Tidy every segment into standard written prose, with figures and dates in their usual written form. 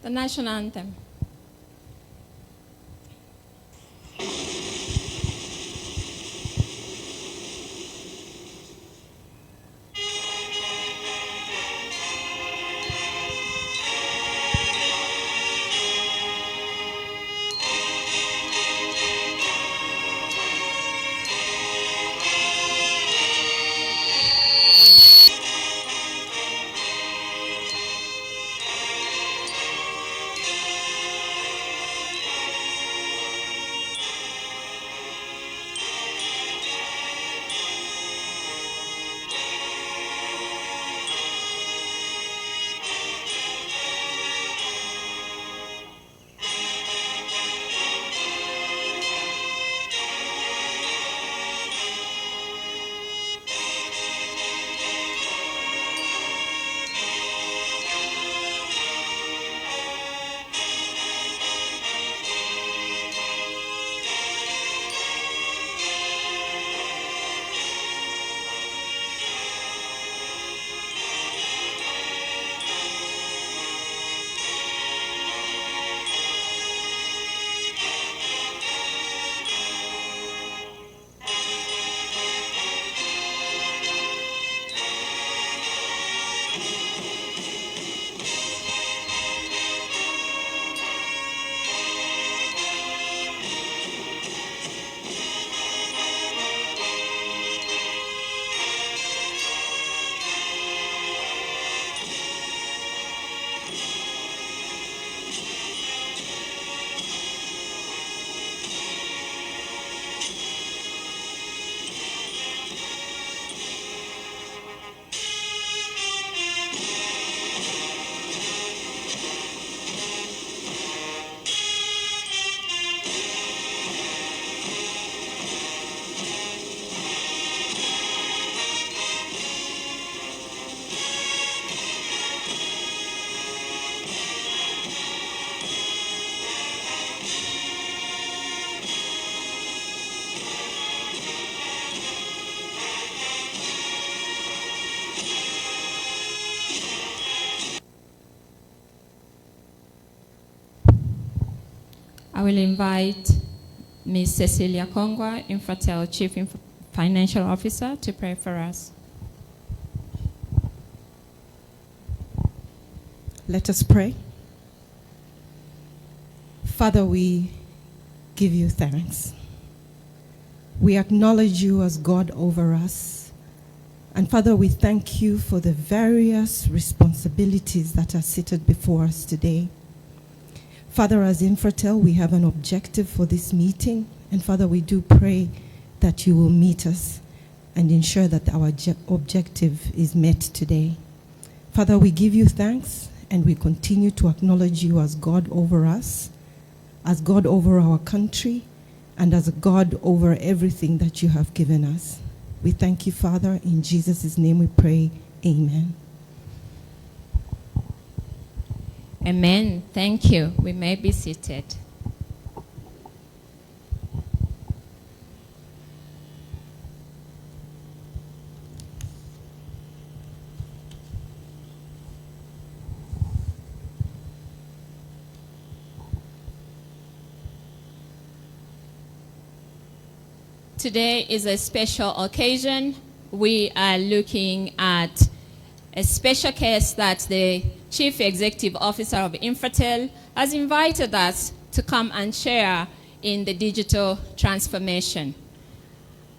The national anthem. I will invite Ms. Cecilia Kongwa, INFRATEL Chief Financial Officer, to pray for us. Let us pray. Father, we give you thanks. We acknowledge you as God over us. And Father, we thank you for the various responsibilities that are seated before us today. Father, as INFRATEL, we have an objective for this meeting. And Father, we do pray that you will meet us and ensure that our objective is met today. Father, we give you thanks and we continue to acknowledge you as God over us, as God over our country, and as a God over everything that you have given us. We thank you, Father. In Jesus' name we pray. Amen. Amen. Thank you. We may be seated. Today is a special occasion. We are looking at a special case that the Chief Executive Officer of INFRATEL has invited us to come and share in the digital transformation.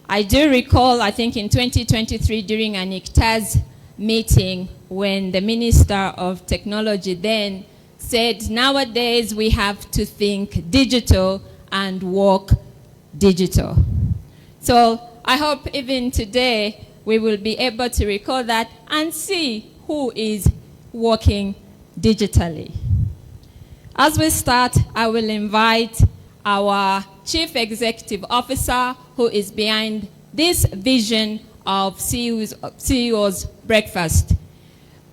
I do recall, I think in 2023, during an ICTAZ meeting, when the Minister of Technology then said, nowadays we have to think digital and walk digital. So I hope even today we will be able to recall that and see who is working digitally. As we start, I will invite our Chief Executive Officer who is behind this vision of CEOs Breakfast.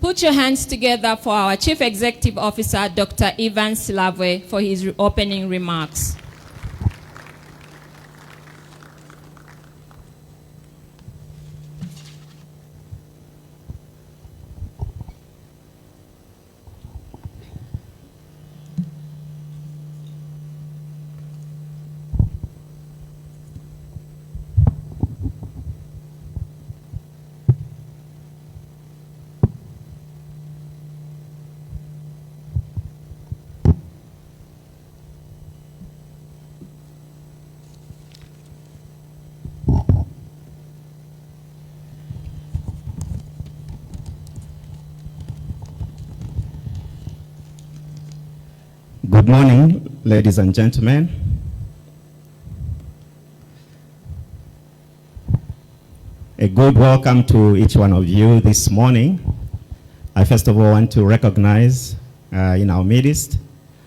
Put your hands together for our Chief Executive Officer, Dr. Ivan Silavwe, for his opening remarks. Good morning, ladies and gentlemen. A good welcome to each one of you this morning. I first of all want to recognize in our midst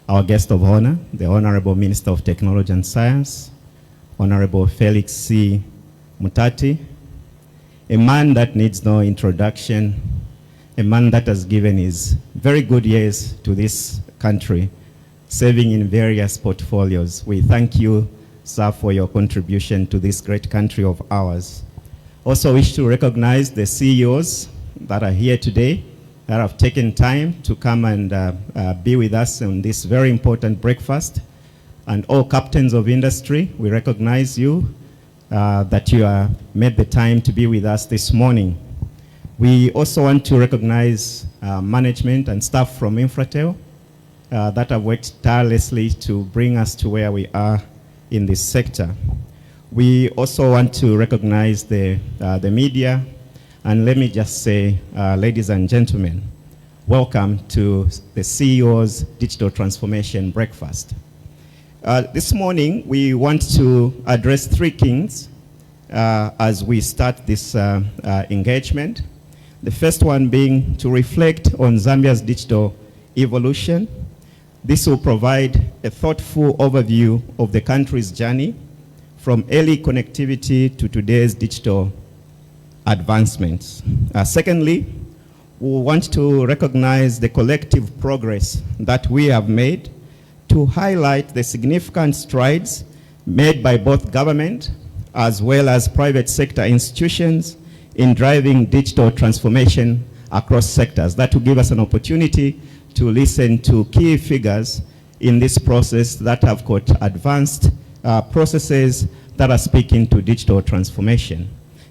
our guest of honor, the Honorable Minister of Technology and Science, Honorable Felix C. Mutati, a man that needs no introduction, a man that has given his very good years to this country, serving in various portfolios. We thank you, sir, for your contribution to this great country of ours. Also wish to recognize the CEOs that are here today, that have taken time to come and be with us on this very important breakfast. And all captains of industry, we recognize you, that you made the time to be with us this morning. We also want to recognize management and staff from INFRATEL that have worked tirelessly to bring us to where we are in this sector. We also want to recognize the media, and let me just say, ladies and gentlemen, welcome to the CEO's Digital Transformation Breakfast. This morning, we want to address three things as we start this engagement. The first one being to reflect on Zambia's digital evolution. This will provide a thoughtful overview of the country's journey from early connectivity to today's digital advancements. Secondly, we want to recognize the collective progress that we have made to highlight the significant strides made by both government as well as private sector institutions in driving digital transformation across sectors. That will give us an opportunity to listen to key figures in this process that have got advanced processes that are speaking to digital transformation.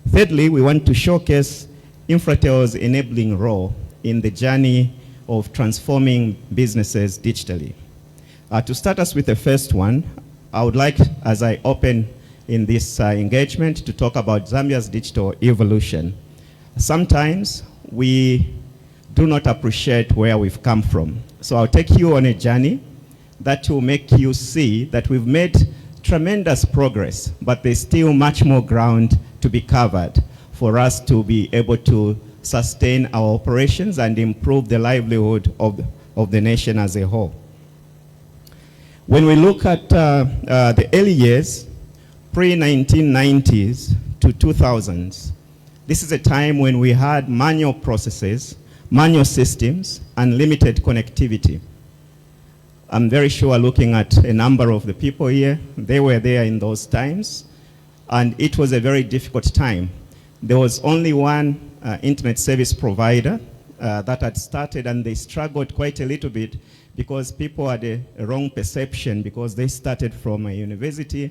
Thirdly, we want to showcase INFRATEL's enabling role in the journey of transforming businesses digitally. To start us with the first one, I would like, as I open in this engagement, to talk about Zambia's digital evolution. Sometimes we do not appreciate where we've come from. So I'll take you on a journey that will make you see that we've made tremendous progress, but there's still much more ground to be covered for us to be able to sustain our operations and improve the livelihood of the nation as a whole. When we look at the early years, pre-1990s to 2000s, this is a time when we had manual processes, manual systems, and limited connectivity. I'm very sure looking at a number of the people here, they were there in those times, and it was a very difficult time. There was only one internet service provider that had started, and they struggled quite a little bit because people had a wrong perception because they started from a university,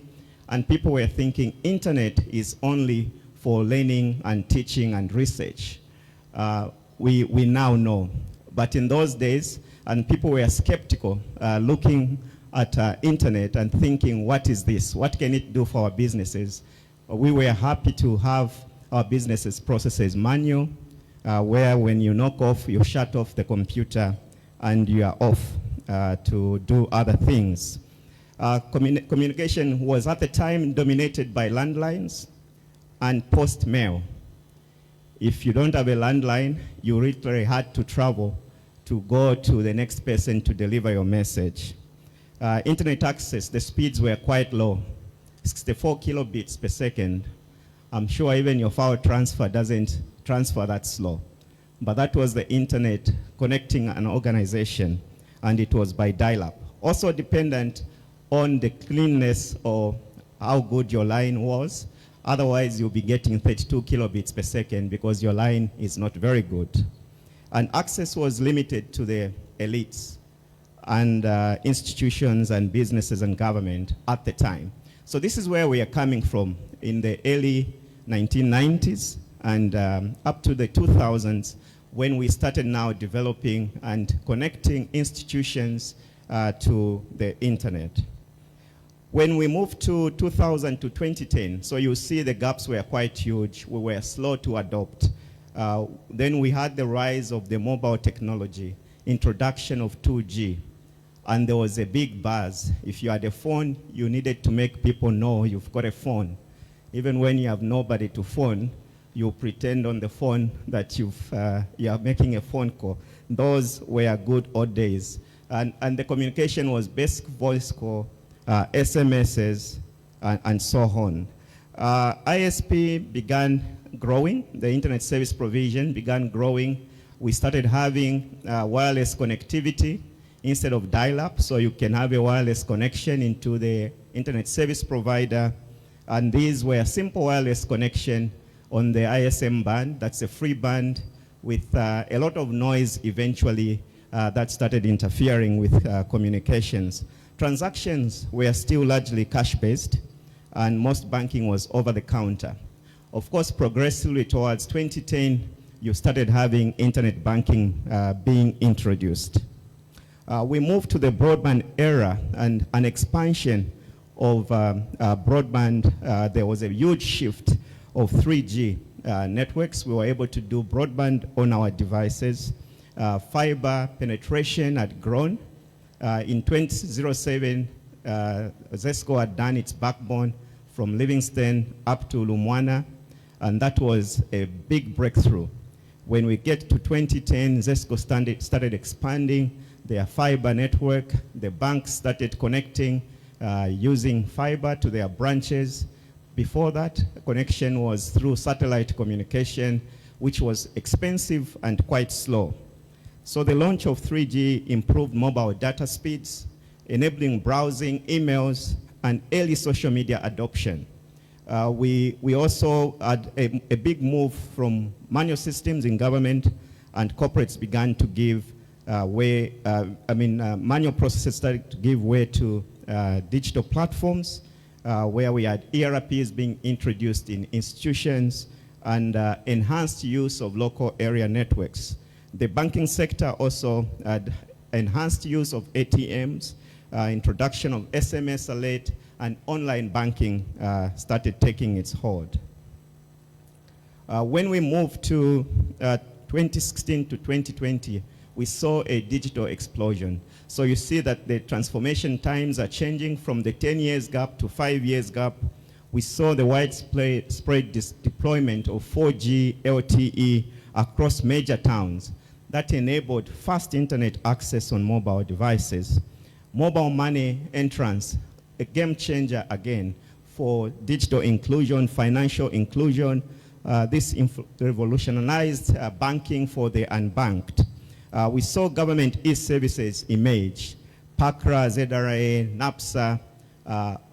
and people were thinking internet is only for learning and teaching and research. We now know, but in those days, and people were skeptical, looking at internet and thinking, what is this? What can it do for our businesses? We were happy to have our businesses processes manual, where when you knock off, you shut off the computer and you are off to do other things. Communication was at the time dominated by landlines and post mail. If you don't have a landline, you literally had to travel to go to the next person to deliver your message. Internet access, the speeds were quite low, 64 kilobits per second. I'm sure even your file transfer doesn't transfer that slow. But that was the internet connecting an organization, and it was by dial-up. Also dependent on the cleanness or how good your line was. Otherwise, you'll be getting 32 kilobits per second because your line is not very good. And access was limited to the elites and institutions and businesses and government at the time. So this is where we are coming from in the early 1990s and up to the 2000s, when we started now developing and connecting institutions to the internet. When we moved to 2000 to 2010, so you see the gaps were quite huge. We were slow to adopt. Then we had the rise of the mobile technology, introduction of 2G. and there was a big buzz. If you had a phone, you needed to make people know you've got a phone. Even when you have nobody to phone, you pretend on the phone that you are making a phone call. Those were good old days. And the communication was basic voice call, SMSs, and so on. ISP began growing. The internet service provision began growing. We started having wireless connectivity instead of dial-up, so you can have a wireless connection into the internet service provider. And these were simple wireless connection on the ISM band. That's a free band with a lot of noise eventually that started interfering with communications. Transactions were still largely cash-based, and most banking was over-the-counter. Of course, progressively towards 2010, you started having internet banking being introduced. We moved to the broadband era and an expansion of broadband. There was a huge shift of 3G networks. We were able to do broadband on our devices. Fiber penetration had grown. In 2007, ZESCO had done its backbone from Livingston up to Lumwana, and that was a big breakthrough. When we get to 2010, ZESCO started expanding their fiber network. The banks started connecting using fiber to their branches. Before that, connection was through satellite communication, which was expensive and quite slow. So the launch of 3G improved mobile data speeds, enabling browsing, emails, and early social media adoption. We also had a big move from manual systems in government, and corporates began to give manual processes started to give way to digital platforms, where we had ERPs being introduced in institutions and enhanced use of local area networks. The banking sector also had enhanced use of ATMs, introduction of SMS alert, and online banking started taking its hold. When we moved to 2016 to 2020, we saw a digital explosion. So you see that the transformation times are changing from the 10 years gap to 5 years gap. We saw the widespread deployment of 4G LTE across major towns. That enabled fast internet access on mobile devices. Mobile money entrance, a game changer again for digital inclusion, financial inclusion. This revolutionized banking for the unbanked. We saw government e-services emerge. PACRA, ZRA, NAPSA,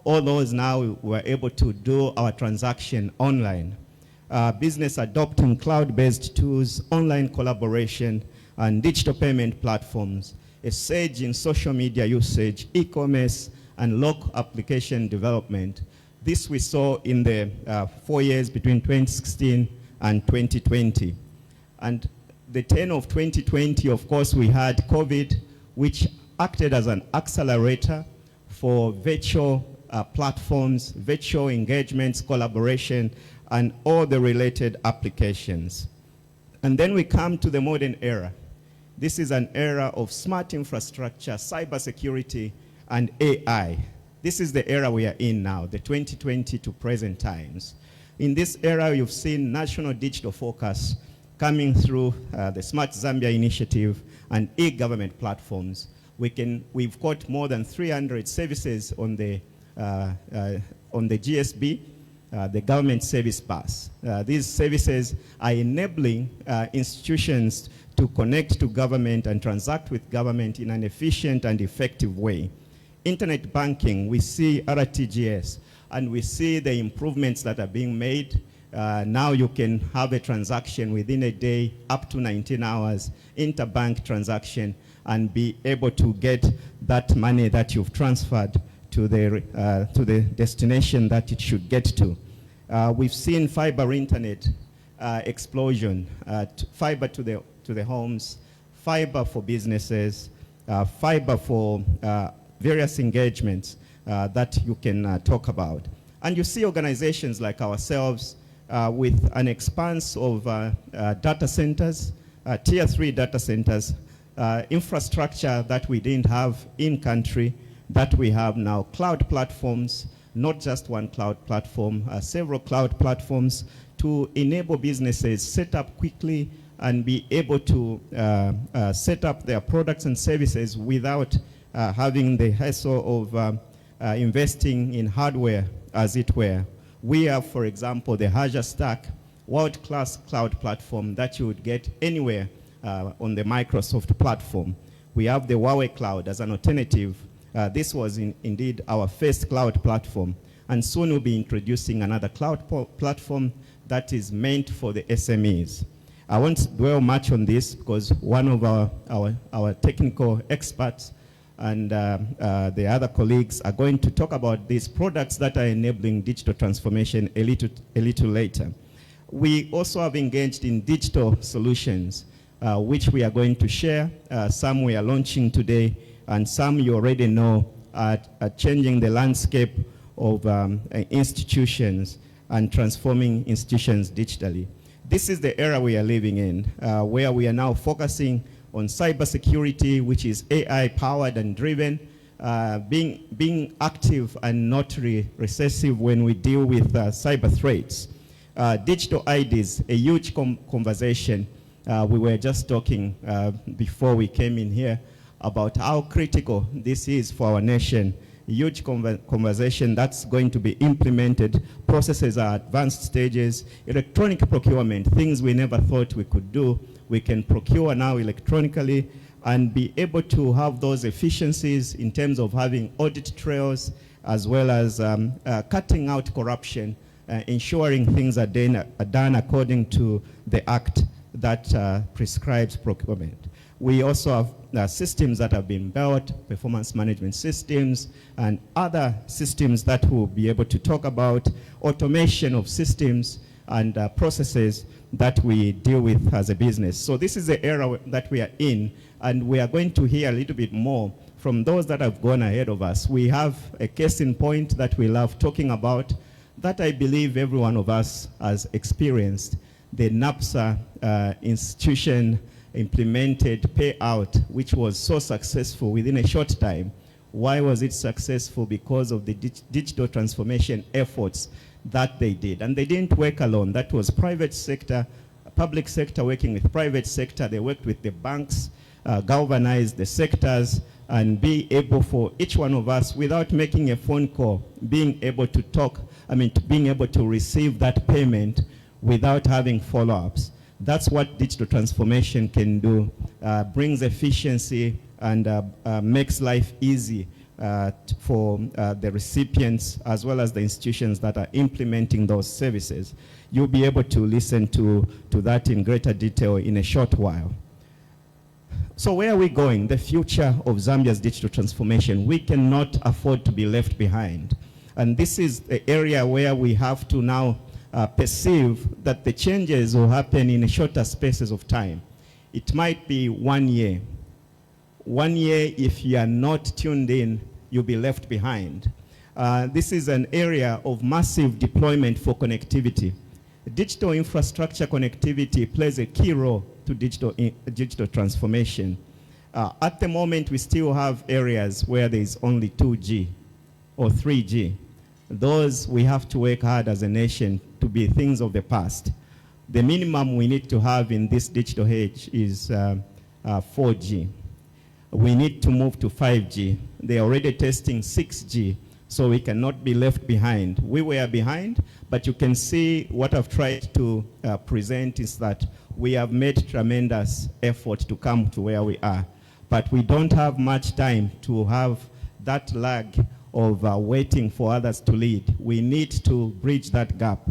all those now were able to do our transaction online. Business adopting cloud-based tools, online collaboration, and digital payment platforms. A surge in social media usage, e-commerce, and local application development. This we saw in the 4 years between 2016 and 2020. And the turn of 2020, of course, we had COVID, which acted as an accelerator for virtual platforms, virtual engagements, collaboration, and all the related applications. And then we come to the modern era. This is an era of smart infrastructure, cybersecurity, and AI. This is the era we are in now, the 2020 to present times. In this era, you've seen national digital focus coming through the Smart Zambia initiative and e-government platforms. We've got more than 300 services on the GSB, the government service bus. These services are enabling institutions to connect to government and transact with government in an efficient and effective way. Internet banking, we see RTGS, and we see the improvements that are being made. Now you can have a transaction within a day, up to 19 hours, interbank transaction, and be able to get that money that you've transferred to the destination that it should get to. We've seen fiber internet explosion, fiber to the homes, fiber for businesses, fiber for various engagements that you can talk about. And you see organizations like ourselves with an expanse of data centers, tier 3 data centers, infrastructure that we didn't have in country that we have now. Cloud platforms, not just one cloud platform, several cloud platforms to enable businesses set up quickly and be able to set up their products and services without having the hassle of investing in hardware, as it were. We have, for example, the Azure Stack, world-class cloud platform that you would get anywhere on the Microsoft platform. We have the Huawei Cloud as an alternative. This was indeed our first cloud platform. And soon we'll be introducing another cloud platform that is meant for the SMEs. I won't dwell much on this because one of our technical experts and the other colleagues are going to talk about these products that are enabling digital transformation a little later. We also have engaged in digital solutions, which we are going to share. Some we are launching today, and some you already know are changing the landscape of institutions and transforming institutions digitally. This is the era we are living in, where we are now focusing on cybersecurity, which is AI-powered and driven, being active and not recessive when we deal with cyber threats. Digital IDs, a huge conversation. We were just talking before we came in here about how critical this is for our nation. A huge conversation that's going to be implemented. Processes are advanced stages. Electronic procurement, things we never thought we could do. We can procure now electronically and be able to have those efficiencies in terms of having audit trails, as well as cutting out corruption, ensuring things are done according to the act that prescribes procurement. We also have systems that have been built, performance management systems, and other systems that we'll be able to talk about, automation of systems and processes that we deal with as a business. So this is the era that we are in, and we are going to hear a little bit more from those that have gone ahead of us. We have a case in point that we love talking about that I believe every one of us has experienced. The NAPSA institution implemented payout, which was so successful within a short time. Why was it successful? Because of the digital transformation efforts that they did. And they didn't work alone. That was private sector, public sector working with private sector. They worked with the banks, galvanized the sectors, and be able for each one of us, without making a phone call, being able to talk, being able to receive that payment without having follow-ups. That's what digital transformation can do. Brings efficiency and makes life easy for the recipients as well as the institutions that are implementing those services. You'll be able to listen to that in greater detail in a short while. So where are we going? The future of Zambia's digital transformation. We cannot afford to be left behind. And this is the area where we have to now perceive that the changes will happen in shorter spaces of time. It might be 1 year. 1 year, if you are not tuned in, you'll be left behind. This is an area of massive deployment for connectivity. Digital infrastructure connectivity plays a key role to digital transformation. At the moment, we still have areas where there is only 2G or 3G. Those we have to work hard as a nation to be things of the past. The minimum we need to have in this digital age is 4G. We need to move to 5G. They're already testing 6G, so we cannot be left behind. We were behind, but you can see what I've tried to present is that we have made tremendous effort to come to where we are. But we don't have much time to have that lag of waiting for others to lead. We need to bridge that gap.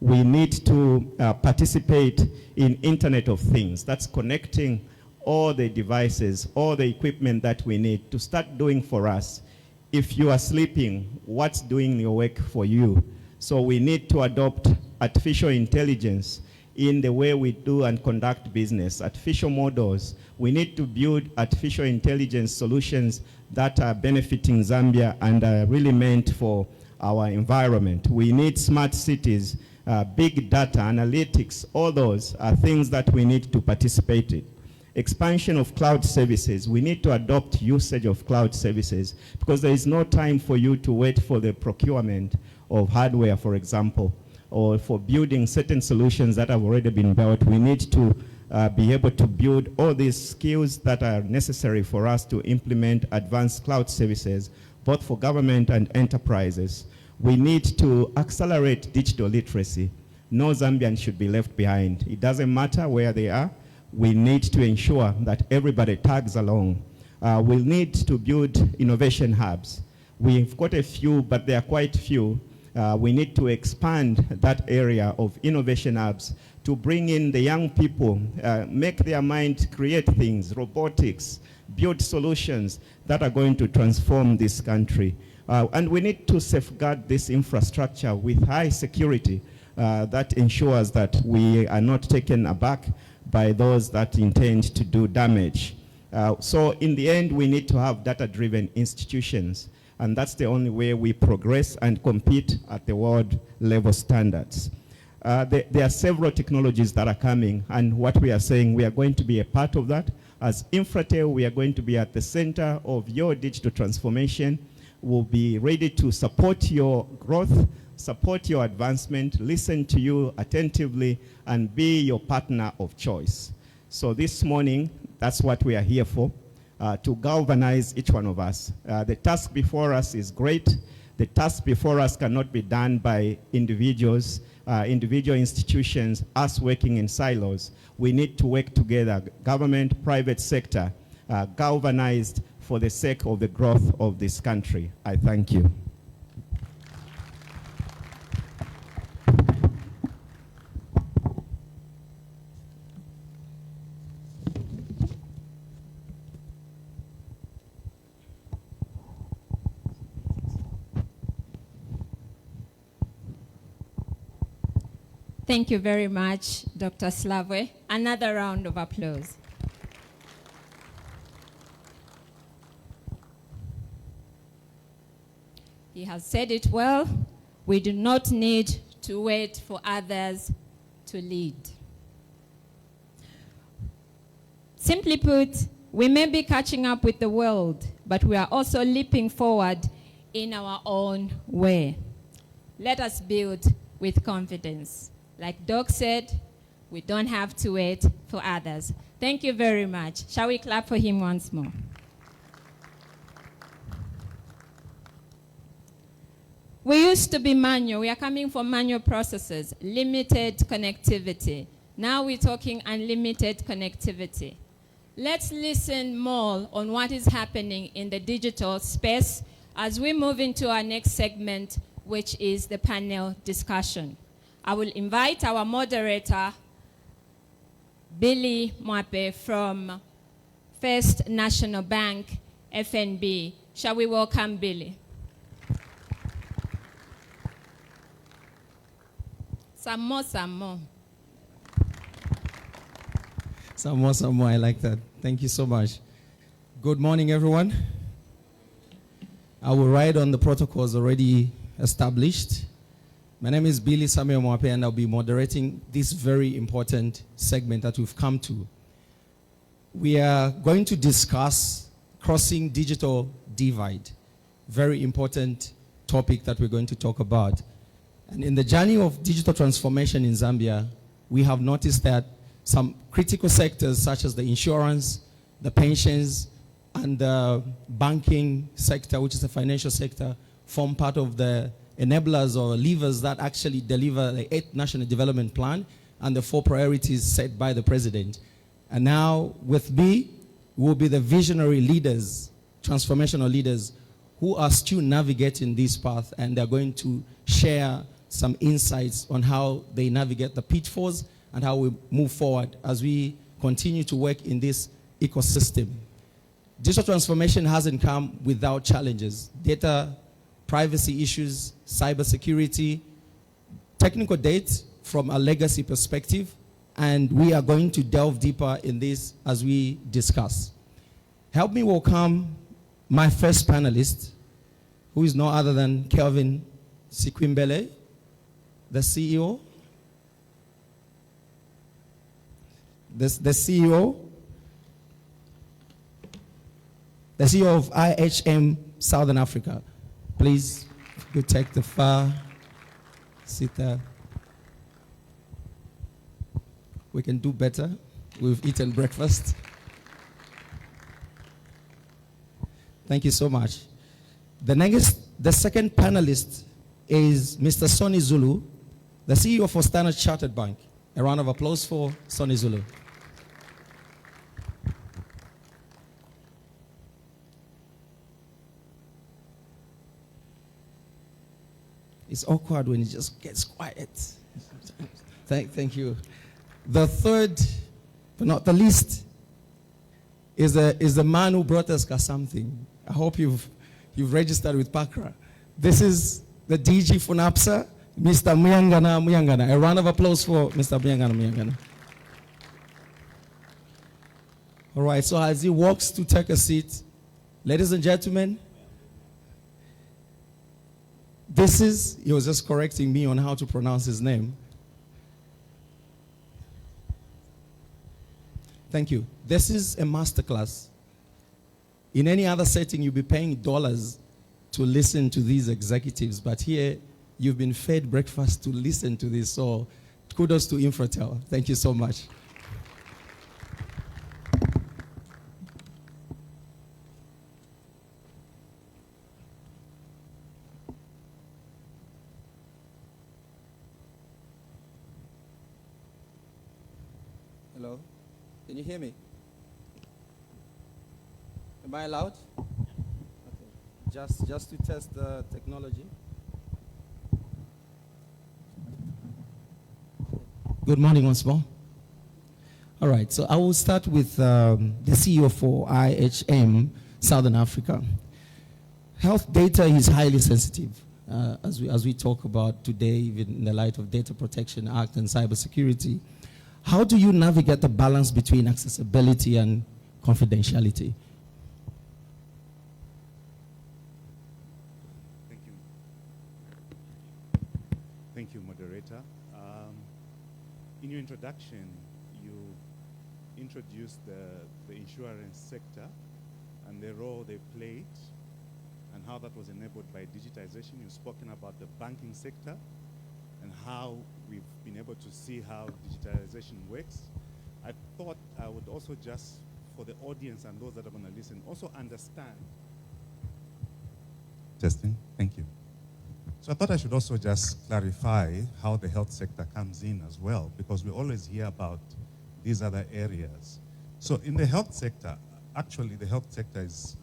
We need to participate in Internet of Things. That's connecting all the devices, all the equipment that we need to start doing for us. If you are sleeping, what's doing your work for you? So we need to adopt artificial intelligence in the way we do and conduct business, artificial models. We need to build artificial intelligence solutions that are benefiting Zambia and are really meant for our environment. We need smart cities, big data, analytics. All those are things that we need to participate in. Expansion of cloud services. We need to adopt usage of cloud services because there is no time for you to wait for the procurement of hardware, for example, or for building certain solutions that have already been built. We need to be able to build all these skills that are necessary for us to implement advanced cloud services, both for government and enterprises. We need to accelerate digital literacy. No Zambian should be left behind. It doesn't matter where they are. We need to ensure that everybody tags along. We'll need to build innovation hubs. We've got a few, but they are quite few. We need to expand that area of innovation hubs to bring in the young people, make their mind create things, robotics, build solutions that are going to transform this country. And we need to safeguard this infrastructure with high security that ensures that we are not taken aback by those that intend to do damage. So in the end, we need to have data-driven institutions, and that's the only way we progress and compete at the world level standards. There are several technologies that are coming, and what we are saying, we are going to be a part of that. As INFRATEL, we are going to be at the center of your digital transformation. We'll be ready to support your growth, support your advancement, listen to you attentively, and be your partner of choice. So this morning, that's what we are here for, to galvanize each one of us. The task before us is great. The task before us cannot be done by individuals, individual institutions, us working in silos. We need to work together, government, private sector, galvanized for the sake of the growth of this country. I thank you. Thank you very much, Dr. Slavwe. Another round of applause. He has said it well. We do not need to wait for others to lead. Simply put, we may be catching up with the world, but we are also leaping forward in our own way. Let us build with confidence. Like Doc said, we don't have to wait for others. Thank you very much. Shall we clap for him once more? We used to be manual. We are coming from manual processes, limited connectivity. Now we're talking unlimited connectivity. Let's listen more on what is happening in the digital space as we move into our next segment, which is the panel discussion. I will invite our moderator, Billy Mwape from First National Bank, FNB. Shall we welcome Billy? Some more. Some more, I like that. Thank you so much. Good morning, everyone. I will ride on the protocols already established. My name is Billy Samuel Mwape, and I'll be moderating this very important segment that we've come to. We are going to discuss crossing digital divide. Very important topic that we're going to talk about. And in the journey of digital transformation in Zambia, we have noticed that some critical sectors such as the insurance, the pensions, and the banking sector, which is the financial sector, form part of the enablers or levers that actually deliver the 8th National Development Plan and the 4 priorities set by the President. And now with me will be the visionary leaders, transformational leaders, who are still navigating this path, and they're going to share some insights on how they navigate the pitfalls and how we move forward as we continue to work in this ecosystem. Digital transformation hasn't come without challenges. Data privacy issues, cybersecurity, technical debt from a legacy perspective, and we are going to delve deeper in this as we discuss. Help me welcome my first panelist, who is no other than Kelvin Sikwimbele, the CEO. The CEO the CEO of IHM Southern Africa. Please, you take the far seat there. We can do better. We've eaten breakfast. Thank you so much. The second panelist is Mr. Sonny Zulu, the CEO for Standard Chartered Bank. A round of applause for Sonny Zulu. It's awkward when it just gets quiet. Thank you. The third, but not the least, is the man who brought us something. I hope you've registered with Pakra. This is the DG Funapsa, Mr. Muyangana. A round of applause for Mr. Muyangana. All right, so as he walks to take a seat, ladies and gentlemen, he was just correcting me on how to pronounce his name. Thank you. This is a masterclass. In any other setting, you'll be paying dollars to listen to these executives, but here you've been fed breakfast to listen to this, so kudos to INFRATEL. Thank you so much. Hello, can you hear me? Am I loud? Okay. Just to test the technology. Good morning once more. All right, so I will start with the CEO for IHM Southern Africa. Health data is highly sensitive, as we talk about today, even in the light of Data Protection Act and cybersecurity. How do you navigate the balance between accessibility and confidentiality? Thank you, moderator. In your introduction, you introduced the insurance sector and the role they played and how that was enabled by digitization. You've spoken about the banking sector and how we've been able to see how digitalization works. I thought I would also just, for the audience and those that are going to listen, also understand. Testing, thank you. So I thought I should also just clarify how the health sector comes in as well, because we always hear about these other areas. So in the health sector, actually the health sector is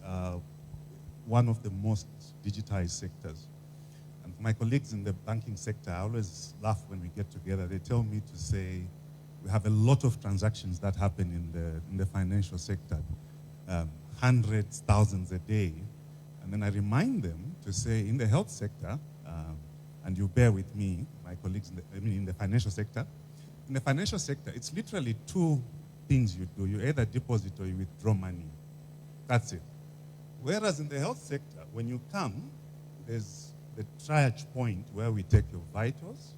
one of the most digitized sectors. And for my colleagues in the banking sector, I always laugh when we get together. They tell me to say, we have a lot of transactions that happen in the financial sector, hundreds, thousands a day. And then I remind them to say, in the health sector, and you bear with me, my colleagues, in the financial sector. In the financial sector, it's literally two things you do. You either deposit or you withdraw money. That's it. Whereas in the health sector, when you come, there's the triage point where we take your vitals.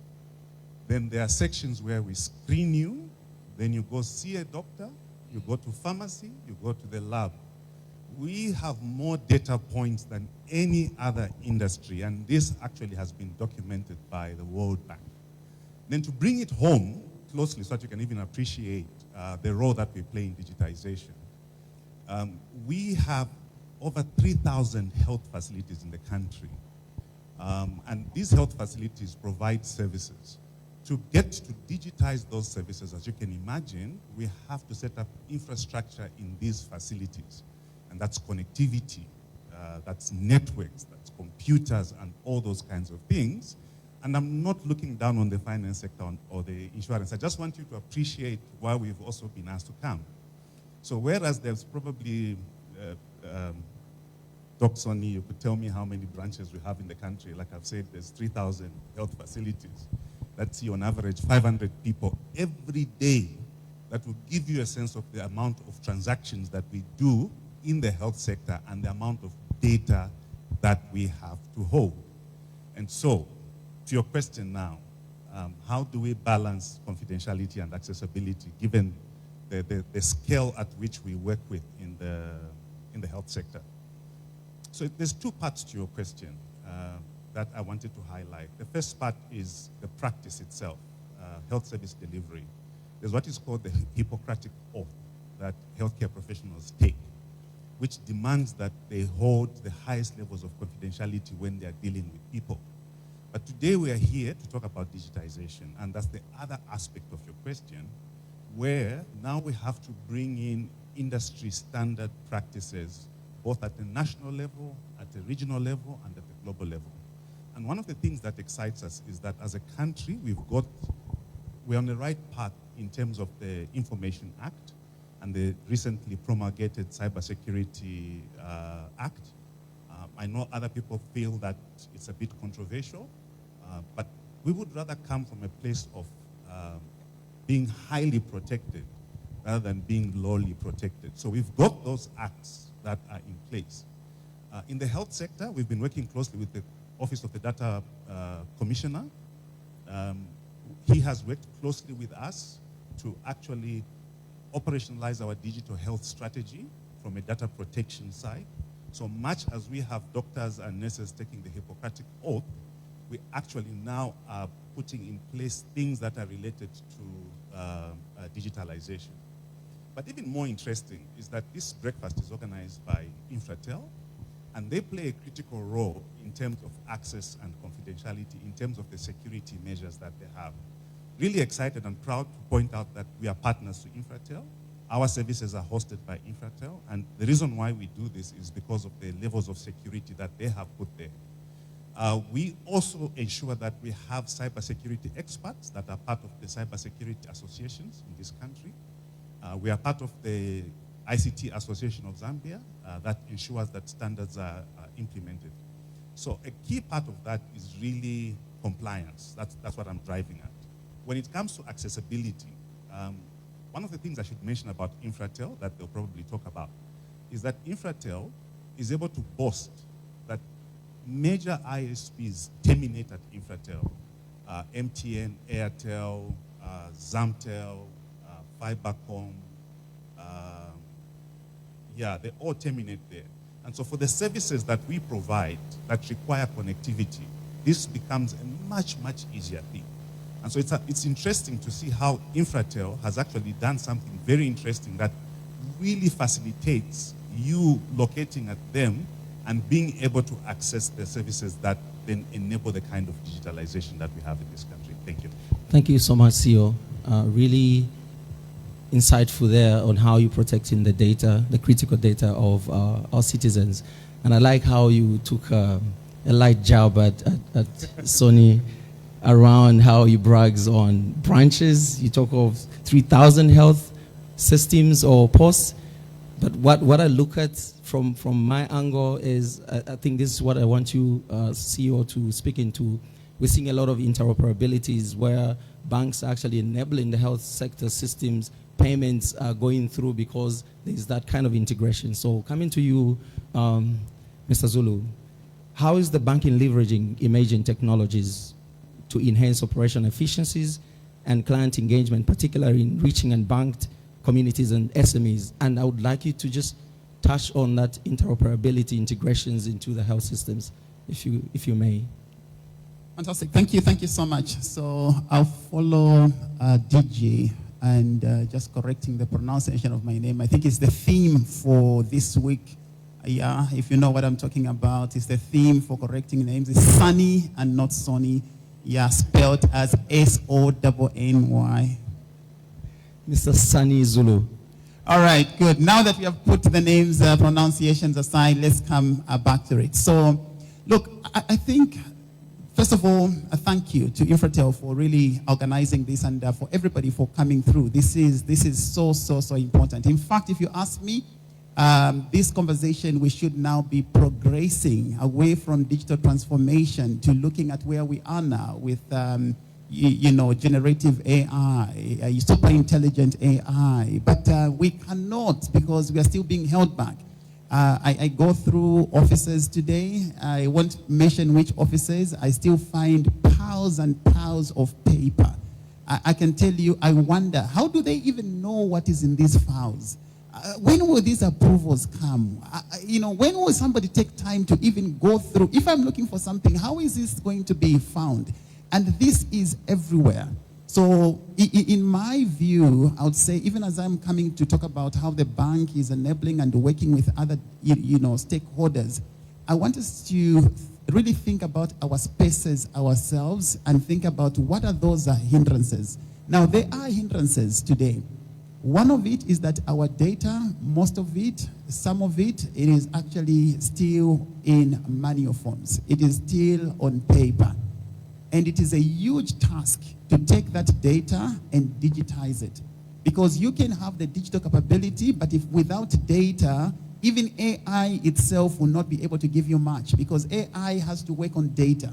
Then there are sections where we screen you. Then you go see a doctor. You go to pharmacy. You go to the lab. We have more data points than any other industry, and this actually has been documented by the World Bank. Then to bring it home closely so that you can even appreciate the role that we play in digitization, we have over 3,000 health facilities in the country, and these health facilities provide services. To get to digitize those services, as you can imagine, we have to set up infrastructure in these facilities. And that's connectivity, that's networks, that's computers, and all those kinds of things. And I'm not looking down on the finance sector or the insurance. I just want you to appreciate why we've also been asked to come. So whereas there's probably, Dr. Sonny, you could tell me how many branches we have in the country. Like I've said, there's 3,000 health facilities. Let's see, on average, 500 people every day. That will give you a sense of the amount of transactions that we do in the health sector and the amount of data that we have to hold. And so, to your question now, how do we balance confidentiality and accessibility given the scale at which we work with in in the health sector. So there's two parts to your question that I wanted to highlight. The first part is the practice itself, health service delivery. There's what is called the Hippocratic Oath that healthcare professionals take, which demands that they hold the highest levels of confidentiality when they are dealing with people. But today we are here to talk about digitization, and that's the other aspect of your question, where now we have to bring in industry standard practices, both at the national level, at the regional level, and at the global level. And one of the things that excites us is that as a country, we're on the right path in terms of the Information Act and the recently promulgated Cybersecurity Act. I know other people feel that it's a bit controversial, but we would rather come from a place of being highly protected rather than being lowly protected. So we've got those acts that are in place. In the health sector, we've been working closely with the Office of the Data Commissioner. He has worked closely with us to actually operationalize our digital health strategy from a data protection side. So much as we have doctors and nurses taking the Hippocratic Oath, we actually now are putting in place things that are related to digitalization. But even more interesting is that this breakfast is organized by INFRATEL, and they play a critical role in terms of access and confidentiality, in terms of the security measures that they have. Really excited and proud to point out that we are partners to INFRATEL. Our services are hosted by INFRATEL, and the reason why we do this is because of the levels of security that they have put there. We also ensure that we have cybersecurity experts that are part of the cybersecurity associations in this country. We are part of the ICT Association of Zambia that ensures that standards are implemented. So a key part of that is really compliance. That's what I'm driving at. When it comes to accessibility, one of the things I should mention about INFRATEL that they'll probably talk about is that INFRATEL is able to boast that major ISPs terminate at INFRATEL. MTN, Airtel, Zamtel, Fibercom, they all terminate there. And so for the services that we provide that require connectivity, this becomes a much, much easier thing. And so it's interesting to see how INFRATEL has actually done something very interesting that really facilitates you locating at them and being able to access the services that then enable the kind of digitalization that we have in this country. Thank you. Thank you so much, CEO. Really insightful there on how you're protecting the data, the critical data of our citizens. And I like how you took a light jab at Sony around how he brags on branches. You talk of 3,000 health systems or posts. But what I look at from my angle is, I think this is what I want you, CEO, to speak into. We're seeing a lot of interoperabilities where banks are actually enabling the health sector systems, payments are going through because there's that kind of integration. So coming to you, Mr. Zulu, how is the banking leveraging emerging technologies to enhance operation efficiencies and client engagement, particularly in reaching unbanked communities and SMEs? And I would like you to just touch on that interoperability integrations into the health systems, if you may. Fantastic. Thank you so much. So I'll follow DJ and just correcting the pronunciation of my name. I think it's the theme for this week. Yeah, if you know what I'm talking about, it's the theme for correcting names. It's Sunny and not Sonny. Yeah, spelled as S-O-N-N-Y. Mr. Sunny Zulu. All right, good. Now that we have put the names, pronunciations aside, let's come back to it. So, look, I think, first of all, a thank you to INFRATEL for really organizing this and for everybody for coming through. This is so important. In fact, if you ask me, this conversation, we should now be progressing away from digital transformation to looking at where we are now with, generative AI, super intelligent AI. But we cannot, because we are still being held back. I go through offices today. I won't mention which offices. I still find piles and piles of paper. I can tell you, I wonder, how do they even know what is in these files? When will these approvals come? When will somebody take time to even go through? If I'm looking for something, how is this going to be found? And this is everywhere. So in my view, I would say, even as I'm coming to talk about how the bank is enabling and working with other stakeholders, I want us to really think about our spaces ourselves and think about what are those hindrances. Now, there are hindrances today. One of it is that our data, most of it, some of it, it is actually still in manual forms. It is still on paper. And it is a huge task to take that data and digitize it. Because you can have the digital capability, but if without data, even AI itself will not be able to give you much, because AI has to work on data.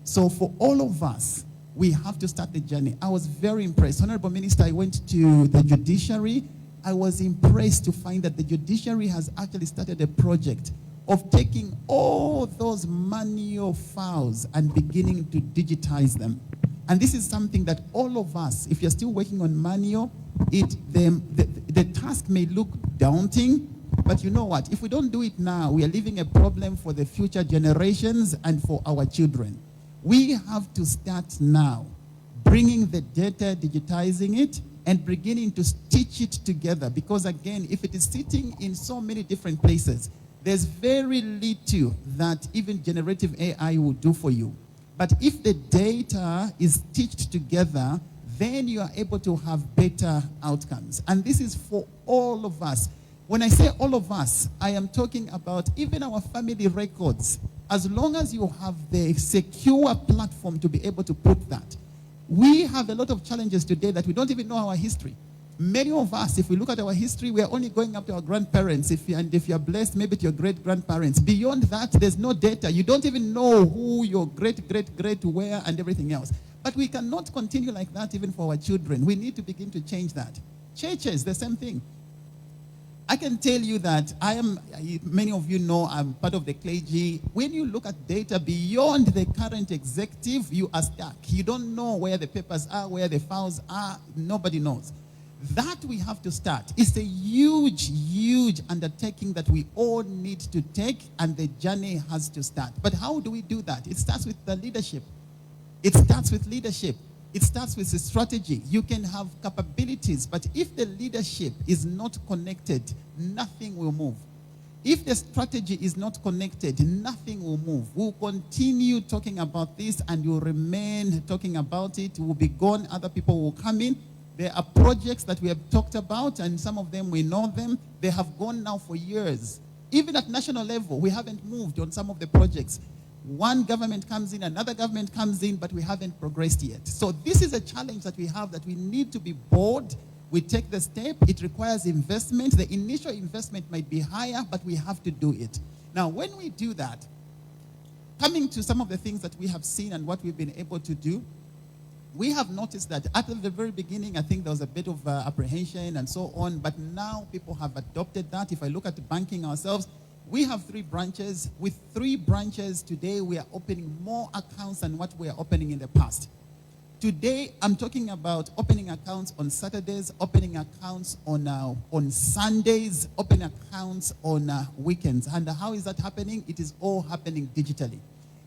So for all of us, we have to start the journey. I was very impressed. Honorable Minister, I went to the judiciary. I was impressed to find that the judiciary has actually started a project of taking all those manual files and beginning to digitize them. And this is something that all of us, if you're still working on manual, the task may look daunting, but you know what? If we don't do it now, we are leaving a problem for the future generations and for our children. We have to start now, bringing the data, digitizing it, and beginning to stitch it together. Because again, if it is sitting in so many different places, there's very little that even generative AI will do for you. But if the data is stitched together, then you are able to have better outcomes. And this is for all of us. When I say all of us, I am talking about even our family records. As long as you have the secure platform to be able to put that. We have a lot of challenges today that we don't even know our history. Many of us, if we look at our history, we are only going up to our grandparents, and if you are blessed, maybe to your great-grandparents. Beyond that, there's no data. You don't even know who your great-great-great were and everything else. But we cannot continue like that even for our children. We need to begin to change that. Churches, the same thing. I can tell you that many of you know I'm part of the clergy. When you look at data beyond the current executive, you are stuck. You don't know where the papers are, where the files are. Nobody knows. That we have to start. It's a huge, huge undertaking that we all need to take, and the journey has to start. But how do we do that? It starts with the leadership. It starts with leadership. It starts with a strategy. You can have capabilities, but if the leadership is not connected, nothing will move. If the strategy is not connected, nothing will move. We'll continue talking about this, and you'll remain talking about it. We'll be gone. Other people will come in. There are projects that we have talked about, and some of them, we know them. They have gone now for years. Even at national level, we haven't moved on some of the projects. One government comes in, another government comes in, but we haven't progressed yet. So this is a challenge that we have, that we need to be bold. We take the step. It requires investment. The initial investment might be higher, but we have to do it. Now, when we do that, coming to some of the things that we have seen and what we've been able to do, we have noticed that at the very beginning, I think there was a bit of apprehension and so on, but now people have adopted that. If I look at banking ourselves, we have 3 branches. With 3 branches today, we are opening more accounts than what we are opening in the past. Today, I'm talking about opening accounts on Saturdays, opening accounts on Sundays, opening accounts on weekends. And how is that happening? It is all happening digitally.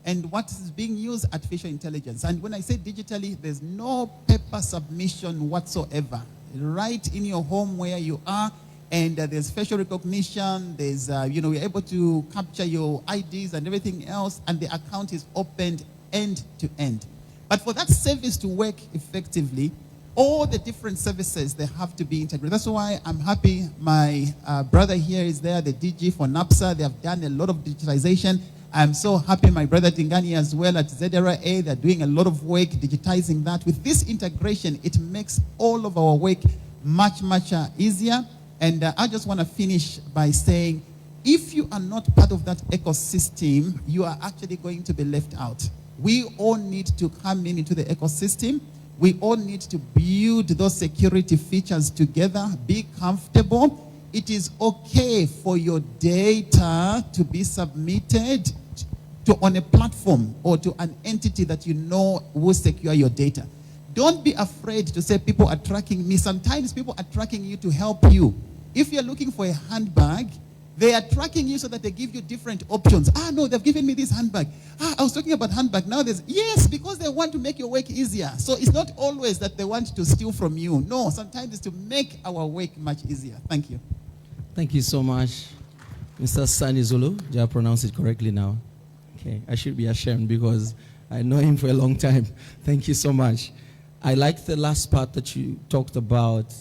And what is being used? Artificial intelligence. And when I say digitally, there's no paper submission whatsoever. Right in your home where you are, and there's facial recognition, there's, we're able to capture your IDs and everything else, and the account is opened end to end. But for that service to work effectively, all the different services, they have to be integrated. That's why I'm happy my brother here is there, the DG for NAPSA. They have done a lot of digitalization. I'm so happy my brother Tingani as well at ZRA. They're doing a lot of work digitizing that. With this integration, it makes all of our work much, much easier. And I just want to finish by saying, if you are not part of that ecosystem, you are actually going to be left out. We all need to come into the ecosystem. We all need to build those security features together, be comfortable. It is okay for your data to be submitted on a platform or to an entity that you know will secure your data. Don't be afraid to say people are tracking me. Sometimes people are tracking you to help you. If you're looking for a handbag, they are tracking you so that they give you different options. No, they've given me this handbag. I was talking about handbag. Now yes, because they want to make your work easier. So it's not always that they want to steal from you. No, sometimes it's to make our work much easier. Thank you. Thank you so much. Mr. Sani Zulu, did I pronounce it correctly now? Okay, I should be ashamed because I know him for a long time. Thank you so much. I like the last part that you talked about,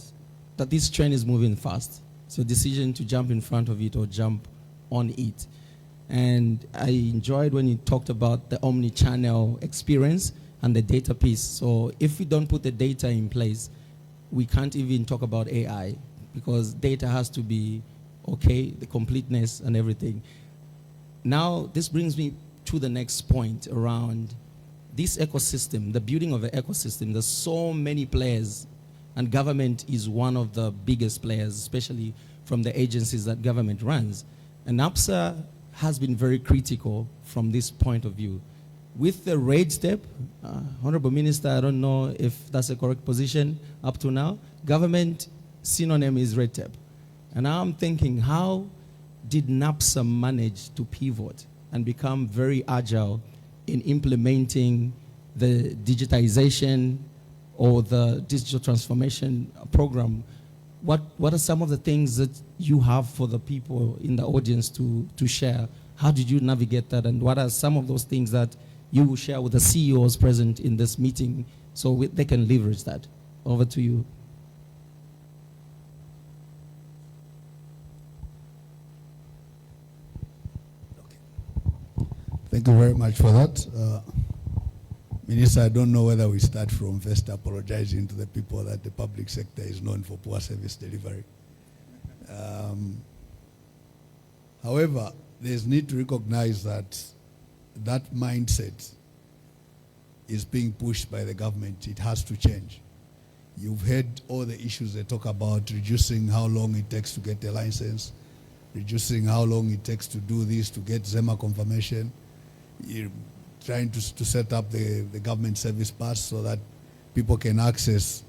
that this train is moving fast. So decision to jump in front of it or jump on it. And I enjoyed when you talked about the omni-channel experience and the data piece. So if we don't put the data in place, we can't even talk about AI because data has to be okay, the completeness and everything. Now, this brings me to the next point around this ecosystem, the building of an ecosystem. There's so many players, and government is one of the biggest players, especially from the agencies that government runs. And NAPSA has been very critical from this point of view. With the red step, Honorable Minister, I don't know if that's a correct position up to now, government synonym is red tape. And now I'm thinking, how did NAPSA manage to pivot and become very agile in implementing the digitization or the digital transformation program? What are some of the things that you have for the people in the audience to share? How did you navigate that? And what are some of those things that you will share with the CEOs present in this meeting so they can leverage that? Over to you. Thank you very much for that. Minister, I don't know whether we start from first apologizing to the people that the public sector is known for poor service delivery. However, there's need to recognize that that mindset is being pushed by the government. It has to change. You've heard all the issues they talk about, reducing how long it takes to get a license, reducing how long it takes to do this, to get ZEMA confirmation. You're trying to set up the government service pass so that people can access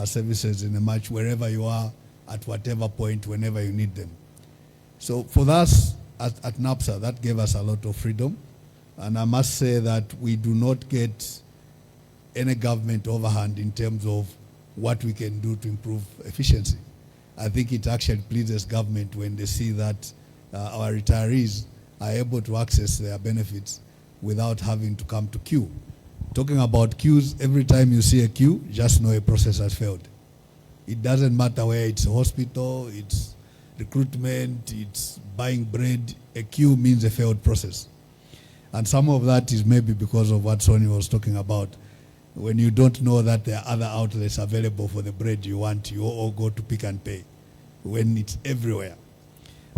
services in a match wherever you are, at whatever point, whenever you need them. So for us at NAPSA, that gave us a lot of freedom. And I must say that we do not get any government overhand in terms of what we can do to improve efficiency. I think it actually pleases government when they see that our retirees are able to access their benefits without having to come to queue. Talking about queues, every time you see a queue, just know a process has failed. It doesn't matter where it's a hospital, it's recruitment, it's buying bread. A queue means a failed process. And some of that is maybe because of what Sonny was talking about. When you don't know that there are other outlets available for the bread you want, you all go to Pick and Pay when it's everywhere.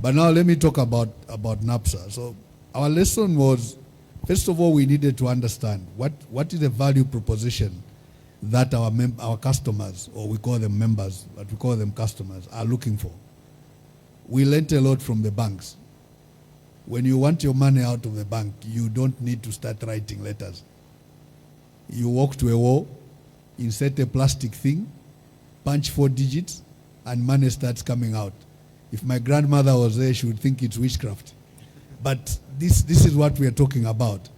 But now let me talk about NAPSA. So our lesson was, first of all, we needed to understand what is the value proposition that our customers, or we call them members, but we call them customers, are looking for. We learned a lot from the banks. When you want your money out of the bank, you don't need to start writing letters. You walk to a wall, insert a plastic thing, punch 4 digits, and money starts coming out. If my grandmother was there, she would think it's witchcraft. But this is what we are talking about.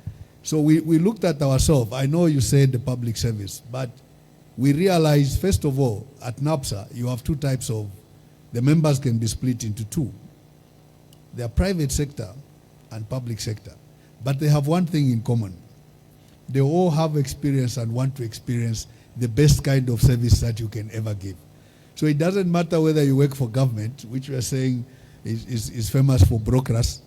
So we looked at ourselves. I know you said the public service, but we realized, first of all, at NAPSA, you have 2 types of, the members can be split into 2. They are private sector and public sector. But they have one thing in common. They all have experience and want to experience the best kind of service that you can ever give. So it doesn't matter whether you work for government, which we are saying is famous for brokers,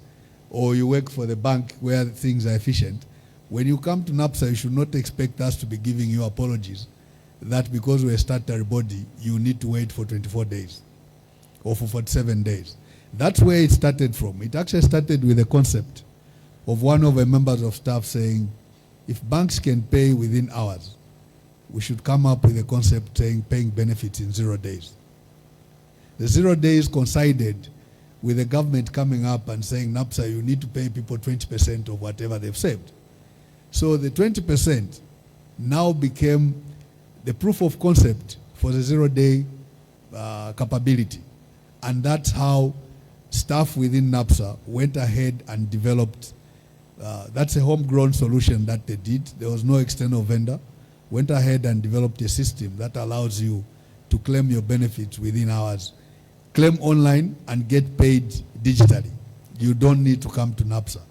or you work for the bank where things are efficient. When you come to NAPSA, you should not expect us to be giving you apologies that because we're a statutory body, you need to wait for 24 days or for 47 days. That's where it started from. It actually started with a concept of one of the members of staff saying, if banks can pay within hours, we should come up with a concept saying paying benefits in 0 days. The 0 days coincided with the government coming up and saying, NAPSA, you need to pay people 20% of whatever they've saved. So the 20% now became the proof of concept for the 0-day capability. And that's how staff within NAPSA went ahead and developed, that's a homegrown solution that they did. There was no external vendor. Went ahead and developed a system that allows you to claim your benefits within hours. Claim online and get paid digitally. You don't need to come to NAPSA.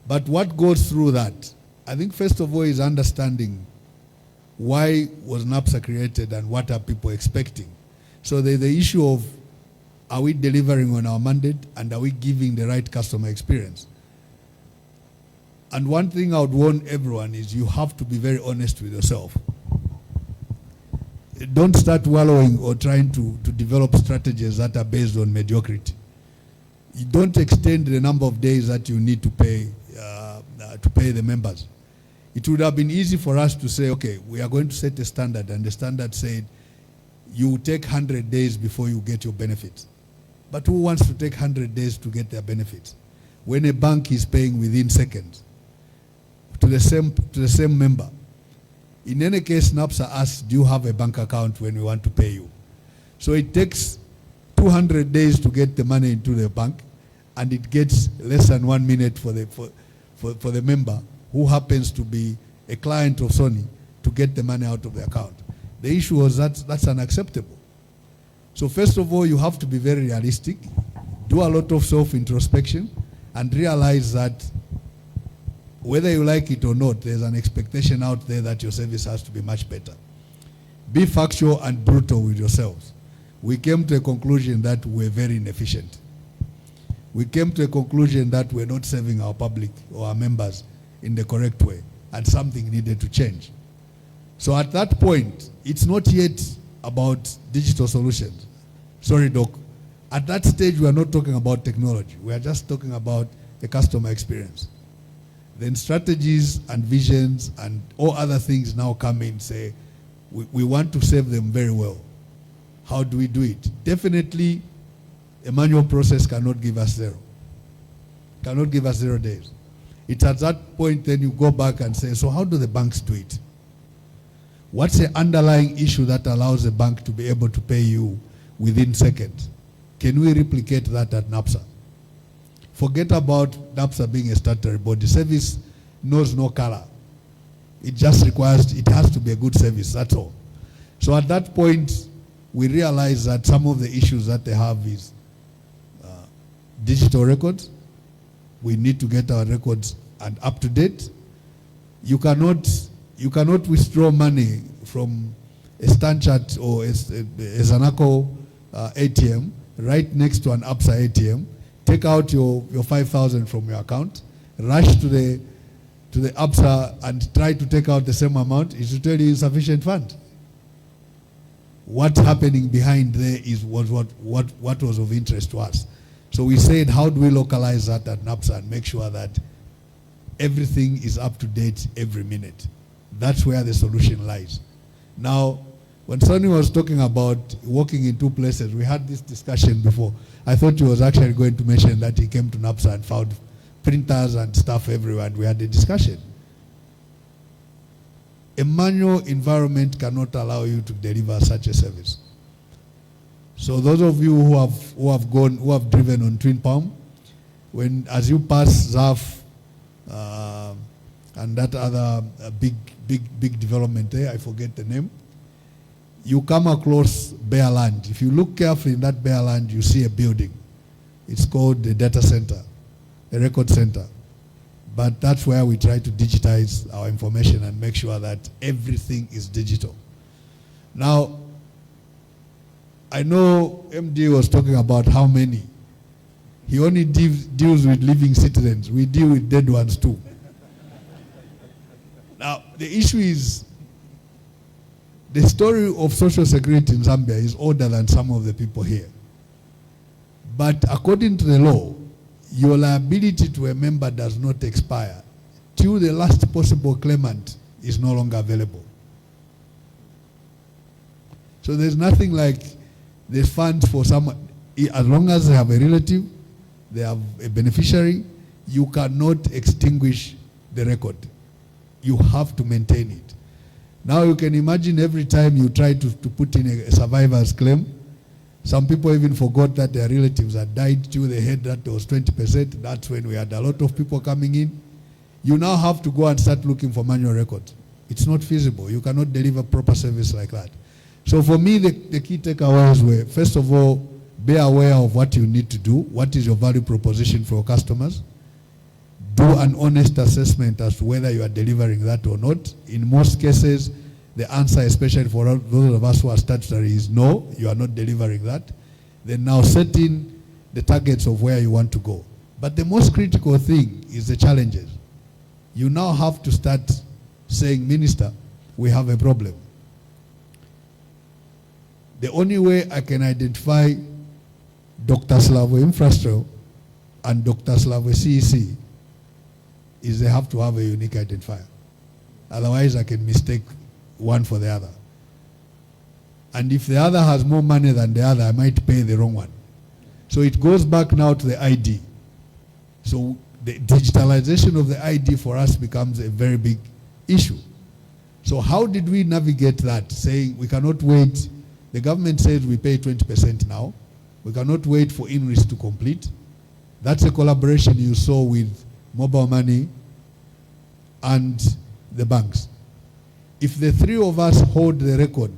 But what goes through that, I think first of all is understanding why was NAPSA created and what are people expecting. So there's the issue of, are we delivering on our mandate and are we giving the right customer experience? And one thing I would warn everyone is you have to be very honest with yourself. Don't start wallowing or trying to develop strategies that are based on mediocrity. You don't extend the number of days that you need to pay the members. It would have been easy for us to say, okay, we are going to set a standard, and the standard said you take 100 days before you get your benefits. But who wants to take 100 days to get their benefits? When a bank is paying within seconds to the same member. In any case, NAPSA asks, do you have a bank account when we want to pay you? So it takes 200 days to get the money into the bank, and it gets less than 1 minute for the member who happens to be a client of Sony to get the money out of the account. The issue was that's unacceptable. So first of all, you have to be very realistic, do a lot of self-introspection, and realize that whether you like it or not, there's an expectation out there that your service has to be much better. Be factual and brutal with yourselves. We came to a conclusion that we're very inefficient. We came to a conclusion that we're not serving our public or our members in the correct way, and something needed to change. So at that point, it's not yet about digital solutions. Sorry, Doc. At that stage, we are not talking about technology. We are just talking about the customer experience. Then strategies and visions and all other things now come in, say, we want to serve them very well. How do we do it? Definitely, a manual process cannot give us zero. Cannot give us 0 days. It's at that point then you go back and say, so how do the banks do it? What's the underlying issue that allows the bank to be able to pay you within seconds? Can we replicate that at NAPSA? Forget about NAPSA being a statutory body. Service knows no color. It just requires, it has to be a good service, that's all. So at that point, we realize that some of the issues that they have is digital records. We need to get our records and up to date. You cannot withdraw money from a Stanchart or a Zanaco ATM right next to an APSA ATM. Take out your 5,000 from your account, rush to the APSA and try to take out the same amount. It should tell you insufficient fund. What's happening behind there is what was of interest to us. So we said, how do we localize that at NAPSA and make sure that everything is up to date every minute? That's where the solution lies. Now, when Sonny was talking about working in two places, we had this discussion before. I thought he was actually going to mention that he came to NAPSA and found printers and stuff everywhere, and we had a discussion. A manual environment cannot allow you to deliver such a service. So those of you who have driven on Twin Palm, as you pass ZAF and that other big development there, I forget the name, you come across bare land. If you look carefully in that bare land, you see a building. It's called the data center, the record center. But that's where we try to digitize our information and make sure that everything is digital. Now, I know MD was talking about how many. He only deals with living citizens. We deal with dead ones too. Now, the issue is, the story of social security in Zambia is older than some of the people here. But according to the law, your liability to a member does not expire till the last possible claimant is no longer available. So there's nothing like the funds for someone. As long as they have a relative, they have a beneficiary, you cannot extinguish the record. You have to maintain it. Now you can imagine every time you try to put in a survivor's claim, Some people even forgot that their relatives had died till they heard that there was 20%. That's when we had a lot of people coming in. You now have to go and start looking for manual records. It's not feasible. You cannot deliver proper service like that. So for me, the key takeaways were, first of all, be aware of what you need to do. What is your value proposition for your customers? Do an honest assessment as to whether you are delivering that or not. In most cases, the answer, especially for those of us who are statutory, is no, you are not delivering that. Then now setting the targets of where you want to go. But the most critical thing is the challenges. You now have to start saying, Minister, we have a problem. The only way I can identify Dr. Slavo Infrastructure and Dr. Slavo CEC is they have to have a unique identifier. Otherwise, I can mistake one for the other. And if the other has more money than the other, I might pay the wrong one. So it goes back now to the ID. So the digitalization of the ID for us becomes a very big issue. So how did we navigate that, saying we cannot wait? The government says we pay 20% now. We cannot wait for INRIS to complete. That's a collaboration you saw with mobile money and the banks. If the three of us hold the record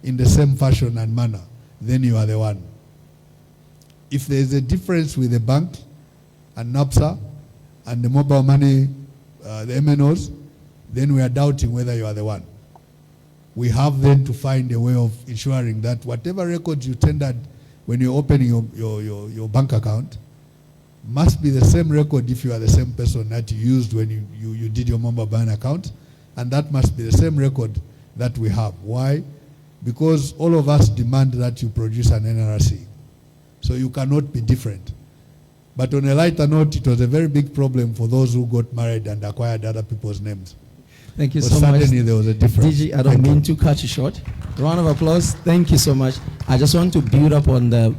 in the same fashion and manner, then you are the one. If there is a difference with the bank and NAPSA and the mobile money, the MNOs, then we are doubting whether you are the one. We have then to find a way of ensuring that whatever records you tendered when you're opening your bank account must be the same record if you are the same person that you used when you did your mobile bank account, and that must be the same record that we have. Why? Because all of us demand that you produce an NRC. So you cannot be different. But on a lighter note, it was a very big problem for those who got married and acquired other people's names. Thank you But so much. suddenly there was a difference. DG, I don't mean to cut you short. Round of applause. Thank you so much. I just want to build up on the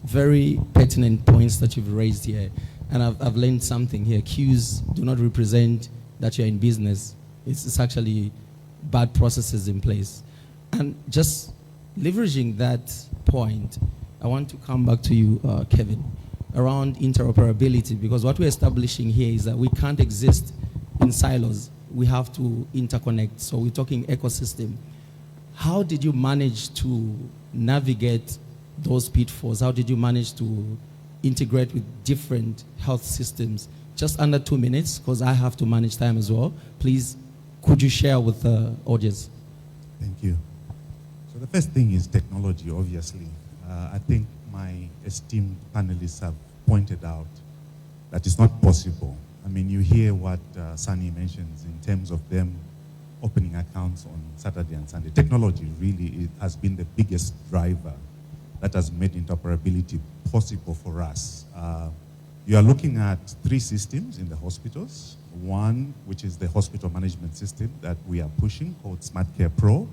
very pertinent points that you've raised here. And I've learned something here. Queues do not represent that you're in business. It's actually bad processes in place. And just leveraging that point, I want to come back to you, Kevin, around interoperability, because what we're establishing here is that we can't exist in silos. We have to interconnect. So we're talking ecosystem. How did you manage to navigate those pitfalls? How did you manage to integrate with different health systems? Just under 2 minutes, because I have to manage time as well. Please, could you share with the audience? Thank you. So the first thing is technology, obviously. I think my esteemed panelists have pointed out that it's not possible. I mean, you hear what Sunny mentions in terms of them opening accounts on Saturday and Sunday. Technology really has been the biggest driver that has made interoperability possible for us. You are looking at 3 systems in the hospitals. One, which is the hospital management system that we are pushing, called Smart Care Pro.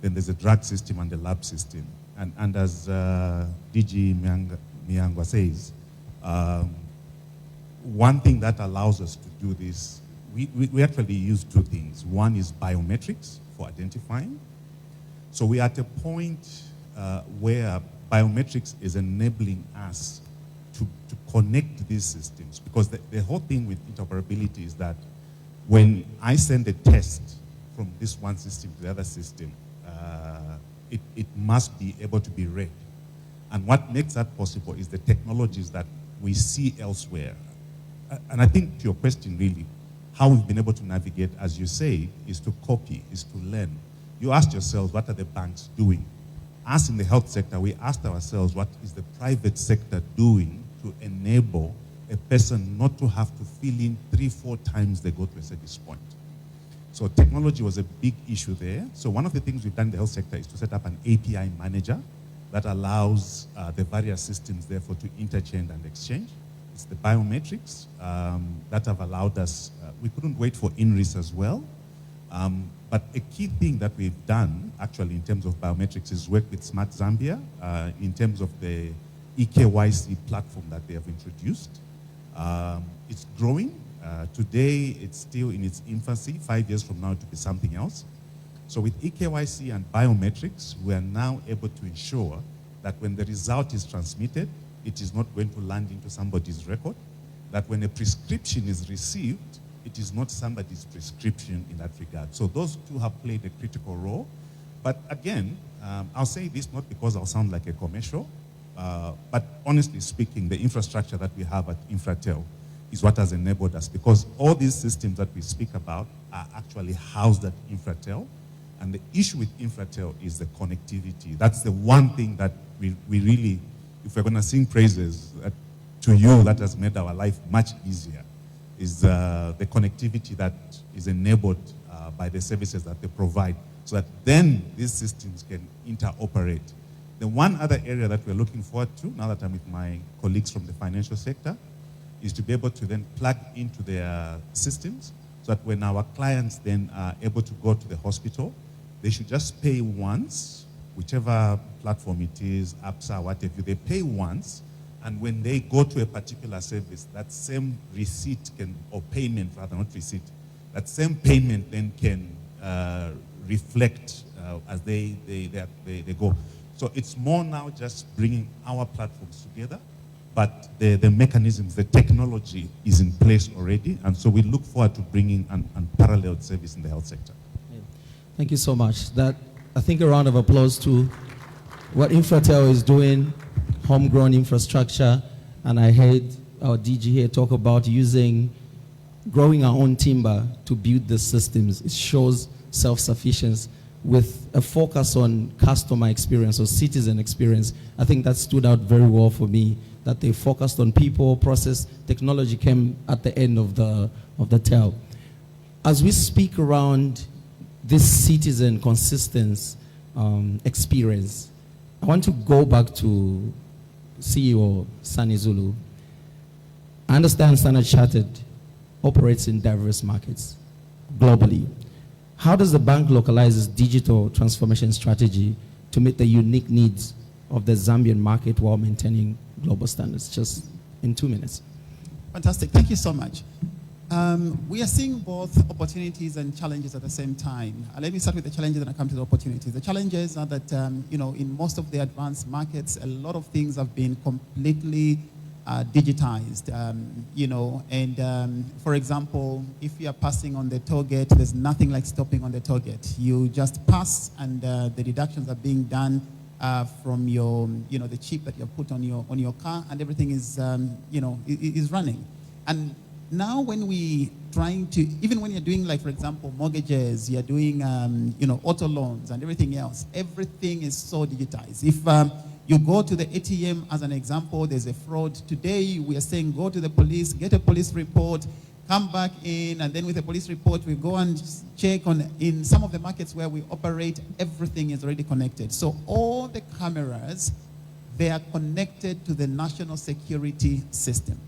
Then there's a drug system and the lab system. And as DG Miangwa says, one thing that allows us to do this, we actually use 2 things. One is biometrics for identifying. So we are at a point where biometrics is enabling us to connect these systems, because the whole thing with interoperability is that when I send a test from this one system to the other system, it must be able to be read. And what makes that possible is the technologies that we see elsewhere. And I think to your question really, how we've been able to navigate, as you say, is to copy, is to learn. You asked yourselves, what are the banks doing? Us in the health sector, we asked ourselves, what is the private sector doing to enable a person not to have to fill in 3-4 times they go to a service point? So technology was a big issue there. So one of the things we've done in the health sector is to set up an API manager that allows the various systems, therefore, to interchange and exchange. It's the biometrics that have allowed us. We couldn't wait for INRIS as well. But a key thing that we've done, actually, in terms of biometrics is work with Smart Zambia in terms of the EKYC platform that they have introduced. It's growing. Today, it's still in its infancy. 5 years from now, it will be something else. So with EKYC and biometrics, we are now able to ensure that when the result is transmitted, it is not going to land into somebody's record, that when a prescription is received, it is not somebody's prescription in that regard. So those two have played a critical role. But again, I'll say this not because I'll sound like a commercial, but honestly speaking, the infrastructure that we have at INFRATEL is what has enabled us, because all these systems that we speak about are actually housed at INFRATEL. And the issue with INFRATEL is the connectivity. That's the one thing that we really, if we're going to sing praises to you, that has made our life much easier, is the connectivity that is enabled by the services that they provide, so that then these systems can interoperate. The one other area that we're looking forward to, now that I'm with my colleagues from the financial sector, is to be able to then plug into their systems, so that when our clients then are able to go to the hospital, they should just pay once, whichever platform it is, APSA, whatever, they pay once, and when they go to a particular service, that same receipt can, or payment rather, not receipt, that same payment then can reflect as they go. So it's more now just bringing our platforms together, but the mechanisms, the technology is in place already, and so we look forward to bringing an unparalleled service in the health sector. Thank you so much. That, I think, a round of applause to what INFRATEL is doing, homegrown infrastructure, and I heard our DG here talk about growing our own timber to build the systems. It shows self-sufficiency with a focus on customer experience or citizen experience. I think that stood out very well for me, that they focused on people, process, technology came at the end of the tail. As we speak around this citizen consistency experience, I want to go back to CEO Sani Zulu. I understand Standard Chartered operates in diverse markets globally. How does the bank localize its digital transformation strategy to meet the unique needs of the Zambian market while maintaining global standards? Just in 2 minutes. Fantastic. Thank you so much. We are seeing both opportunities and challenges at the same time. Let me start with the challenges and I come to the opportunities. The challenges are that, in most of the advanced markets, a lot of things have been completely digitized, for example, if you are passing on the toll gate, there's nothing like stopping on the toll gate. You just pass and the deductions are being done from your, the chip that you have put on your car, and everything is, is running. And now when we trying to, even when you're doing, like, for example, mortgages, you're doing, auto loans and everything else, everything is so digitized. If you go to the ATM, as an example, there's a fraud. Today, we are saying go to the police, get a police report, come back in, and then with a police report, we go and check on, in some of the markets where we operate, everything is already connected. So all the cameras, they are connected to the national security system.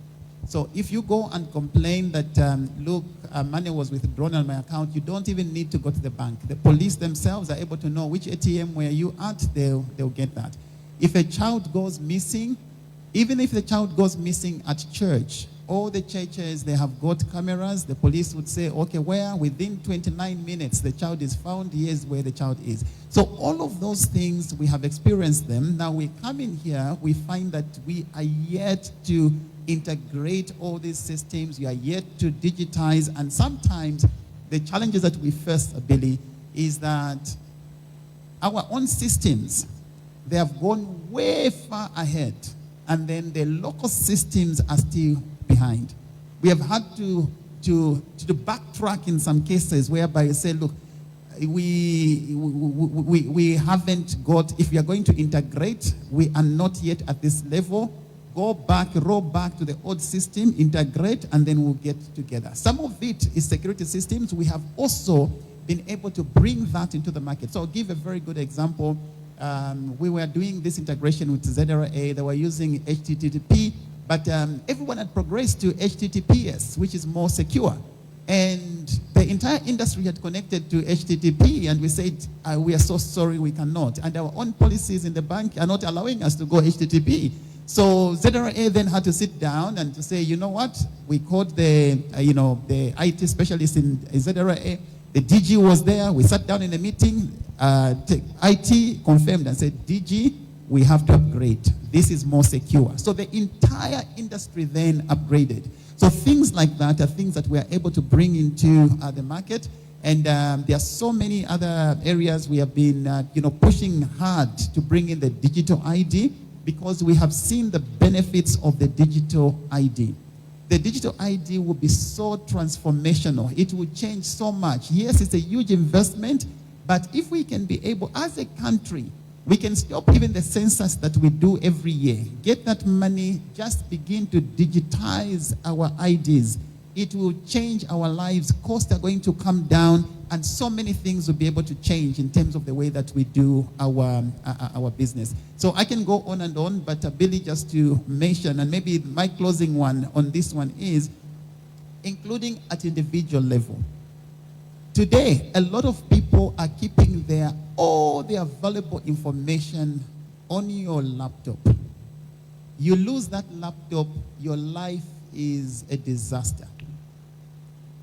So if you go and complain that, look, money was withdrawn on my account, you don't even need to go to the bank. The police themselves are able to know which ATM where you at, they'll get that. If a child goes missing, even if the child goes missing at church, all the churches, they have got cameras. The police would say, okay, where? Within 29 minutes, the child is found. Here's where the child is. So all of those things, we have experienced them. Now we come in here, we find that we are yet to integrate all these systems. We are yet to digitize. And sometimes the challenges that we face, Billy, is that our own systems, they have gone way far ahead, and then the local systems are still behind. We have had to backtrack in some cases whereby you say, look, we haven't got, if we are going to integrate, we are not yet at this level. Go back, roll back to the old system, integrate, and then we'll get together. Some of it is security systems. We have also been able to bring that into the market. So I'll give a very good example. We were doing this integration with ZRA. They were using HTTP, but everyone had progressed to HTTPS, which is more secure. And the entire industry had connected to HTTP, and we said, we are so sorry, we cannot. And our own policies in the bank are not allowing us to go HTTP. So ZRA then had to sit down and to say, you know what? We called the IT specialist in ZRA. The DG was there. We sat down in a meeting. IT confirmed and said, DG, we have to upgrade. This is more secure. So the entire industry then upgraded. So things like that are things that we are able to bring into the market. And there are so many other areas we have been pushing hard to bring in the digital ID, because we have seen the benefits of the digital ID. The digital ID will be so transformational. It will change so much. Yes, it's a huge investment, but if we can be able, as a country, we can stop even the census that we do every year. Get that money, just begin to digitize our IDs. It will change our lives. Costs are going to come down, and so many things will be able to change in terms of the way that we do our business. So I can go on and on, but Billy, just to mention, and maybe my closing one on this one is, including at individual level. Today, a lot of people are keeping all their valuable information on your laptop. You lose that laptop, your life is a disaster.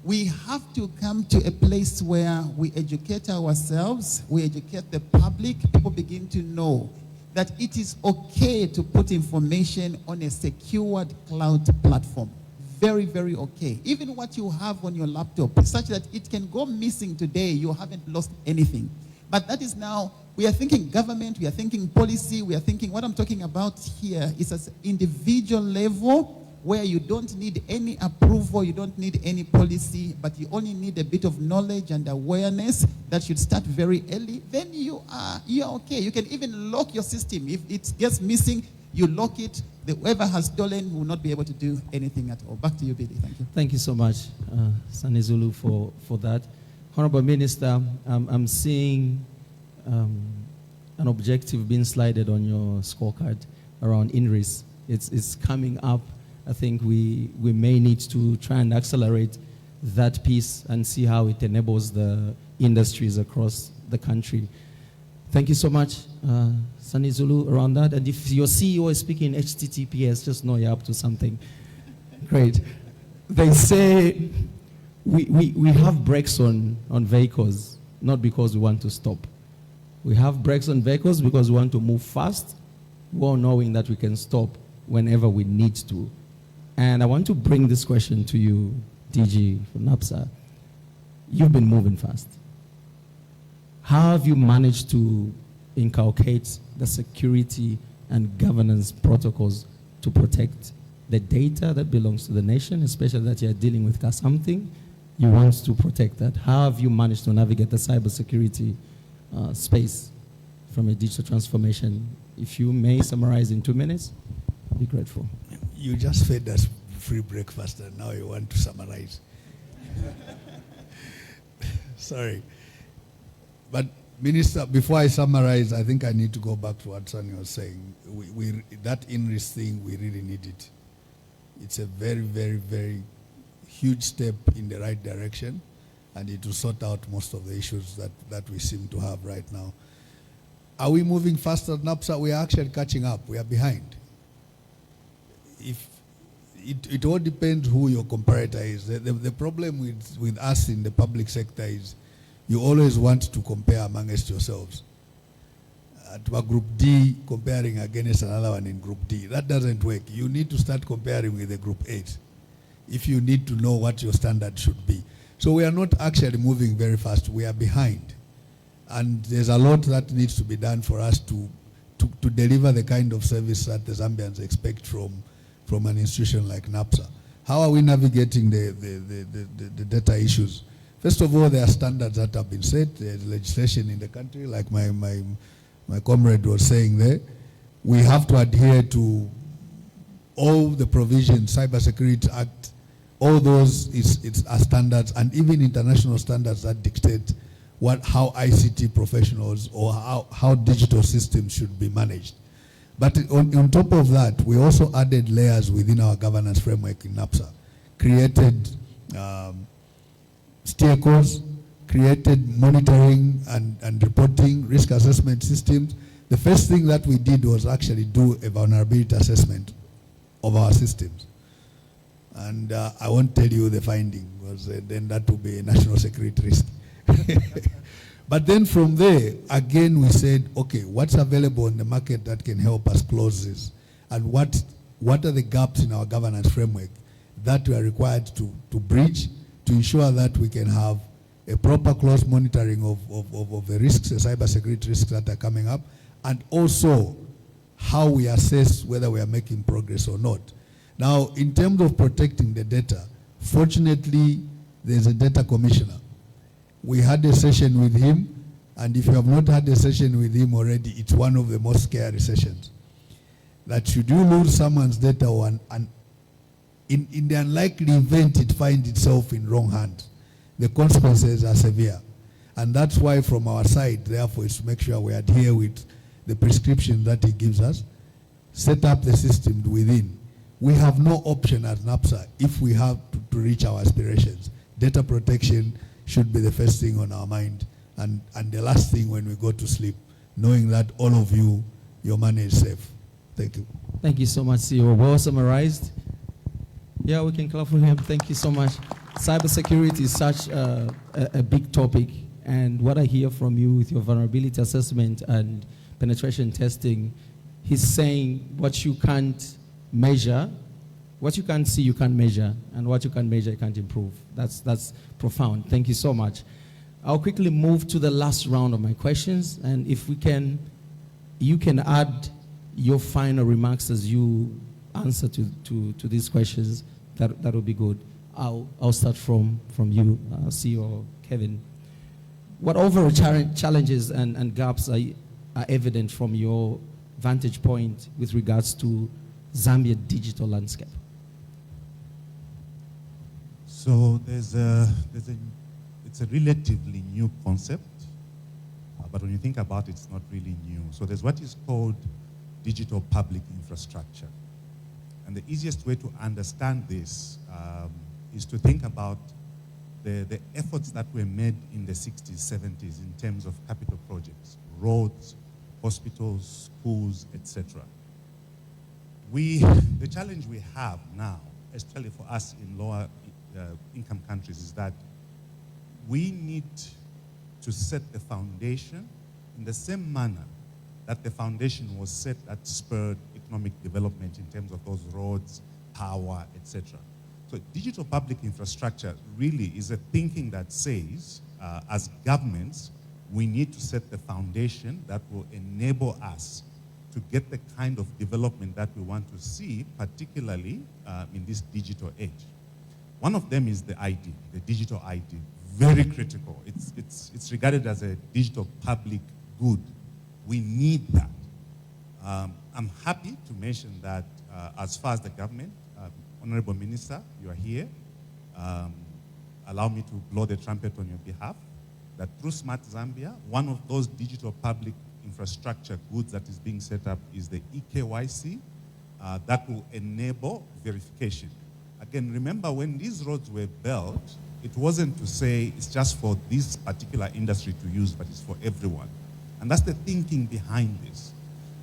We have to come to a place where we educate ourselves, we educate the public, people begin to know that it is okay to put information on a secured cloud platform. Very, very okay. Even what you have on your laptop, such that it can go missing today, you haven't lost anything. But that is now, we are thinking government, we are thinking policy, we are thinking, what I'm talking about here is at individual level, where you don't need any approval, you don't need any policy, but you only need a bit of knowledge and awareness that should start very early. Then you are okay. You can even lock your system. If it gets missing, you lock it. Whoever has stolen will not be able to do anything at all. Back to you, Billy. Thank you. Thank you so much, Sani Zulu, for that. Honorable Minister, I'm seeing an objective being slided on your scorecard around INRIS. It's coming up. I think we may need to try and accelerate that piece and see how it enables the industries across the country. Thank you so much, Sani Zulu, around that. And if your CEO is speaking HTTPS, just know you're up to something. Great. They say we have brakes on vehicles, not because we want to stop. We have brakes on vehicles because we want to move fast, while knowing that we can stop whenever we need to. And I want to bring this question to you, DG from NAPSA. You've been moving fast. How have you managed to inculcate the security and governance protocols to protect the data that belongs to the nation, especially that you're dealing with something you want to protect that? How have you managed to navigate the cybersecurity space from a digital transformation? If you may summarize in 2 minutes, I'd be grateful. You just fed us free breakfast and now you want to summarize. Sorry. But Minister, before I summarize, I think I need to go back to what Sonny was saying. That INRIS thing, we really need it. It's a very, very, very huge step in the right direction, and it will sort out most of the issues that we seem to have right now. Are we moving faster than NAPSA? We are actually catching up. We are behind. It all depends who your comparator is. The problem with us in the public sector is you always want to compare amongst yourselves. To a group D comparing against another one in group D. That doesn't work. You need to start comparing with the group 8 if you need to know what your standard should be. So we are not actually moving very fast. We are behind. And there's a lot that needs to be done for us to deliver the kind of service that the Zambians expect from an institution like NAPSA. How are we navigating the data issues? First of all, there are standards that have been set. There's legislation in the country, like my comrade was saying there. We have to adhere to all the provisions, Cybersecurity Act, all those are standards, and even international standards that dictate how ICT professionals or how digital systems should be managed. But on top of that, we also added layers within our governance framework in NAPSA, created steer course, created monitoring and reporting, risk assessment systems. The first thing that we did was actually do a vulnerability assessment of our systems. And I won't tell you the finding, because then that would be a national security risk. But then from there, again, we said, okay, what's available in the market that can help us close this? And what are the gaps in our governance framework that we are required to bridge to ensure that we can have a proper close monitoring of the risks, the cybersecurity risks that are coming up, and also how we assess whether we are making progress or not. Now, in terms of protecting the data, fortunately, there's a data commissioner. We had a session with him, and if you have not had a session with him already, it's one of the most scary sessions. That should you lose someone's data, and in the unlikely event it finds itself in wrong hands, the consequences are severe. And that's why from our side, therefore, is to make sure we adhere with the prescription that he gives us, set up the system within. We have no option as NAPSA if we have to reach our aspirations. Data protection should be the first thing on our mind, and the last thing when we go to sleep, knowing that all of you, your money is safe. Thank you. Thank you so much, CEO. Well summarized. Yeah, we can clap for him. Thank you so much. Cybersecurity is such a big topic, and what I hear from you with your vulnerability assessment and penetration testing, he's saying what you can't measure, what you can't see, you can't measure, and what you can measure, you can't improve. That's profound. Thank you so much. I'll quickly move to the last round of my questions, and if we can, you can add your final remarks as you answer to these questions. That will be good. I'll start from you, CEO Kevin. What overall challenges and gaps are evident from your vantage point with regards to Zambia digital landscape? So it's a relatively new concept, but when you think about it, it's not really new. So there's what is called digital public infrastructure. And the easiest way to understand this is to think about the efforts that were made in the 60s, 70s in terms of capital projects, roads, hospitals, schools, etc. The challenge we have now, especially for us in lower income countries, is that we need to set the foundation in the same manner that the foundation was set that spurred economic development in terms of those roads, power, etc. So digital public infrastructure really is a thinking that says, as governments, we need to set the foundation that will enable us to get the kind of development that we want to see, particularly in this digital age. One of them is the ID, the digital ID, very critical. It's regarded as a digital public good. We need that. I'm happy to mention that as far as the government, Honorable Minister, you are here. Allow me to blow the trumpet on your behalf, that through Smart Zambia, one of those digital public infrastructure goods that is being set up is the eKYC that will enable verification. Again, remember when these roads were built, it wasn't to say it's just for this particular industry to use, but it's for everyone. And that's the thinking behind this.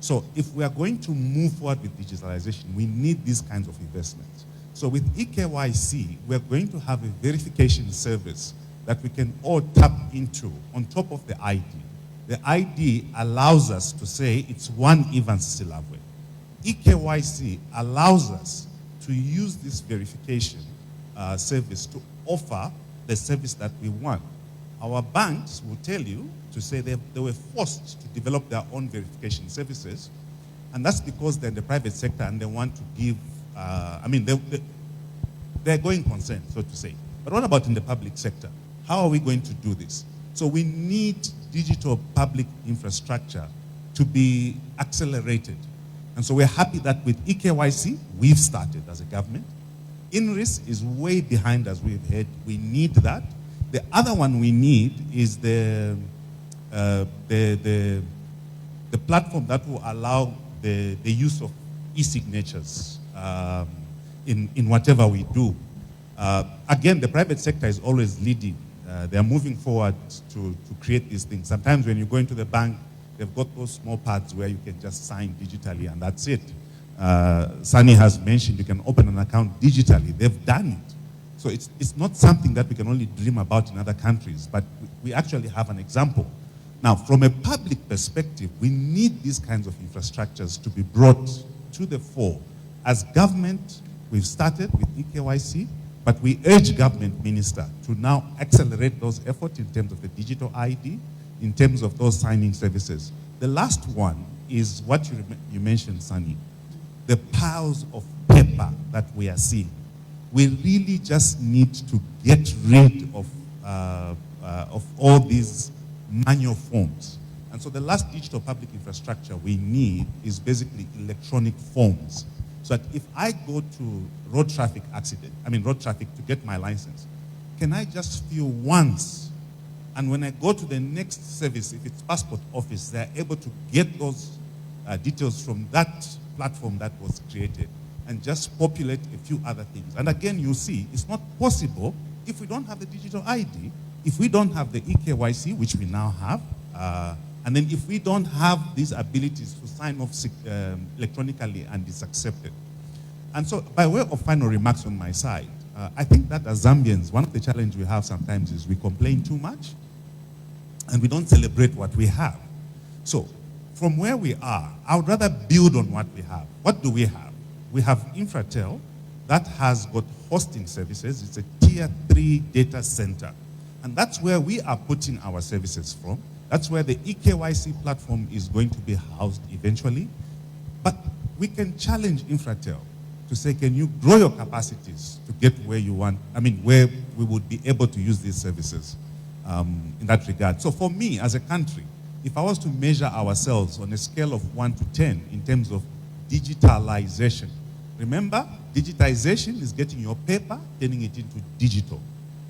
So if we are going to move forward with digitalization, we need these kinds of investments. So with eKYC, we're going to have a verification service that we can all tap into on top of the ID. The ID allows us to say it's one Evans Silabwe. eKYC allows us to use this verification service to offer the service that we want. Our banks will tell you to say they were forced to develop their own verification services, and that's because they're in the private sector and they want to give, they're going concern, so to say. But what about in the public sector? How are we going to do this? So we need digital public infrastructure to be accelerated. And so we're happy that with eKYC, we've started as a government. INRIS is way behind as we've heard. We need that. The other one we need is the platform that will allow the use of e-signatures in whatever we do. Again, the private sector is always leading. They are moving forward to create these things. Sometimes when you go into the bank, they've got those small pads where you can just sign digitally and that's it. Sunny has mentioned you can open an account digitally. They've done it. So it's not something that we can only dream about in other countries, but we actually have an example. Now, from a public perspective, we need these kinds of infrastructures to be brought to the fore. As government, we've started with eKYC, but we urge government minister to now accelerate those efforts in terms of the digital ID, in terms of those signing services. The last one is what you mentioned, Sunny, the piles of paper that we are seeing. We really just need to get rid of all these manual forms. And so the last digital public infrastructure we need is basically electronic forms. So that if I go to road traffic to get my license, can I just fill once? And when I go to the next service, if it's passport office, they're able to get those details from that platform that was created and just populate a few other things. And again, you see, it's not possible if we don't have the digital ID, if we don't have the eKYC, which we now have, and then if we don't have these abilities to sign off electronically and it's accepted. And so by way of final remarks on my side, I think that as Zambians, one of the challenges we have sometimes is we complain too much and we don't celebrate what we have. So from where we are, I would rather build on what we have. What do we have? We have INFRATEL that has got hosting services. It's a tier 3 data center. And that's where we are putting our services from. That's where the eKYC platform is going to be housed eventually. But we can challenge INFRATEL to say, can you grow your capacities to get where you want, where we would be able to use these services in that regard. So for me, as a country, if I was to measure ourselves on a scale of 1 to 10 in terms of digitalization, remember, digitization is getting your paper, turning it into digital.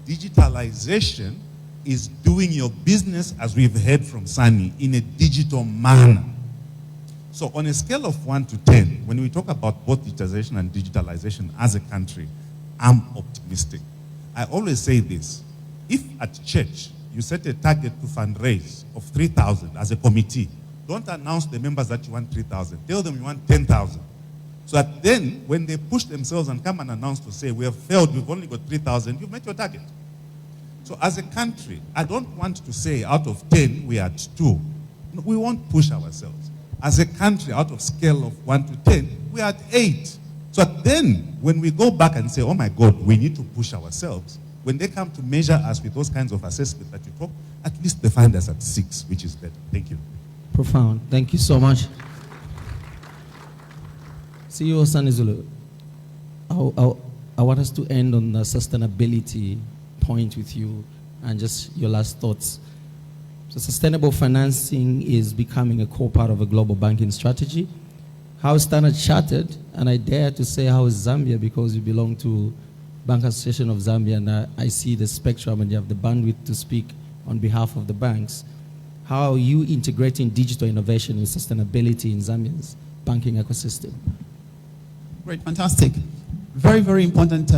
Digitalization is doing your business, as we've heard from Sunny, in a digital manner. So on a scale of 1 to 10, when we talk about both digitization and digitalization as a country, I'm optimistic. I always say this: if at church you set a target to fundraise of 3,000 as a committee, don't announce the members that you want 3,000. Tell them you want 10,000. So that then, when they push themselves and come and announce to say, we have failed, we've only got 3,000, you've met your target. So as a country, I don't want to say out of 10, we are at 2. No, we won't push ourselves. As a country, out of scale of 1 to 10, we are at 8. So then, when we go back and say, oh my God, we need to push ourselves, when they come to measure us with those kinds of assessments that you talk, at least they find us at 6, which is better. Thank you. Profound. Thank you so much. CEO Sunny Zulu, I want us to end on the sustainability point with you and just your last thoughts. So sustainable financing is becoming a core part of a global banking strategy. How is Standard Chartered, and I dare to say how is Zambia, because you belong to Bank Association of Zambia, and I see the spectrum and you have the bandwidth to speak on behalf of the banks. How are you integrating digital innovation with sustainability in Zambia's banking ecosystem? Great, fantastic. Very, very important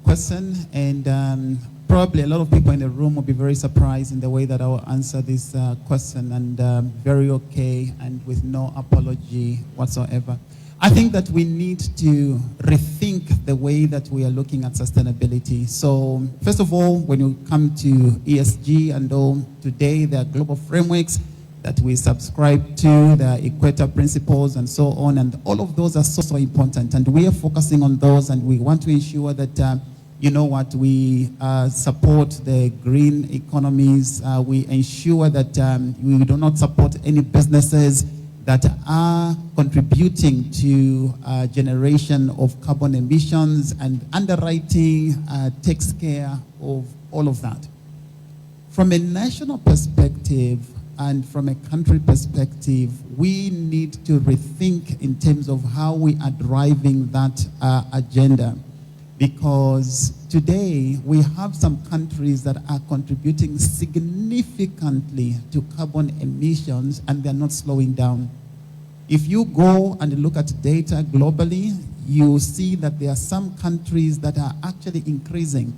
question, and probably a lot of people in the room will be very surprised in the way that I will answer this question, and very okay and with no apology whatsoever. I think that we need to rethink the way that we are looking at sustainability. So first of all, when you come to ESG and all, today there are global frameworks that we subscribe to, the Equator principles and so on, and all of those are so important, and we are focusing on those, and we want to ensure that we support the green economies. We ensure that we do not support any businesses that are contributing to generation of carbon emissions, and underwriting takes care of all of that. From a national perspective and from a country perspective, we need to rethink in terms of how we are driving that agenda. Because today we have some countries that are contributing significantly to carbon emissions, and they're not slowing down. If you go and look at data globally, you see that there are some countries that are actually increasing.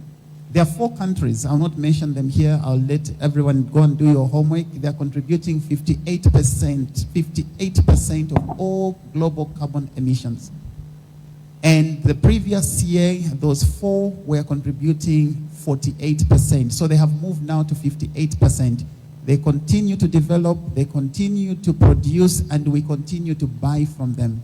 There are 4 countries, I'll not mention them here, I'll let everyone go and do your homework. They're contributing 58% of all global carbon emissions. And the previous year, those 4 were contributing 48%. So they have moved now to 58%. They continue to develop, they continue to produce, and we continue to buy from them.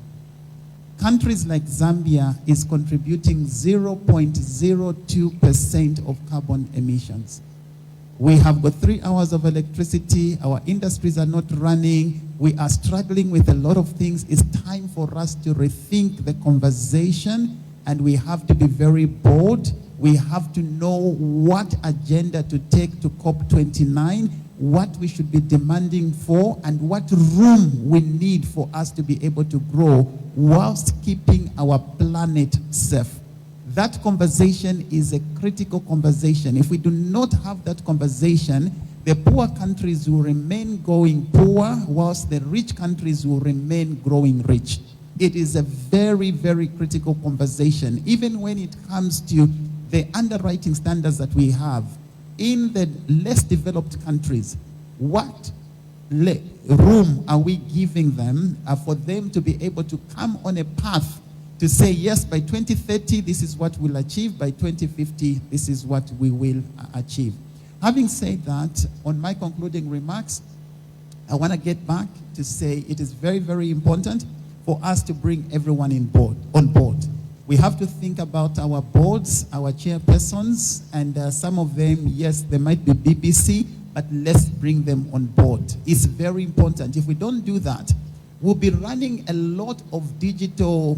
Countries like Zambia is contributing 0.02% of carbon emissions. We have got 3 hours of electricity. Our industries are not running. We are struggling with a lot of things. It's time for us to rethink the conversation, and we have to be very bold. We have to know what agenda to take to COP29, what we should be demanding for, and what room we need for us to be able to grow whilst keeping our planet safe. That conversation is a critical conversation. If we do not have that conversation, the poor countries will remain going poor, whilst the rich countries will remain growing rich. It is a very, very critical conversation, even when it comes to the underwriting standards that we have. In the less developed countries, what room are we giving them for them to be able to come on a path to say, yes, by 2030, this is what we'll achieve. By 2050, this is what we will achieve. Having said that, on my concluding remarks, I want to get back to say it is very, very important for us to bring everyone on board. We have to think about our boards, our chairpersons, and some of them, yes, they might be BBC, but let's bring them on board. It's very important. If we don't do that, we'll be running a lot of digital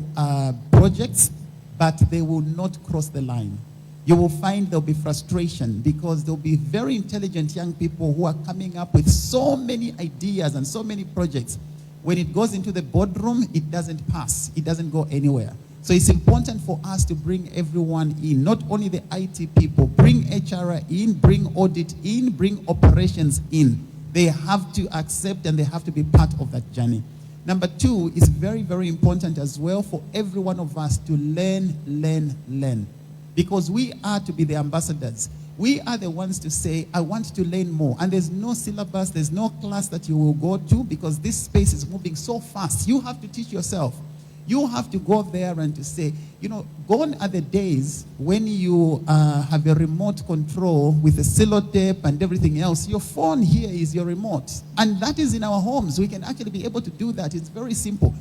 projects, but they will not cross the line. You will find there'll be frustration because there'll be very intelligent young people who are coming up with so many ideas and so many projects. When it goes into the boardroom, it doesn't pass. It doesn't go anywhere. So it's important for us to bring everyone in, not only the IT people, bring HR in, bring audit in, bring operations in. They have to accept and they have to be part of that journey. Number 2, is very, very important as well for every one of us to learn. Because we are to be the ambassadors. We are the ones to say, I want to learn more. And there's no syllabus, there's no class that you will go to because this space is moving so fast. You have to teach yourself. You have to go there and to say, you know, gone are the days when you have a remote control with a sellotape and everything else. Your phone here is your remote. And that is in our homes. We can actually be able to do that. It's very simple.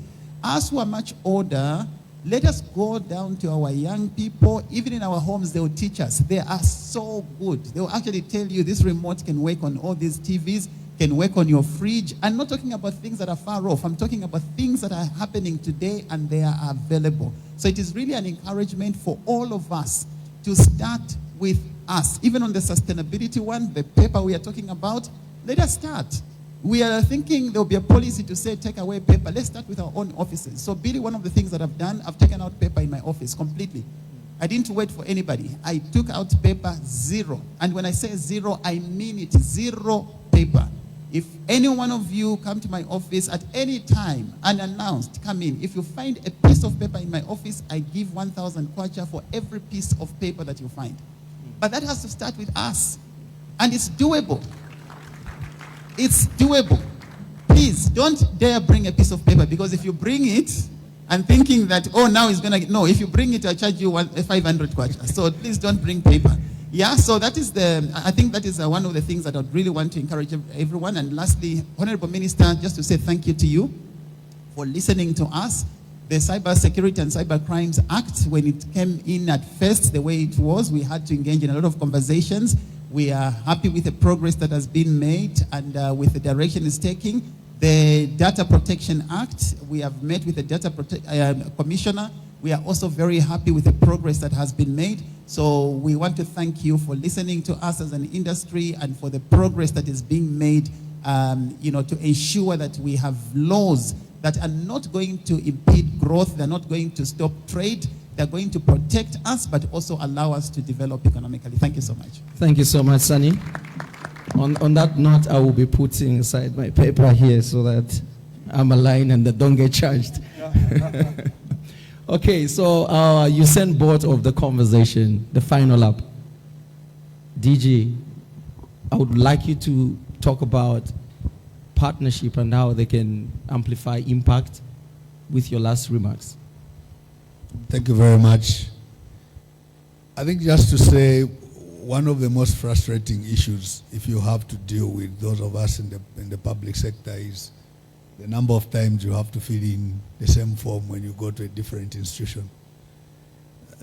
Us who are much older, let us go down to our young people. Even in our homes, they will teach us. They are so good. They will actually tell you this remote can work on all these TVs, can work on your fridge. I'm not talking about things that are far off. I'm talking about things that are happening today and they are available. So it is really an encouragement for all of us to start with us. Even on the sustainability one, the paper we are talking about, let us start. We are thinking there will be a policy to say take away paper. Let's start with our own offices. So Billy, one of the things that I've done, I've taken out paper in my office completely. I didn't wait for anybody. I took out paper 0. And when I say 0, I mean it, 0 paper. If any one of you come to my office at any time, unannounced, come in. If you find a piece of paper in my office, I give 1,000 kwacha for every piece of paper that you find. But that has to start with us. And it's doable. It's doable. Please, don't dare bring a piece of paper because if you bring it and thinking that, oh, now it's going to... No, if you bring it, I'll charge you 500 kwacha. So please don't bring paper. Yeah, so that is I think that is one of the things that I really want to encourage everyone. And lastly, Honorable Minister, just to say thank you to you for listening to us. The Cyber Security and Cyber Crimes Act, when it came in at first, the way it was, we had to engage in a lot of conversations. We are happy with the progress that has been made and with the direction it's taking. The Data Protection Act, we have met with the Data Commissioner. We are also very happy with the progress that has been made. So we want to thank you for listening to us as an industry and for the progress that is being made, to ensure that we have laws that are not going to impede growth. They're not going to stop trade. They're going to protect us, but also allow us to develop economically. Thank you so much. Thank you so much, Sunny. On that note, I will be putting aside my paper here so that I'm aligned and that don't get charged. Okay, so you sent board of the conversation, the final up. DG, I would like you to talk about partnership and how they can amplify impact with your last remarks. Thank you very much. I think just to say, one of the most frustrating issues, if you have to deal with those of us in the public sector, is the number of times you have to fill in the same form when you go to a different institution.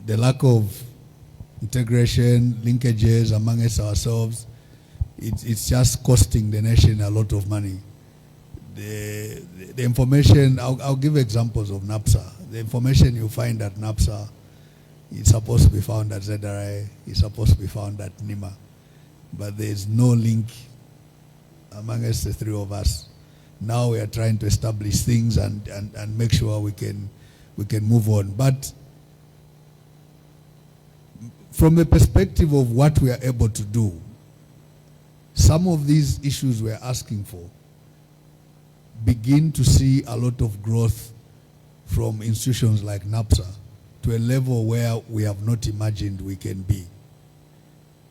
The lack of integration, linkages amongst ourselves, it's just costing the nation a lot of money. The information, I'll give examples of NAPSA. The information you find at NAPSA, it's supposed to be found at ZRI, it's supposed to be found at NIMA. But there's no link amongst the three of us. Now we are trying to establish things and make sure we can move on. But from the perspective of what we are able to do, some of these issues we're asking for begin to see a lot of growth from institutions like NAPSA to a level where we have not imagined we can be.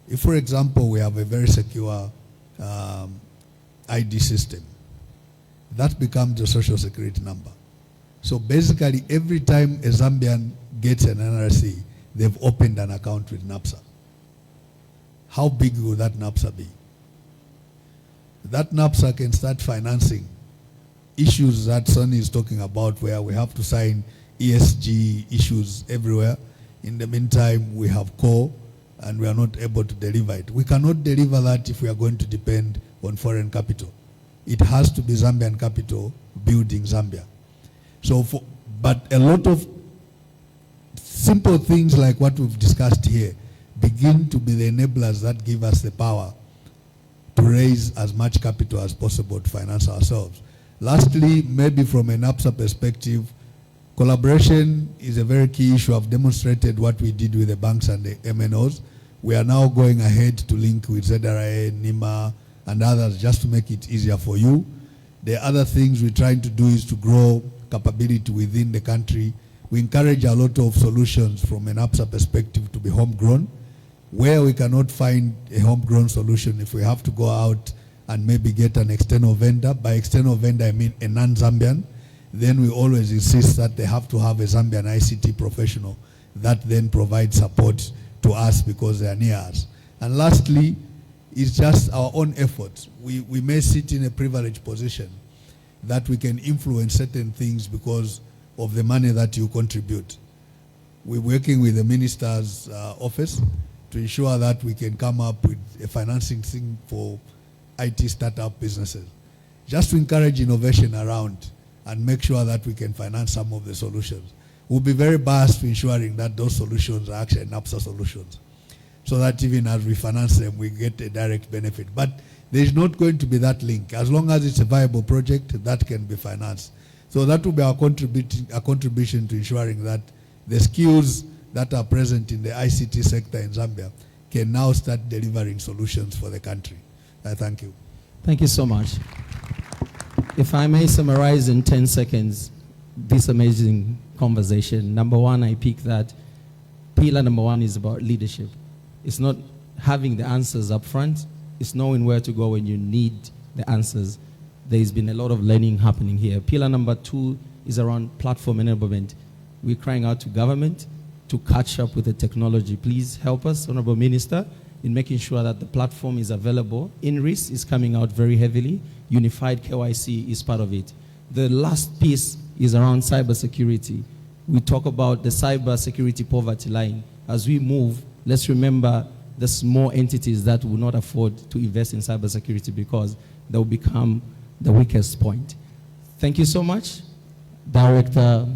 If, for example, we have a very secure ID system, that becomes a social security number. So basically, every time a Zambian gets an NRC, they've opened an account with NAPSA. How big will that NAPSA be? That NAPSA can start financing issues that Sonny is talking about, where we have to sign ESG issues everywhere. In the meantime, we have core and we are not able to deliver it. We cannot deliver that if we are going to depend on foreign capital. It has to be Zambian capital building Zambia. So, but a lot of simple things like what we've discussed here begin to be the enablers that give us the power to raise as much capital as possible to finance ourselves. Lastly, maybe from an NAPSA perspective, collaboration is a very key issue. I've demonstrated what we did with the banks and the MNOs. We are now going ahead to link with ZRA, NIMA, and others just to make it easier for you. The other things we're trying to do is to grow capability within the country. We encourage a lot of solutions from an NAPSA perspective to be homegrown. Where we cannot find a homegrown solution, if we have to go out and maybe get an external vendor, by external vendor I mean a non-Zambian, then we always insist that they have to have a Zambian ICT professional that then provides support to us because they are near us. And lastly, it's just our own efforts. We may sit in a privileged position that we can influence certain things because of the money that you contribute. We're working with the minister's office to ensure that we can come up with a financing thing for IT startup businesses, just to encourage innovation around and make sure that we can finance some of the solutions. We'll be very biased to ensuring that those solutions are actually NAPSA solutions, so that even as we finance them, we get a direct benefit. But there's not going to be that link. As long as it's a viable project, that can be financed. So that will be our contribution to ensuring that the skills that are present in the ICT sector in Zambia can now start delivering solutions for the country. I thank you. Thank you so much. If I may summarize in 10 seconds this amazing conversation. Number one, I pick that pillar number one is about leadership. It's not having the answers up front. It's knowing where to go when you need the answers. There's been a lot of learning happening here. Pillar number two is around platform enablement. We're crying out to government to catch up with the technology. Please help us, Honorable Minister, in making sure that the platform is available. INRIS is coming out very heavily. Unified KYC is part of it. The last piece is around cybersecurity. We talk about the cybersecurity poverty line. As we move, let's remember the small entities that will not afford to invest in cybersecurity because they will become the weakest point. Thank you so much, Director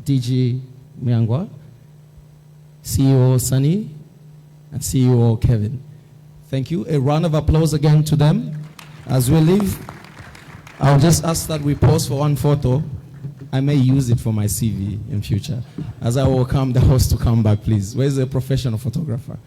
DG Miangwa, CEO Sunny, and CEO Kevin. Thank you. A round of applause again to them. As we leave, I'll just ask that we pause for one photo. I may use it for my CV in future. As I welcome the host to come back, please. Where's the professional photographer?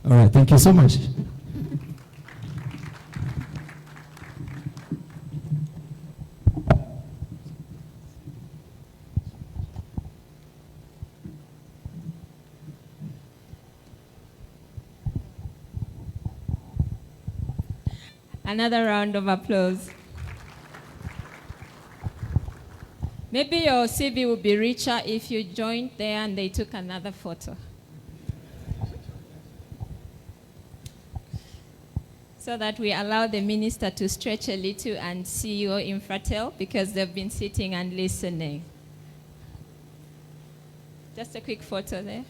All right, thank you so much. Another round of applause. Maybe your CV would be richer if you joined there and they took another photo. So that we allow the minister to stretch a little and CEO INFRATEL, because they've been sitting and listening. Just a quick photo there.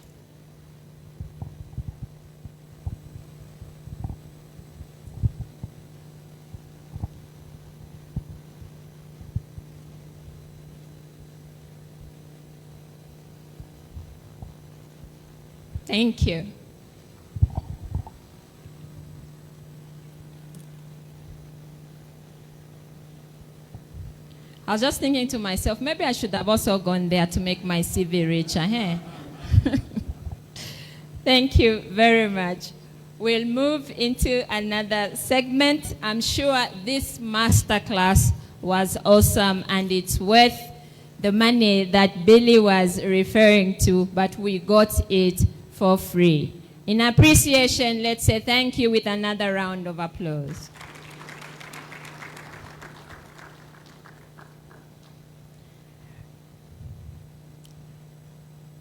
Thank you. I was just thinking to myself, maybe I should have also gone there to make my CV richer. Eh? Thank you very much. We'll move into another segment. I'm sure this masterclass was awesome and it's worth the money that Billy was referring to, but we got it for free. In appreciation, let's say thank you with another round of applause.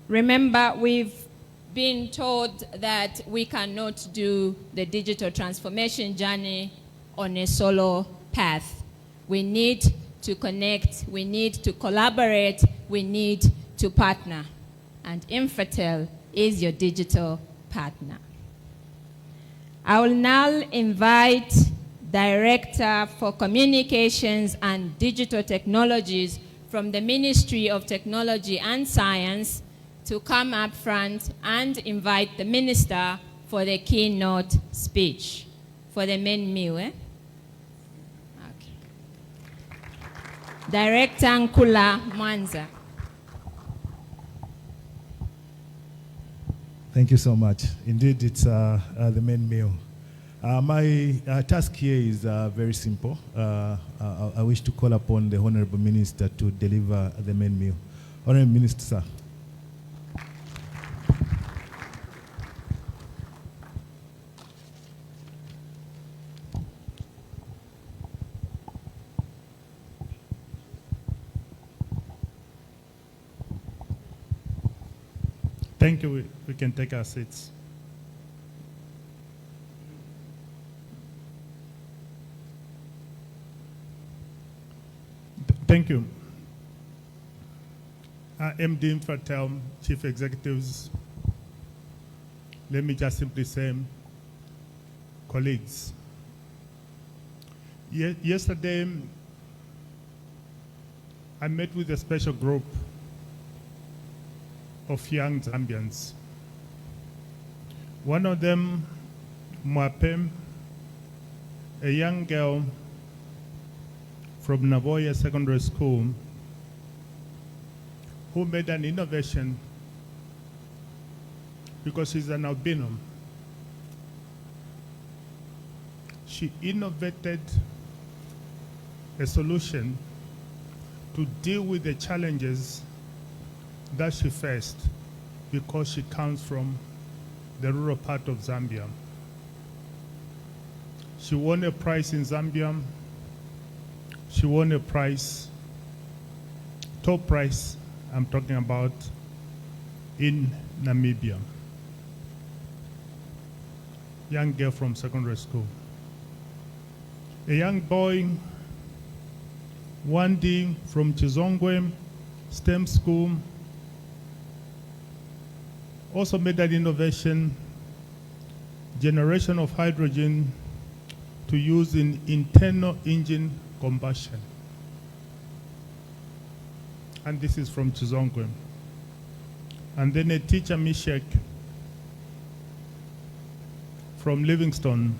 Remember, we've been told that we cannot do the digital transformation journey on a solo path. We need to connect, we need to collaborate, we need to partner. And INFRATEL is your digital partner. I will now invite Director for Communications and Digital Technologies from the Ministry of Technology and Science to come up front and invite the minister for the keynote speech. For the main meal, eh? Okay. Director Nkula Mwanza. Thank you so much. Indeed, it's the main meal. My task here is very simple. I wish to call upon the Honorable Minister to deliver the main meal. Honorable Minister, sir. Thank you. We can take our seats. Thank you. MD INFRATEL, Chief Executives, let me just simply say, colleagues, yesterday I met with a special group of young Zambians. One of them, Mwape, a young girl from Navoya Secondary School, who made an innovation because she's an albino. She innovated a solution to deal with the challenges that she faced because she comes from the rural part of Zambia. She won a prize in Zambia. She won a prize, top prize I'm talking about, in Namibia. Young girl from secondary school. A young boy, Wandi from Chizongwe STEM school, also made an innovation, generation of hydrogen to use in internal engine combustion. And this is from Chizongwe. And then a teacher, Mishek, from Livingstone,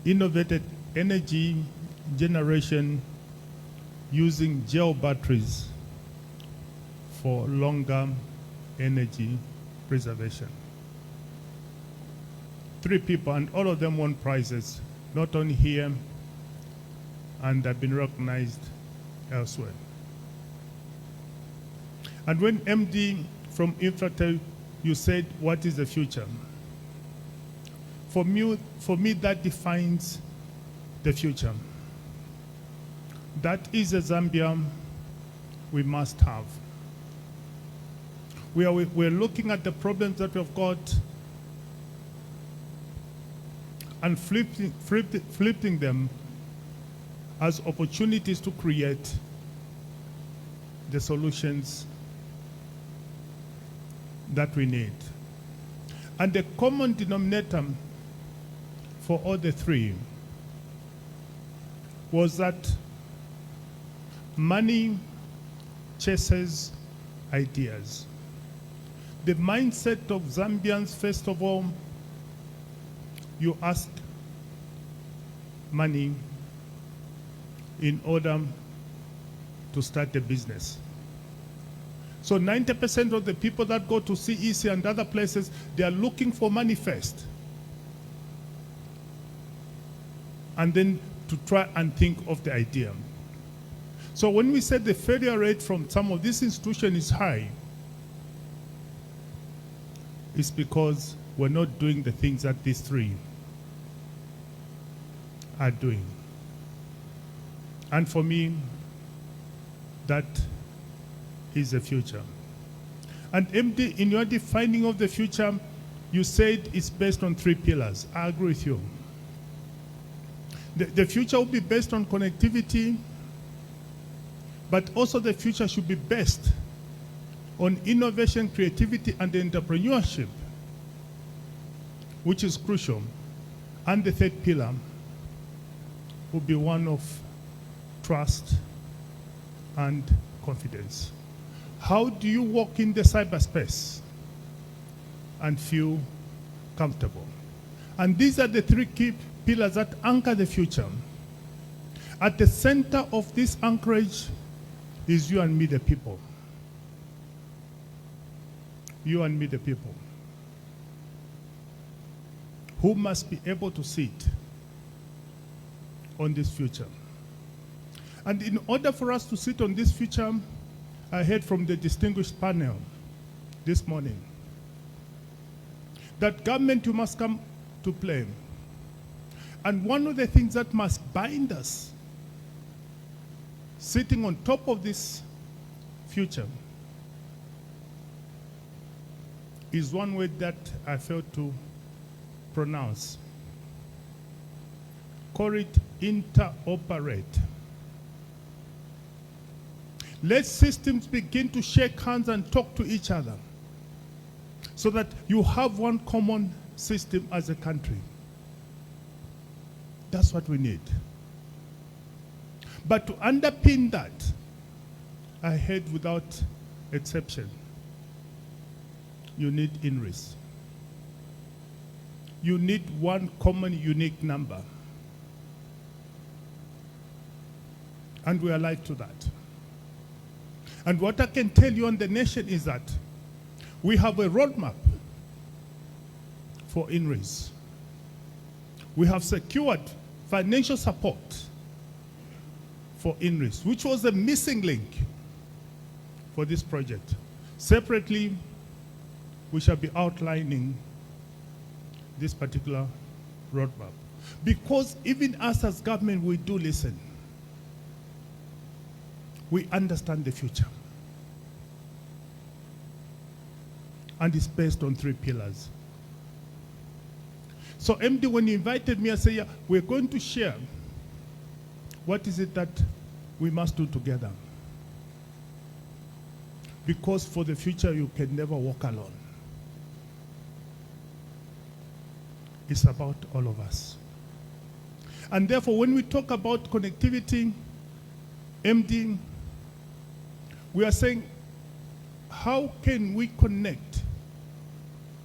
innovated energy generation using gel batteries for longer energy preservation. 3 people, and all of them won prizes, not only here, and have been recognized elsewhere. And when MD from INFRATEL, you said, what is the future? For me, that defines the future. That is a Zambia we must have. We're looking at the problems that we've got and flipping them as opportunities to create the solutions that we need. And the common denominator for all the three was that money chases ideas. The mindset of Zambians, first of all, you ask money in order to start a business. So 90% of the people that go to CEC and other places, they are looking for money first. And then to try and think of the idea. So when we say the failure rate from some of these institutions is high, it's because we're not doing the things that these three are doing. And for me, that is the future. And MD, in your defining of the future, you said it's based on 3 pillars. I agree with you. The future will be based on connectivity, but also the future should be based on innovation, creativity, and entrepreneurship, which is crucial. And the 3rd pillar will be one of trust and confidence. How do you walk in the cyberspace and feel comfortable? And these are the 3 key pillars that anchor the future. At the center of this anchorage is you and me, the people. You and me, the people, who must be able to sit on this future. And in order for us to sit on this future, I heard from the distinguished panel this morning that government, you must come to play. And one of the things that must bind us sitting on top of this future is one word that I failed to pronounce. Call it interoperate. Let systems begin to shake hands and talk to each other so that you have one common system as a country. That's what we need. But to underpin that, I heard without exception, you need INRIS. You need one common unique number. And we are alive to that. And what I can tell you on the nation is that we have a roadmap for INRIS. We have secured financial support for INRIS, which was a missing link for this project. Separately, we shall be outlining this particular roadmap. Because even us as government, we do listen. We understand the future. And it's based on 3 pillars. So MD, when you invited me, I said, yeah, we're going to share what is it that we must do together. Because for the future, you can never walk alone. It's about all of us. And therefore, when we talk about connectivity, MD, we are saying, how can we connect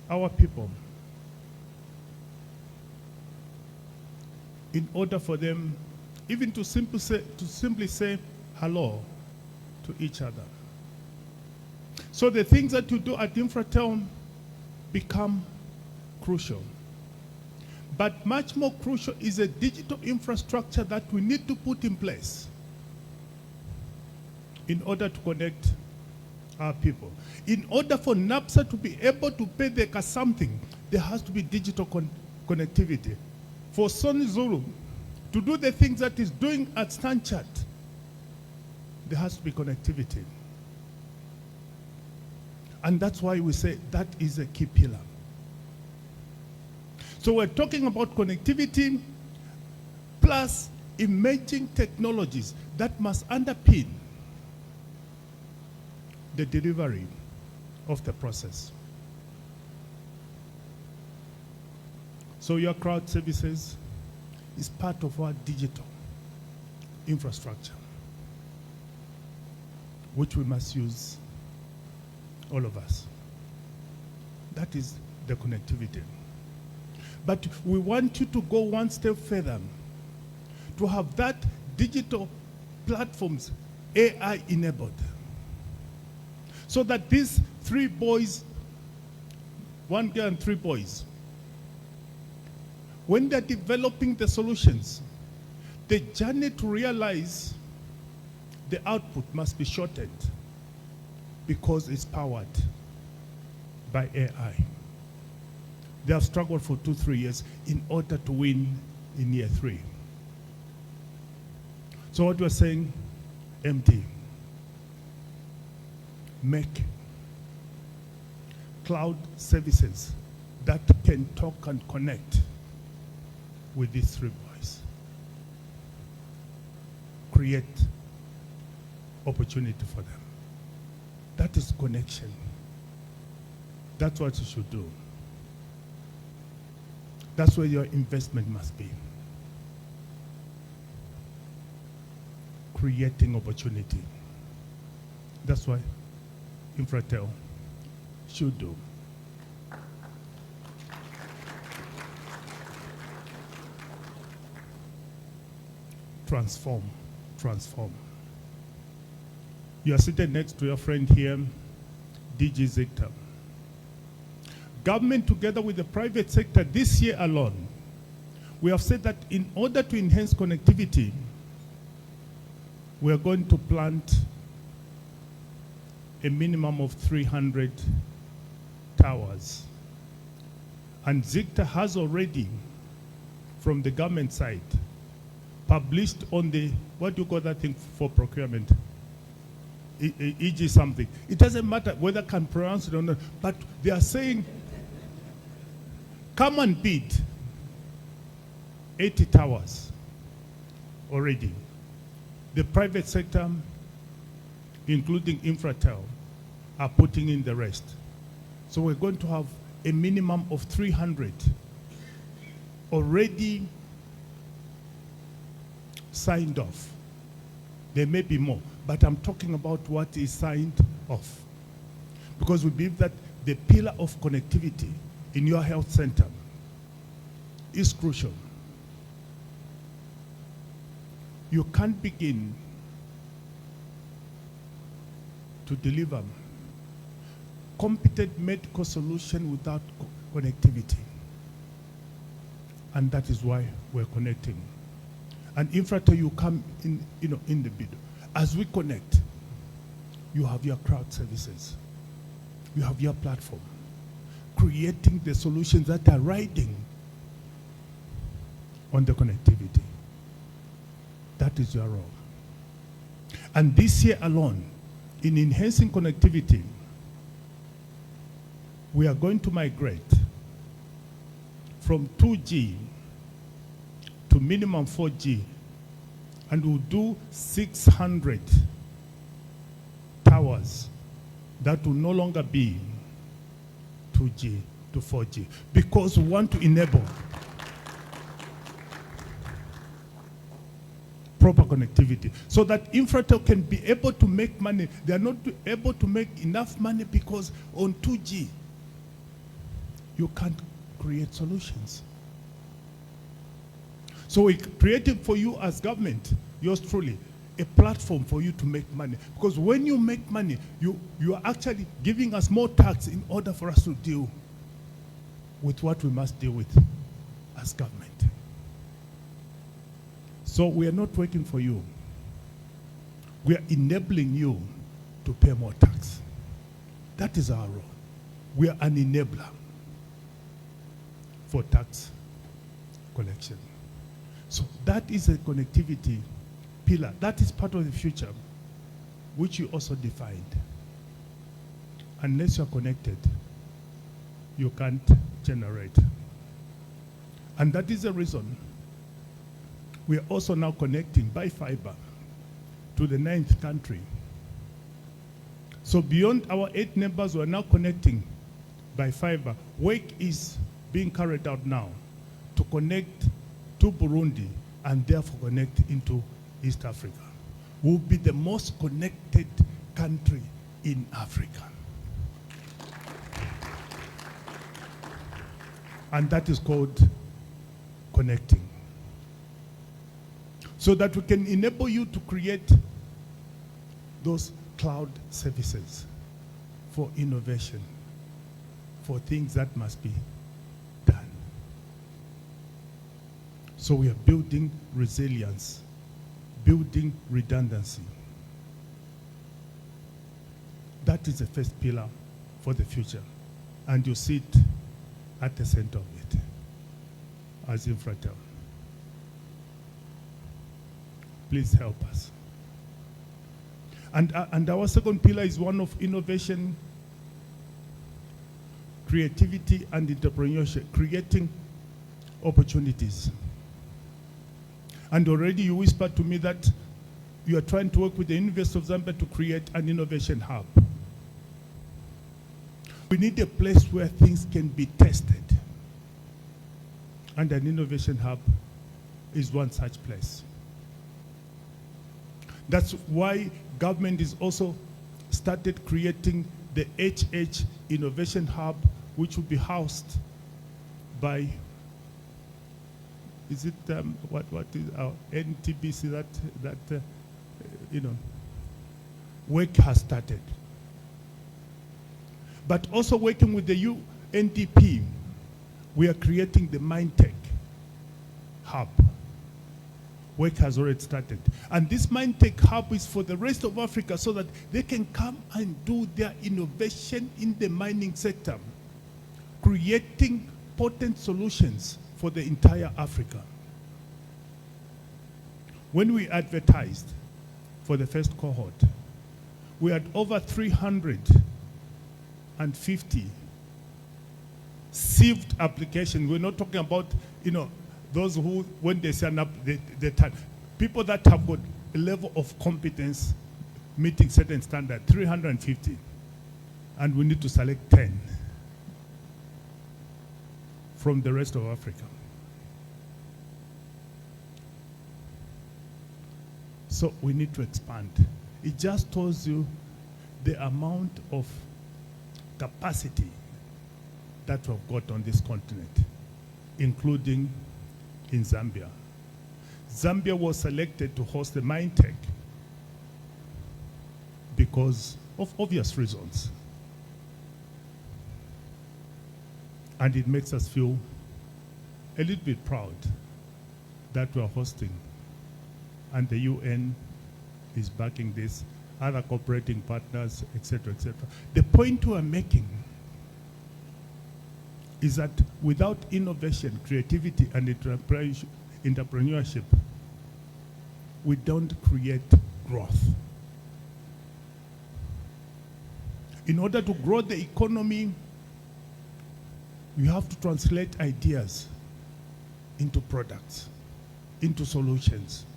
our people in order for them even to simply say hello to each other? So the things that you do at INFRATEL become crucial. But much more crucial is a digital infrastructure that we need to put in place in order to connect our people. In order for NAPSA to be able to pay the something, there has to be digital connectivity. For Sony Zulu to do the things that it's doing at Stanchart, there has to be connectivity. And that's why we say that is a key pillar. So we're talking about connectivity plus emerging technologies that must underpin the delivery of the process. So your crowd services is part of our digital infrastructure, which we must use, all of us. That is the connectivity. But we want you to go one step further, to have that digital platforms AI enabled, so that these 3 boys, 1 girl and 3 boys, when they're developing the solutions, the journey to realize the output must be shortened because it's powered by AI. They have struggled for 2-3 years in order to win in year 3. So what we're saying, MD, make cloud services that can talk and connect with these 3 boys. Create opportunity for them. That is connection. That's what you should do. That's where your investment must be. Creating opportunity. That's why INFRATEL should do. Transform, transform. You are sitting next to your friend here, DG Zictor. Government together with the private sector this year alone, we have said that in order to enhance connectivity, we are going to plant a minimum of 300 towers. And Zictor has already, from the government side, published on the, what do you call that thing for procurement? E.g. something. It doesn't matter whether I can pronounce it or not, but they are saying, come and bid 80 towers already. The private sector, including INFRATEL, are putting in the rest. So we're going to have a minimum of 300 already signed off. There may be more, but I'm talking about what is signed off. Because we believe that the pillar of connectivity in your health center is crucial. You can't begin to deliver competent medical solution without connectivity. And that is why we're connecting. And INFRATEL, you come in, in the bid. As we connect, you have your crowd services. You have your platform. Creating the solutions that are riding on the connectivity. That is your role. And this year alone, in enhancing connectivity, we are going to migrate from 2G to minimum 4G, and we'll do 600 towers that will no longer be 2G to 4G, because we want to enable proper connectivity so that INFRATEL can be able to make money. They are not able to make enough money because on 2G, you can't create solutions. So we created for you as government, yours truly, a platform for you to make money. Because when you make money, you are actually giving us more tax in order for us to deal with what we must deal with as government. So we are not working for you. We are enabling you to pay more tax. That is our role. We are an enabler for tax collection. So that is a connectivity pillar. That is part of the future, which you also defined. Unless you're connected, you can't generate. And that is the reason we are also now connecting by fiber to the 9th country. So beyond our 8 neighbors, we are now connecting by fiber. Work is being carried out now to connect to Burundi and therefore connect into East Africa. We'll be the most connected country in Africa. And that is called connecting. So that we can enable you to create those cloud services for innovation, for things that must be done. So we are building resilience, building redundancy. That is the first pillar for the future. And you sit at the center of it as INFRATEL. Please help us. And our second pillar is one of innovation, creativity, and entrepreneurship, creating opportunities. And already you whispered to me that you are trying to work with the University of Zambia to create an innovation hub. We need a place where things can be tested. And an innovation hub is one such place. That's why government is also started creating the HH Innovation Hub, which will be housed by, is it, what is our NTBC that work has started. But also working with the UNDP, we are creating the MindTech Hub. Work has already started. And this MindTech Hub is for the rest of Africa so that they can come and do their innovation in the mining sector, creating potent solutions for the entire Africa. When we advertised for the first cohort, we had over 350 sieved applications. We're not talking about, those who, when they sign up, people that have got a level of competence meeting certain standard, 350. And we need to select 10 from the rest of Africa. So we need to expand. It just tells you the amount of capacity that we've got on this continent, including in Zambia. Zambia was selected to host the MindTech because of obvious reasons. And it makes us feel a little bit proud that we're hosting. And the UN is backing this, other cooperating partners, etc., etc. The point we're making is that without innovation, creativity, and entrepreneurship, we don't create growth. In order to grow the economy, you have to translate ideas into products, into solutions,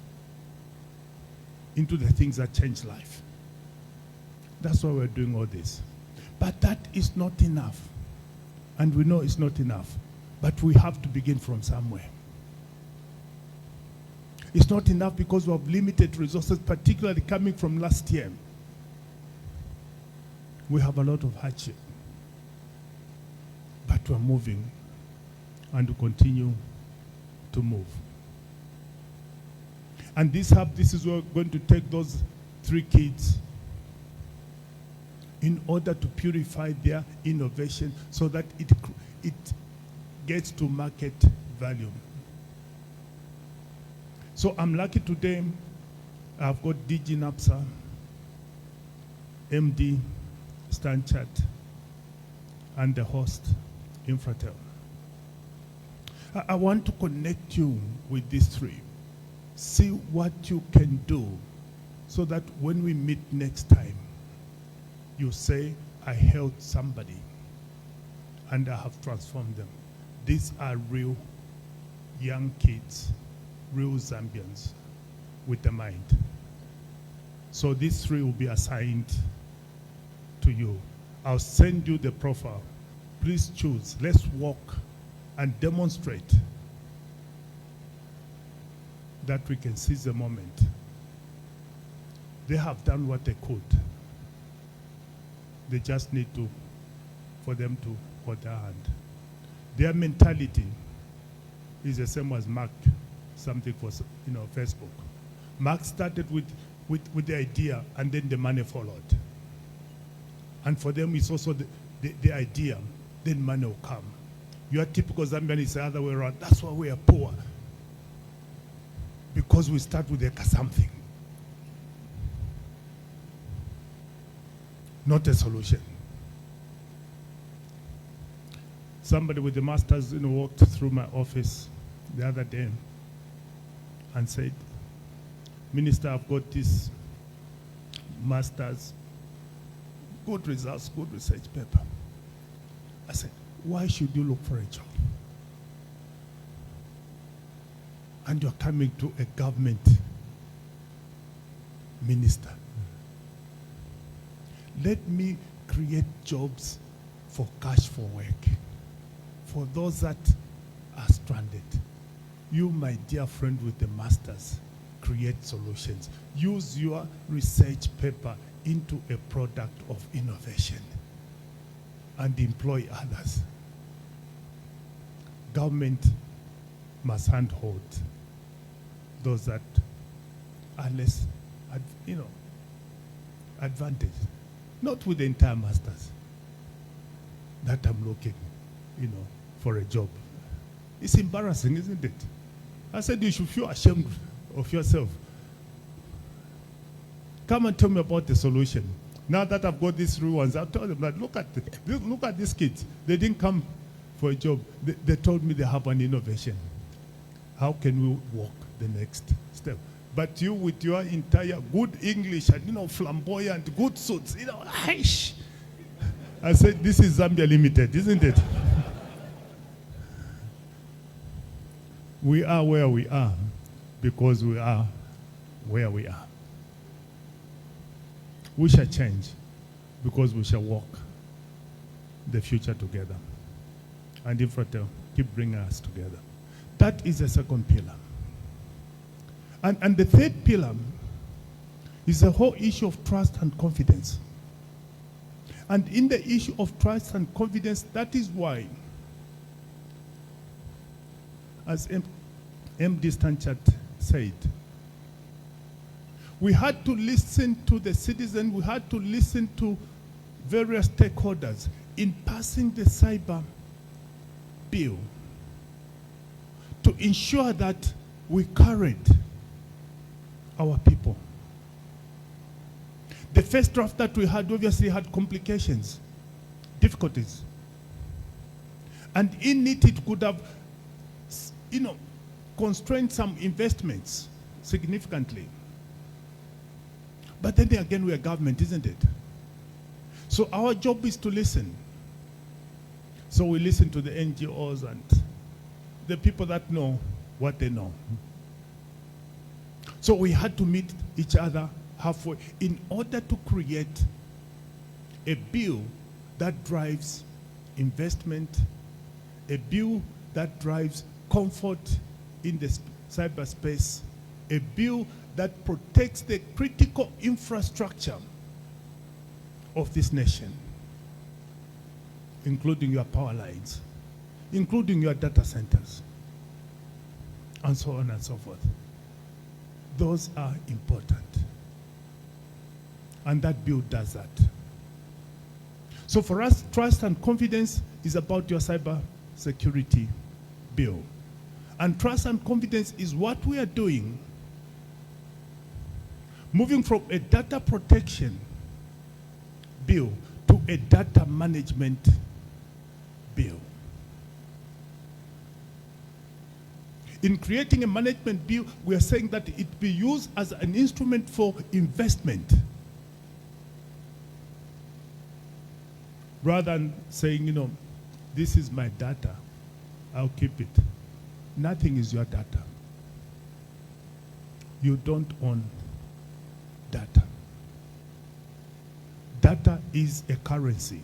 into the things that change life. That's why we're doing all this. But that is not enough. And we know it's not enough, but we have to begin from somewhere. It's not enough because we have limited resources, particularly coming from last year. We have a lot of hardship, but we're moving and we continue to move. And this hub, this is where we're going to take those 3 kids in order to purify their innovation so that it gets to market value. So I'm lucky today, I've got DG NAPSA, MD Stanchat, and the host, INFRATEL. I want to connect you with these 3. See what you can do so that when we meet next time, you say, I helped somebody and I have transformed them. These are real young kids, real Zambians with a mind. So these three will be assigned to you. I'll send you the profile. Please choose. Let's walk and demonstrate that we can seize the moment. They have done what they could. They just need for them to hold their hand. Their mentality is the same as Mark, something for Facebook. Mark started with the idea, and then the money followed. And for them, it's also the idea, then money will come. Your typical Zambian is the other way around. That's why we are poor. Because we start with something. Not a solution. Somebody with a master's walked through my office the other day and said, Minister, I've got this master's, good results, good research paper. I said, why should you look for a job? And you're coming to a government minister. Let me create jobs for cash for work, for those that are stranded. You, my dear friend with the masters, create solutions. Use your research paper into a product of innovation and employ others. Government must handhold those that are less, advantaged. Not with the entire masters that I'm looking, for a job. It's embarrassing, isn't it? I said you should feel ashamed of yourself. Come and tell me about the solution. Now that I've got these three ones, I'll tell them that look at these kids. They didn't come for a job. They told me they have an innovation. How can we walk the next step? But you with your entire good English and flamboyant, good suits, aish. I said this is Zambia Limited, isn't it? We are where we are because we are where we are. We shall change because we shall walk the future together. And INFRATEL keep bringing us together. That is the second pillar. And the third pillar is the whole issue of trust and confidence. And in the issue of trust and confidence, that is why, as MD Stanchard said, we had to listen to the citizen, we had to listen to various stakeholders in passing the cyber bill to ensure that we carried our people. The first draft that we had obviously had complications, difficulties. And in it could have, constrained some investments significantly. But then again, we are government, isn't it? So our job is to listen. So we listen to the NGOs and the people that know what they know. So we had to meet each other halfway in order to create a bill that drives investment, a bill that drives comfort in the cyberspace, a bill that protects the critical infrastructure of this nation, including your power lines, including your data centers, and so on and so forth. Those are important. And that bill does that. So for us, trust and confidence is about your cyber security bill. And trust and confidence is what we are doing, moving from a data protection bill to a data management bill. In creating a management bill, we are saying that it be used as an instrument for investment, rather than saying, you know, this is my data, I'll keep it. Nothing is your data. You don't own data. Data is a currency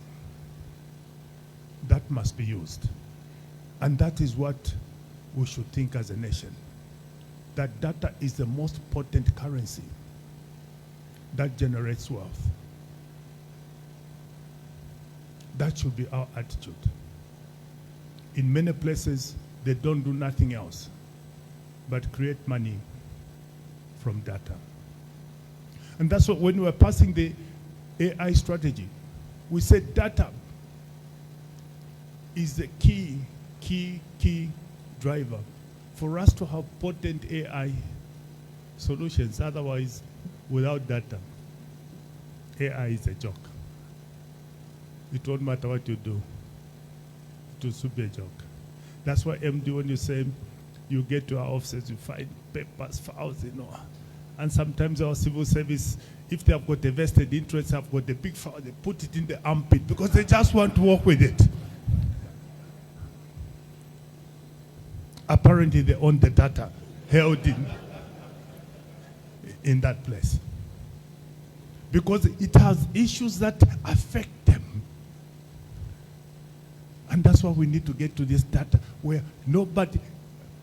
that must be used. And that is what we should think as a nation. That data is the most potent currency that generates wealth. That should be our attitude. In many places, they don't do nothing else but create money from data. And that's what, when we were passing the AI strategy, we said data is the key driver for us to have potent AI solutions. Otherwise, without data, AI is a joke. It won't matter what you do. It will still be a joke. That's why MD, when you say you get to our offices, you find papers, files, you know. And sometimes our civil service, if they have got a vested interest, have got a big file, they put it in the armpit because they just want to work with it. Apparently they own the data held in that place. Because it has issues that affect them. And that's why we need to get to this data where nobody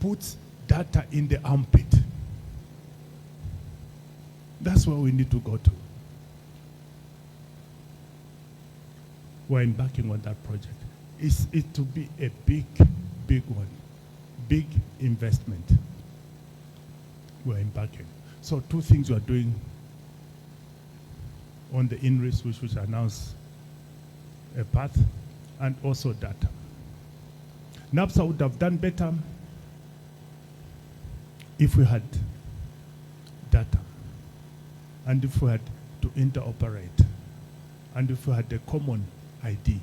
puts data in the armpit. That's where we need to go to. We're embarking on that project. It to be a big one. Big investment. We're embarking. So 2 things we're doing on the INRIS, which we announce a path, and also data. NAPSA would have done better if we had data, and if we had to interoperate, and if we had a common ID.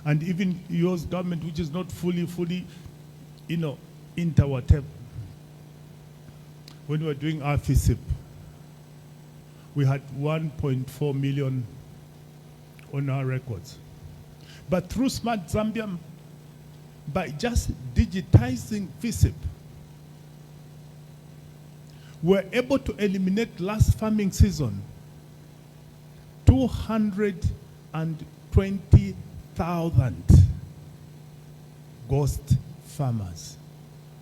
And even yours government, which is not fully, you know, into whatever. When we were doing our FISIP, we had 1.4 million on our records. But through Smart Zambia, by just digitizing FISIP, we're able to eliminate last farming season 220,000 ghost farmers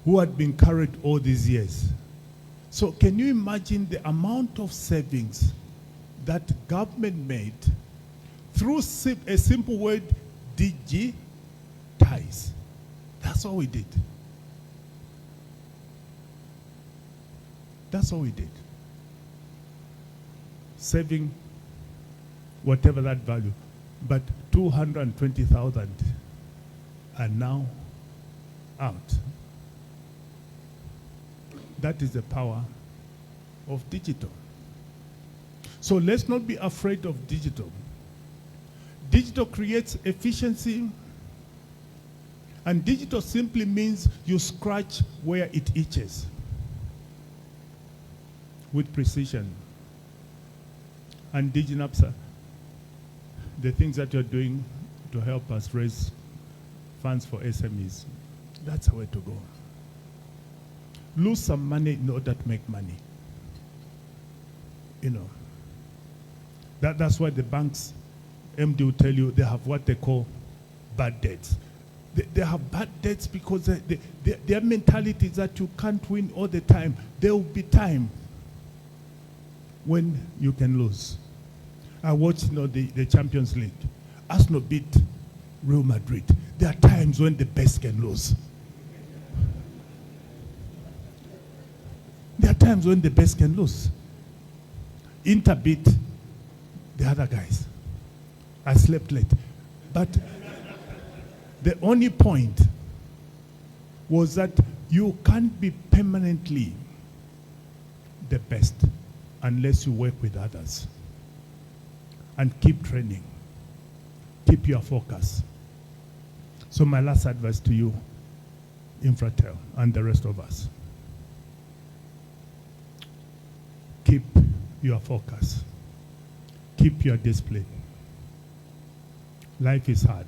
who had been carried all these years. So can you imagine the amount of savings that government made through a simple word, digitize? That's all we did. That's all we did. Saving whatever that value. But 220,000 are now out. That is the power of digital. So let's not be afraid of digital. Digital creates efficiency, and digital simply means you scratch where it itches with precision. And DigiNAPSA, the things that you're doing to help us raise funds for SMEs, that's the way to go. Lose some money in order to make money. You know, that's why the banks, MD will tell you, they have what they call bad debts. They have bad debts because their mentality is that you can't win all the time. There will be time when you can lose. I watched the Champions League. Arsenal beat Real Madrid. There are times when the best can lose. There are times when the best can lose. Inter beat the other guys. I slept late. But the only point was that you can't be permanently the best unless you work with others. And keep training. Keep your focus. So my last advice to you INFRATEL and the rest of us. Keep your focus. Keep your discipline. Life is hard.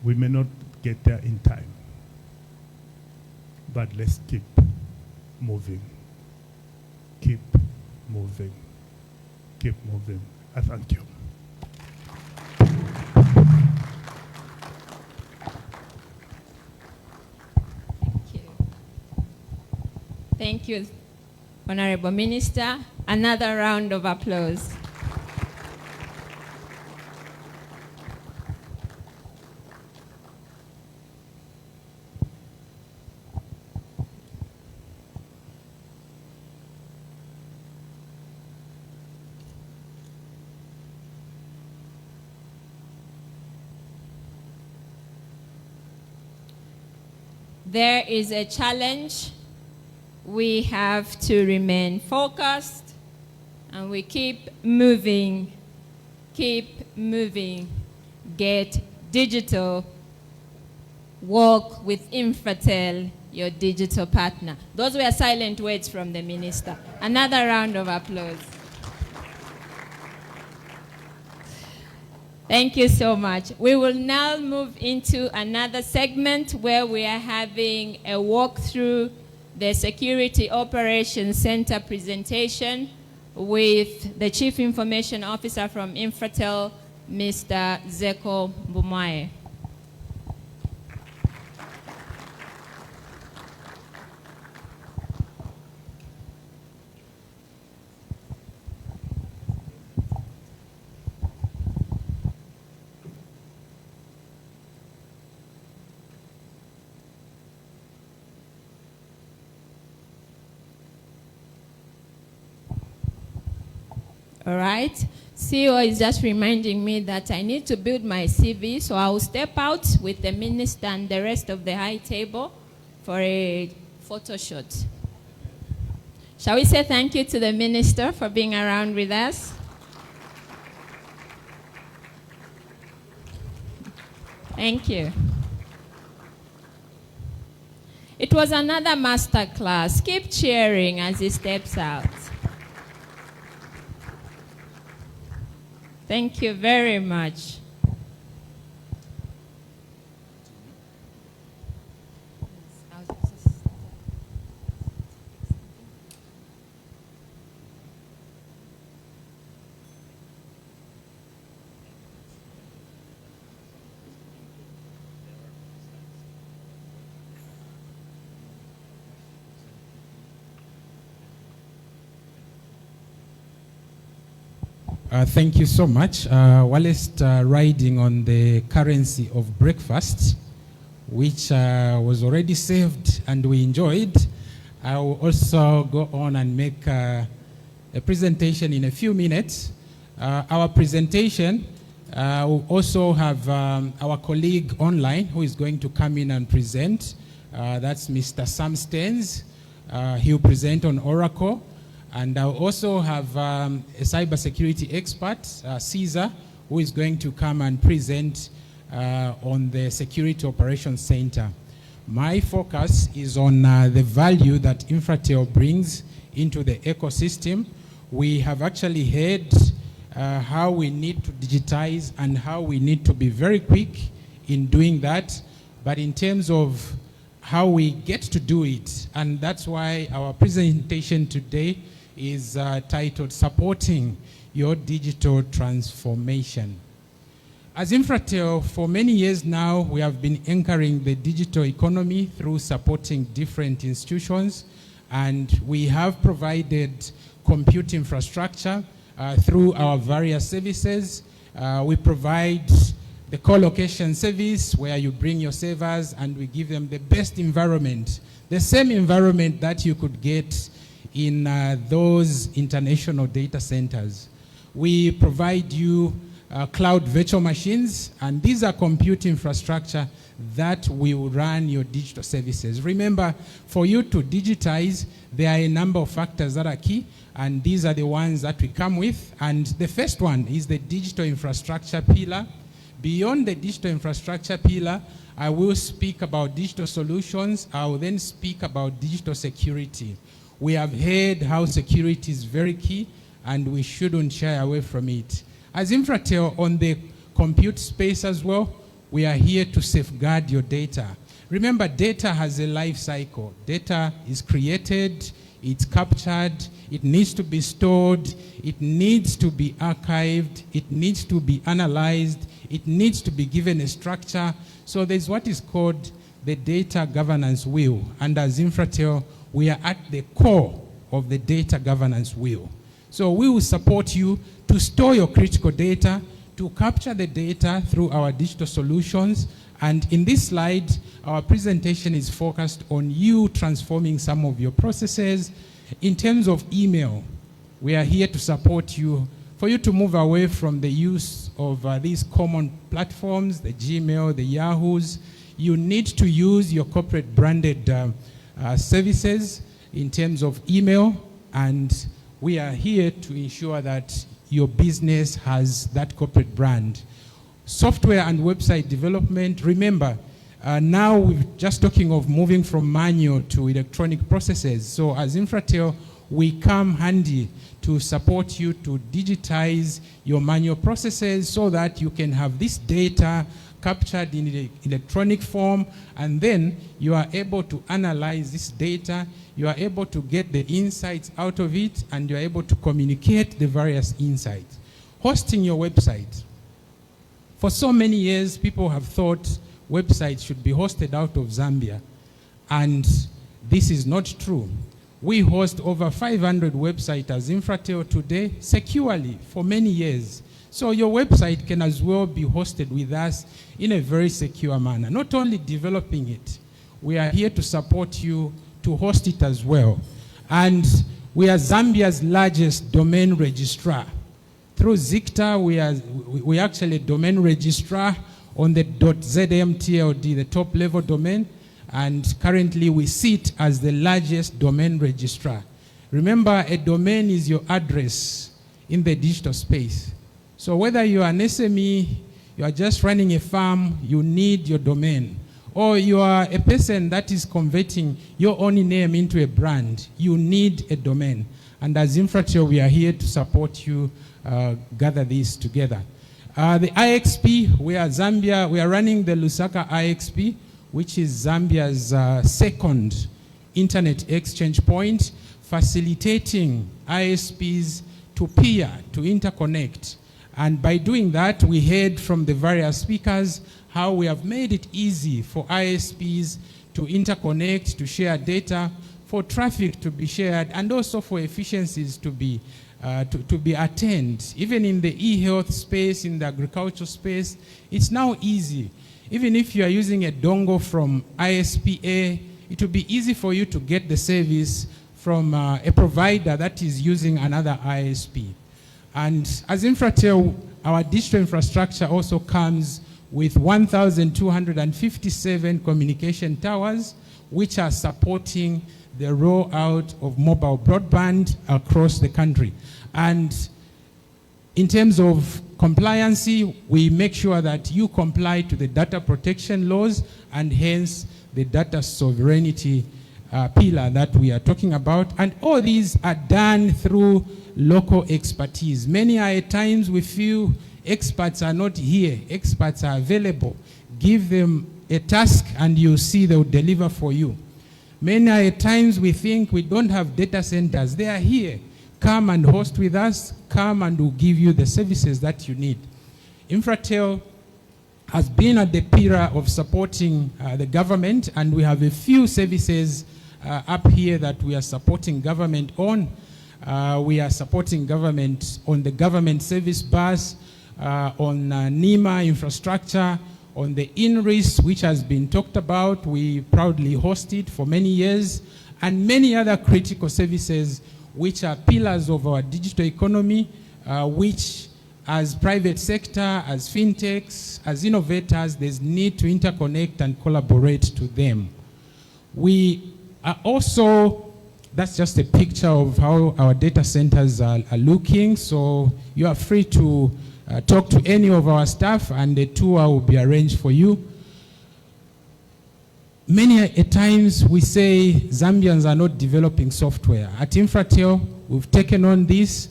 We may not get there in time, but let's keep moving. Keep moving. Keep moving. I thank you. Thank you, Honorable Minister. Another round of applause. There is a challenge. We have to remain focused, and we keep moving, get digital, work with INFRATEL, your digital partner. Those were silent words from the minister. Another round of applause. Thank you so much. We will now move into another segment where we are having a walkthrough the Security Operations Center presentation with the Chief Information Officer from INFRATEL, Mr. Zeko Mbumaye. All right. CEO is just reminding me that I need to build my CV, so I will step out with the minister and the rest of the high table for a photo shoot. Shall we say thank you to the minister for being around with us? Thank you. It was another master class. Keep cheering as he steps out. Thank you very much. Thank you so much. Whilst riding on the currency of breakfast, which was already saved and we enjoyed, I will also go on and make a presentation in a few minutes. Our presentation will also have our colleague online who is going to come in and present. That's Mr. Sam Staines. He'll present on Oracle. And I'll also have a cybersecurity expert, Caesar, who is going to come and present on the Security Operations Center. My focus is on the value that INFRATEL brings into the ecosystem. We have actually heard how we need to digitize and how we need to be very quick in doing that. But in terms of how we get to do it, and that's why our presentation today is titled Supporting Your Digital Transformation. As INFRATEL, for many years now, we have been anchoring the digital economy through supporting different institutions, and we have provided compute infrastructure through our various services. We provide the co-location service where you bring your servers and we give them the best environment, the same environment that you could get in those international data centers. We provide you cloud virtual machines, and these are compute infrastructure that will run your digital services. Remember, for you to digitize, there are a number of factors that are key, and these are the ones that we come with. And the first one is the digital infrastructure pillar, Beyond the digital infrastructure pillar, I will speak about digital solutions. I will then speak about digital security. We have heard how security is very key, and we shouldn't shy away from it. As INFRATEL, on the compute space as well, we are here to safeguard your data. Remember, data has a life cycle. Data is created, it's captured, it needs to be stored, it needs to be archived, it needs to be analyzed, it needs to be given a structure. So there's what is called the data governance wheel. And as INFRATEL, we are at the core of the data governance wheel. So we will support you to store your critical data, to capture the data through our digital solutions. And in this slide, our presentation is focused on you transforming some of your processes. In terms of email, we are here to support you, for you to move away from the use of these common platforms, the Gmail, the Yahoos. You need to use your corporate branded services in terms of email, and we are here to ensure that your business has that corporate brand. Software and website development, remember, now we're just talking of moving from manual to electronic processes. So as INFRATEL, we come handy to support you to digitize your manual processes so that you can have this data captured in electronic form, and then you are able to analyze this data, you are able to get the insights out of it, and you are able to communicate the various insights. Hosting your website. For so many years, people have thought websites should be hosted out of Zambia, and this is not true. We host over 500 websites as INFRATEL today securely for many years. So your website can as well be hosted with us in a very secure manner. Not only developing it, we are here to support you to host it as well. And we are Zambia's largest domain registrar. Through Zicta, we are actually a domain registrar on the .zmtld, the top level domain, and currently we sit as the largest domain registrar. Remember, a domain is your address in the digital space. So whether you are an SME, you are just running a farm, you need your domain. Or you are a person that is converting your own name into a brand, you need a domain. And as INFRATEL, we are here to support you gather these together. The IXP, we are Zambia, we are running the Lusaka IXP, which is Zambia's second internet exchange point, facilitating ISPs to peer, to interconnect. And by doing that, we heard from the various speakers how we have made it easy for ISPs to interconnect, to share data, for traffic to be shared, and also for efficiencies to be attained. Even in the e-health space, in the agricultural space, it's now easy. Even if you are using a dongle from ISPA, it will be easy for you to get the service from a provider that is using another ISP. And as INFRATEL, our digital infrastructure also comes with 1,257 communication towers, which are supporting the rollout of mobile broadband across the country. And in terms of compliancy, we make sure that you comply to the data protection laws and hence the data sovereignty pillar that we are talking about. And all these are done through local expertise. Many times we feel experts are not here, experts are available. Give them a task and you see they'll deliver for you. Many times we think we don't have data centers. They are here. Come and host with us. Come and we'll give you the services that you need. INFRATEL has been at the pillar of supporting the government, and we have a few services up here that we are supporting government on. We are supporting government on the government service bus, on NEMA infrastructure, on the INRIS, which has been talked about. We proudly host it for many years, and many other critical services which are pillars of our digital economy, which as private sector, as fintechs, as innovators, there's need to interconnect and collaborate to them. We are also, that's just a picture of how our data centers are looking, so you are free to talk to any of our staff and a tour will be arranged for you. Many a times we say Zambians are not developing software. At INFRATEL, we've taken on this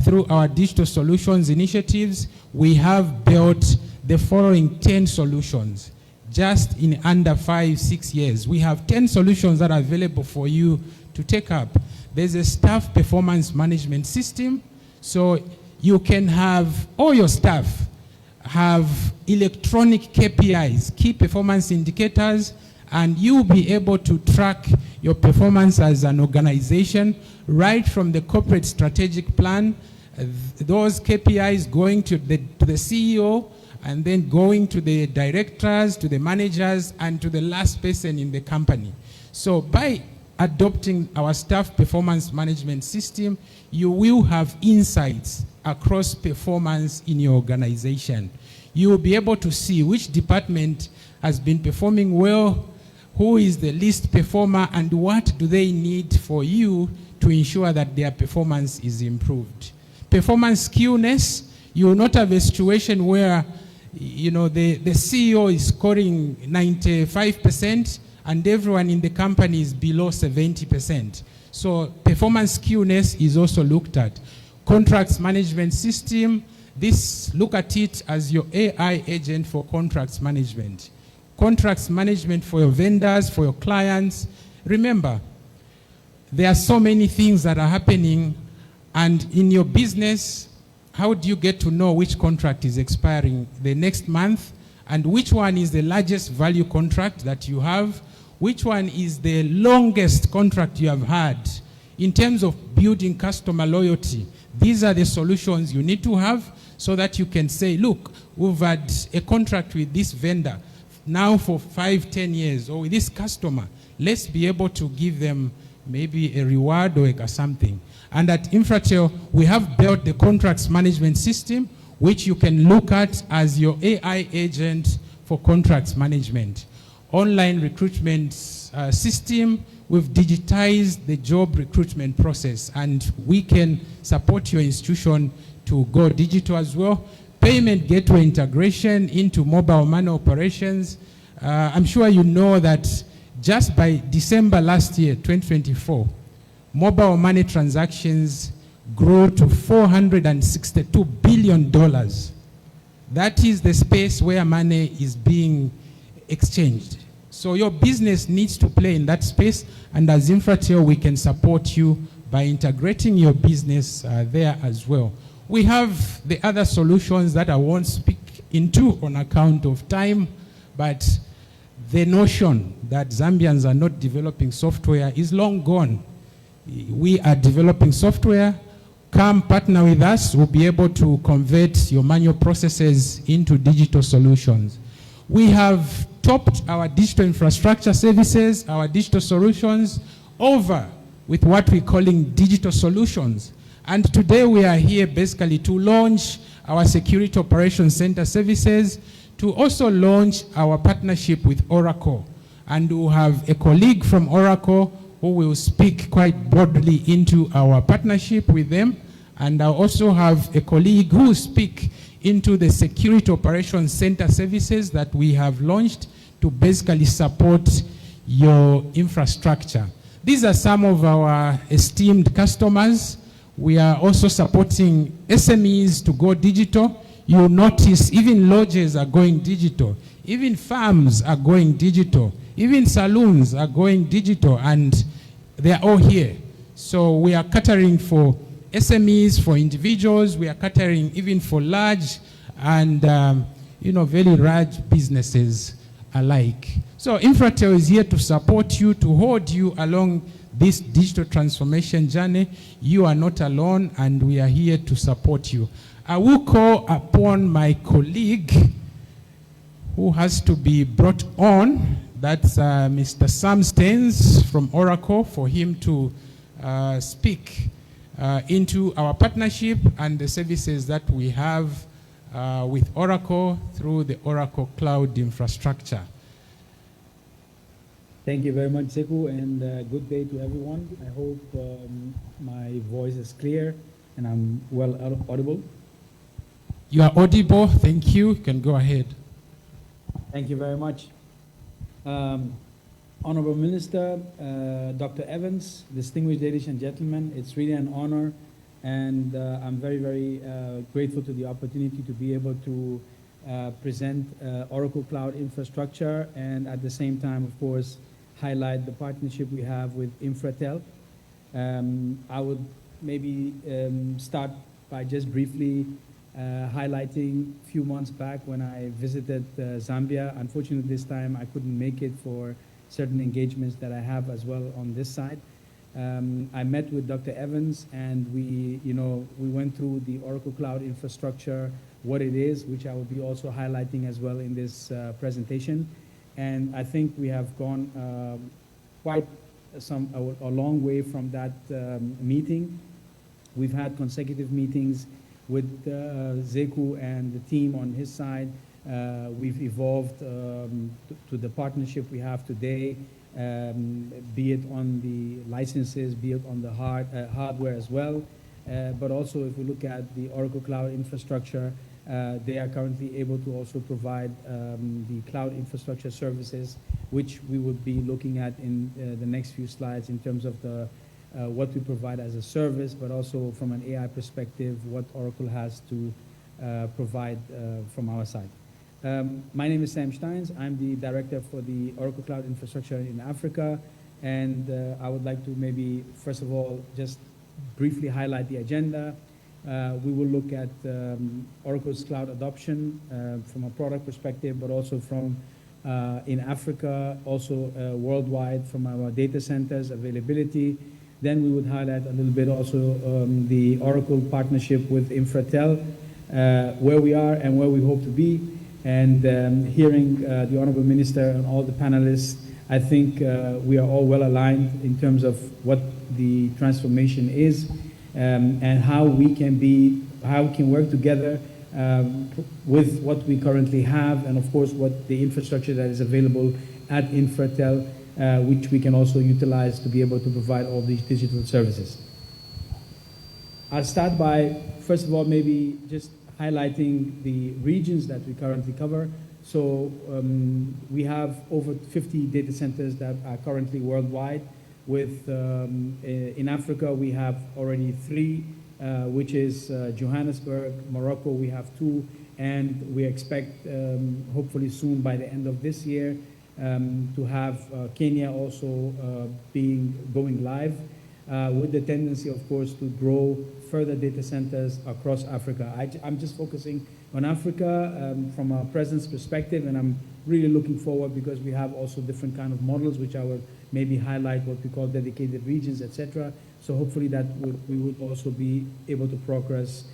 through our digital solutions initiatives. We have built the following 10 solutions just in under 5-6 years. We have 10 solutions that are available for you to take up. There's a staff performance management system, so you can have all your staff have electronic KPIs, key performance indicators, and you'll be able to track your performance as an organization right from the corporate strategic plan, those KPIs going to the CEO, and then going to the directors, to the managers, and to the last person in the company. So by adopting our staff performance management system, you will have insights across performance in your organization. You will be able to see which department has been performing well, who is the least performer, and what do they need for you to ensure that their performance is improved. Performance skewness, you will not have a situation where the CEO is scoring 95% and everyone in the company is below 70%. So performance skewness is also looked at. Contracts management system, look at it as your AI agent for contracts management. Contracts management for your vendors, for your clients. Remember, there are so many things that are happening, and in your business, how do you get to know which contract is expiring the next month, and which one is the largest value contract that you have, which one is the longest contract you have had? In terms of building customer loyalty, these are the solutions you need to have so that you can say, look, we've had a contract with this vendor now for 5-10 years, or with this customer, let's be able to give them maybe a reward or something. And at INFRATEL, we have built the contracts management system, which you can look at as your AI agent for contracts management. Online recruitment system, we've digitized the job recruitment process, and we can support your institution to go digital as well. Payment gateway integration into mobile money operations. I'm sure you know that just by December last year, 2024, mobile money transactions grew to $462 billion. That is the space where money is being exchanged. So your business needs to play in that space, and as INFRATEL, we can support you by integrating your business there as well. We have the other solutions that I won't speak into on account of time, but the notion that Zambians are not developing software is long gone. We are developing software. Come partner with us. We'll be able to convert your manual processes into digital solutions. We have topped our digital infrastructure services, our digital solutions, over with what we're calling digital solutions. And today we are here basically to launch our Security Operations Center services, to also launch our partnership with Oracle. And we'll have a colleague from Oracle who will speak quite broadly into our partnership with them. And I'll also have a colleague who will speak into the Security Operations Center services that we have launched to basically support your infrastructure. These are some of our esteemed customers. We are also supporting SMEs to go digital. You'll notice even lodges are going digital. Even farms are going digital. Even saloons are going digital, and they're all here. So we are catering for SMEs, for individuals. We are catering even for large and very large businesses alike. So INFRATEL is here to support you, to hold you along this digital transformation journey. You are not alone, and we are here to support you. I will call upon my colleague who has to be brought on. That's Mr. Sam Staines from Oracle, for him to speak into our partnership and the services that we have with Oracle through the Oracle Cloud infrastructure. Thank you very much, Zeku, and good day to everyone. I hope my voice is clear and I'm well audible. You are audible. Thank you. You can go ahead. Thank you very much. Honorable Minister, Dr. Evans, distinguished ladies and gentlemen, it's really an honor, and I'm very, very grateful to the opportunity to be able to present Oracle Cloud Infrastructure, and at the same time, of course, highlight the partnership we have with INFRATEL. I would maybe start by just briefly highlighting a few months back when I visited Zambia. Unfortunately, this time I couldn't make it for certain engagements that I have as well on this side. I met with Dr. Evans, and we went through the Oracle Cloud Infrastructure, what it is, which I will be also highlighting as well in this presentation. And I think we have gone quite a long way from that meeting. We've had consecutive meetings with Zeku and the team on his side. We've evolved to the partnership we have today, be it on the licenses, be it on the hardware as well. But also, if we look at the Oracle Cloud Infrastructure, they are currently able to also provide the cloud infrastructure services, which we would be looking at in the next few slides in terms of the what we provide as a service, but also from an AI perspective, what Oracle has to provide from our side. My name is Sam Steins. I'm the director for the Oracle Cloud Infrastructure in Africa, and I would like to maybe, first of all, just briefly highlight the agenda. We will look at Oracle's cloud adoption from a product perspective, but also from in Africa, also worldwide from our data centers availability. Then we would highlight a little bit also the Oracle partnership with INFRATEL, where we are and where we hope to be. And hearing the Honorable Minister and all the panelists, I think we are all well aligned in terms of what the transformation is, and how we can work together with what we currently have, and of course what the infrastructure that is available at INFRATEL, which we can also utilize to be able to provide all these digital services. I'll start by, first of all, maybe just highlighting the regions that we currently cover. So we have over 50 data centers that are currently worldwide. With in Africa, we have already 3, which is Johannesburg, Morocco, we have 2, and we expect hopefully soon by the end of this year to have Kenya also going live, with the tendency, of course, to grow further data centers across Africa. I'm just focusing on Africa from a presence perspective, and I'm really looking forward because we have also different kind of models, which I will maybe highlight what we call dedicated regions, etc. So hopefully that we would also be able to progress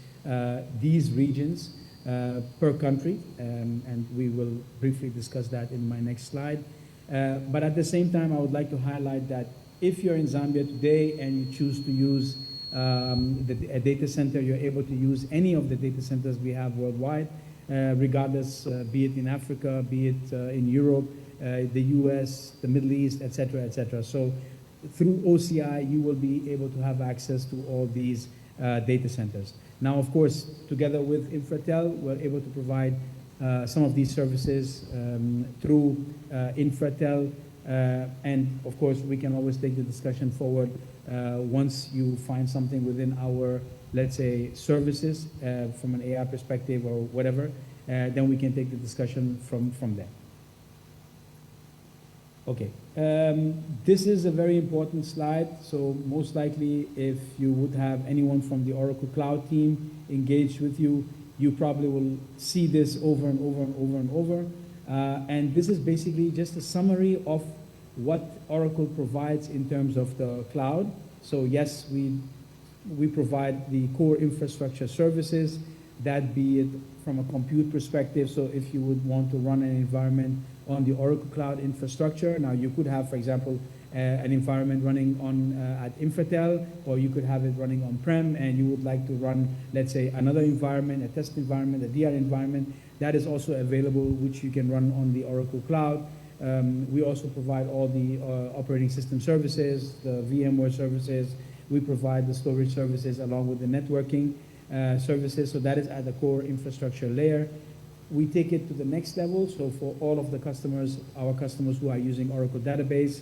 these regions per country, and we will briefly discuss that in my next slide. But at the same time, I would like to highlight that if you're in Zambia today and you choose to use a data center, you're able to use any of the data centers we have worldwide, regardless, be it in Africa, be it in Europe, the US, the Middle East, etc., etc. So through OCI, you will be able to have access to all these data centers. Now, of course, together with INFRATEL, we're able to provide some of these services through INFRATEL, and of course, we can always take the discussion forward once you find something within our, let's say, services from an AI perspective or whatever, then we can take the discussion from there. Okay, this is a very important slide. So most likely, if you would have anyone from the Oracle Cloud team engaged with you, you probably will see this over and over and over and over. And this is basically just a summary of what Oracle provides in terms of the cloud. So yes, we provide the core infrastructure services, that be it from a compute perspective. So if you would want to run an environment on the Oracle Cloud Infrastructure, now you could have, for example, an environment running on at INFRATEL, or you could have it running on-prem, and you would like to run, let's say, another environment, a test environment, a DR environment, that is also available, which you can run on the Oracle Cloud. We also provide all the operating system services, the VMware services. We provide the storage services along with the networking. services. So that is at the core infrastructure layer. We take it to the next level. So for all of the customers, our customers who are using Oracle database,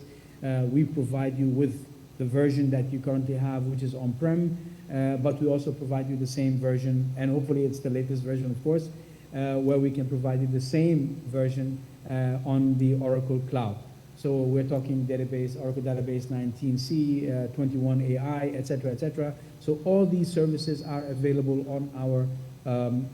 we provide you with the version that you currently have, which is on-prem, but we also provide you the same version, and hopefully it's the latest version, of course, where we can provide you the same version on the Oracle Cloud. So we're talking database, Oracle Database 19c, 21 AI, et cetera, So all these services are available on our,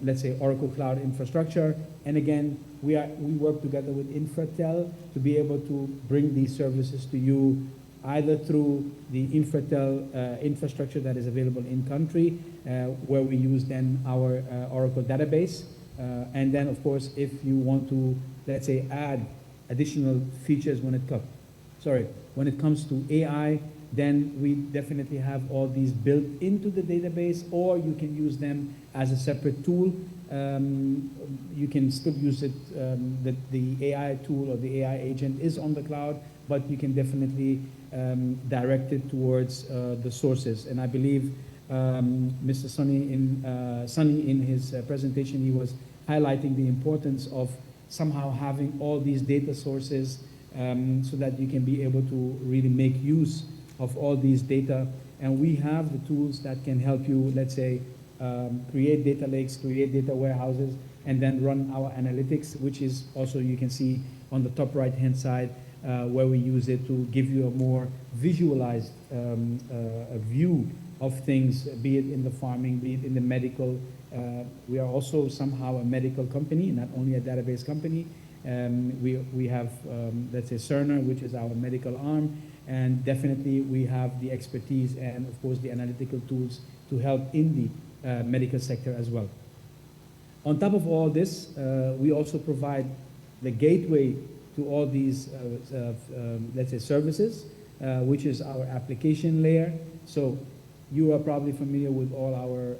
let's say, Oracle Cloud infrastructure. And again, we work together with INFRATEL to be able to bring these services to you either through the INFRATEL infrastructure that is available in country, where we use then our Oracle database. And then, of course, if you want to, let's say, add additional features when it comes to AI, then we definitely have all these built into the database, or you can use them as a separate tool. You can still use it, the AI tool or the AI agent is on the cloud, but you can definitely direct it towards the sources. And I believe Mr. Sunny in his presentation, he was highlighting the importance of somehow having all these data sources so that you can be able to really make use of all these data. And we have the tools that can help you, let's say, create data lakes, create data warehouses, and then run our analytics, which is also, you can see on the top right-hand side, where we use it to give you a more visualized a view of things, be it in the farming, be it in the medical. We are also somehow a medical company, not only a database company. We have, let's say, Cerner, which is our medical arm, and definitely we have the expertise and, of course, the analytical tools to help in the medical sector as well. On top of all this, we also provide the gateway to all these, let's say, services, which is our application layer. So you are probably familiar with all our,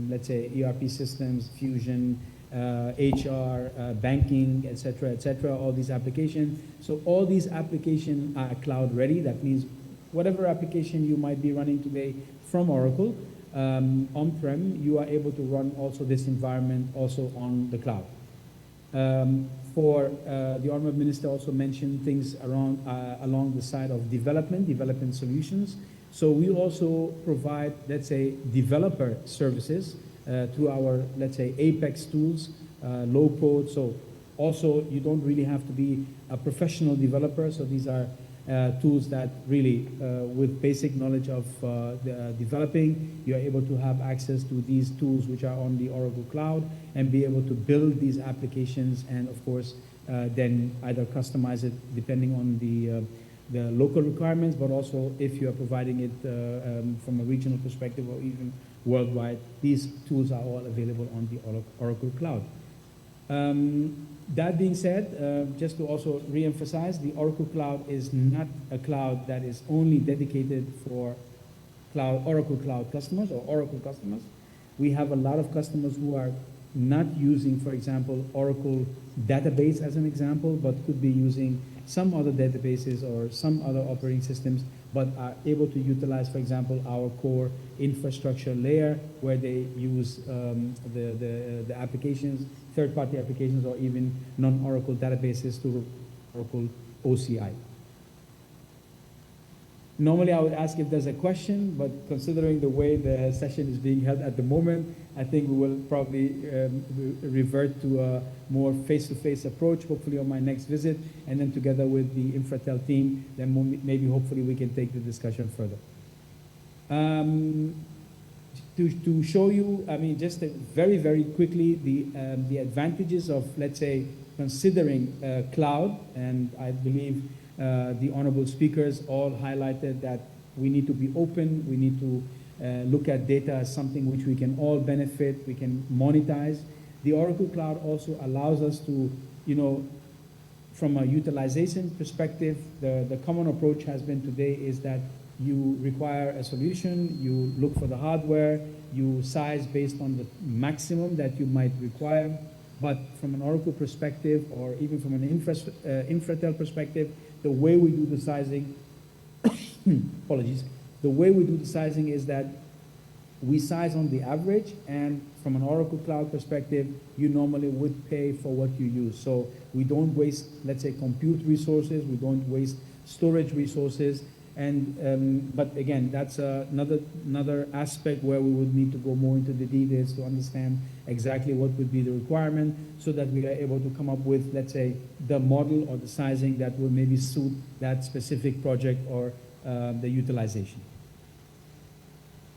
let's say, ERP systems, Fusion, HR, banking, et cetera, all these applications. So all these applications are cloud ready. That means whatever application you might be running today from Oracle, on-prem, you are able to run also this environment also on the cloud. The Honorable Minister also mentioned things around along the side of development solutions. So we also provide, let's say, developer services through our, let's say, Apex tools, low code. So also you don't really have to be a professional developer. So these are tools that really, with basic knowledge of developing, you are able to have access to these tools which are on the Oracle Cloud and be able to build these applications and, of course, then either customize it depending on the local requirements, but also if you are providing it from a regional perspective or even worldwide, these tools are all available on the Oracle Cloud. That being said, just to also re-emphasize, the Oracle Cloud is not a cloud that is only dedicated for Oracle Cloud customers or Oracle customers. We have a lot of customers who are not using, for example, Oracle database as an example, but could be using some other databases or some other operating systems, but are able to utilize, for example, our core infrastructure layer where they use the applications, third-party applications, or even non-Oracle databases to Oracle OCI. Normally, I would ask if there's a question, but considering the way the session is being held at the moment, I think we will probably revert to a more face-to-face approach, hopefully on my next visit, and then together with the INFRATEL team, then maybe hopefully we can take the discussion further. To show you, I mean, just very, very quickly, the advantages of, let's say, considering cloud, and I believe the honorable speakers all highlighted that we need to be open, we need to look at data as something which we can all benefit, we can monetize. The Oracle Cloud also allows us to, you know, from a utilization perspective, the common approach has been today is that you require a solution, you look for the hardware, you size based on the maximum that you might require. But from an Oracle perspective, or even from an INFRATEL perspective, the way we do the sizing, apologies, the way we do the sizing is that we size on the average, and from an Oracle Cloud perspective, you normally would pay for what you use. So we don't waste, let's say, compute resources, we don't waste storage resources, and but again, that's another aspect where we would need to go more into the details to understand exactly what would be the requirement, so that we are able to come up with, let's say, the model or the sizing that will maybe suit that specific project or the utilization.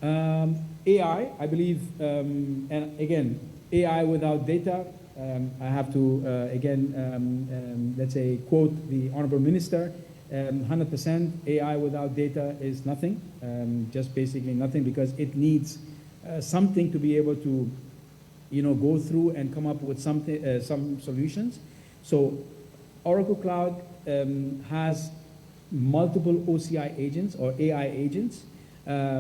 AI, I believe, and again, AI without data, I have to, again, let's say, quote the Honorable Minister, 100% AI without data is nothing, just basically nothing, because it needs something to be able to, go through and come up with something, some solutions. So Oracle Cloud has multiple OCI agents or AI agents,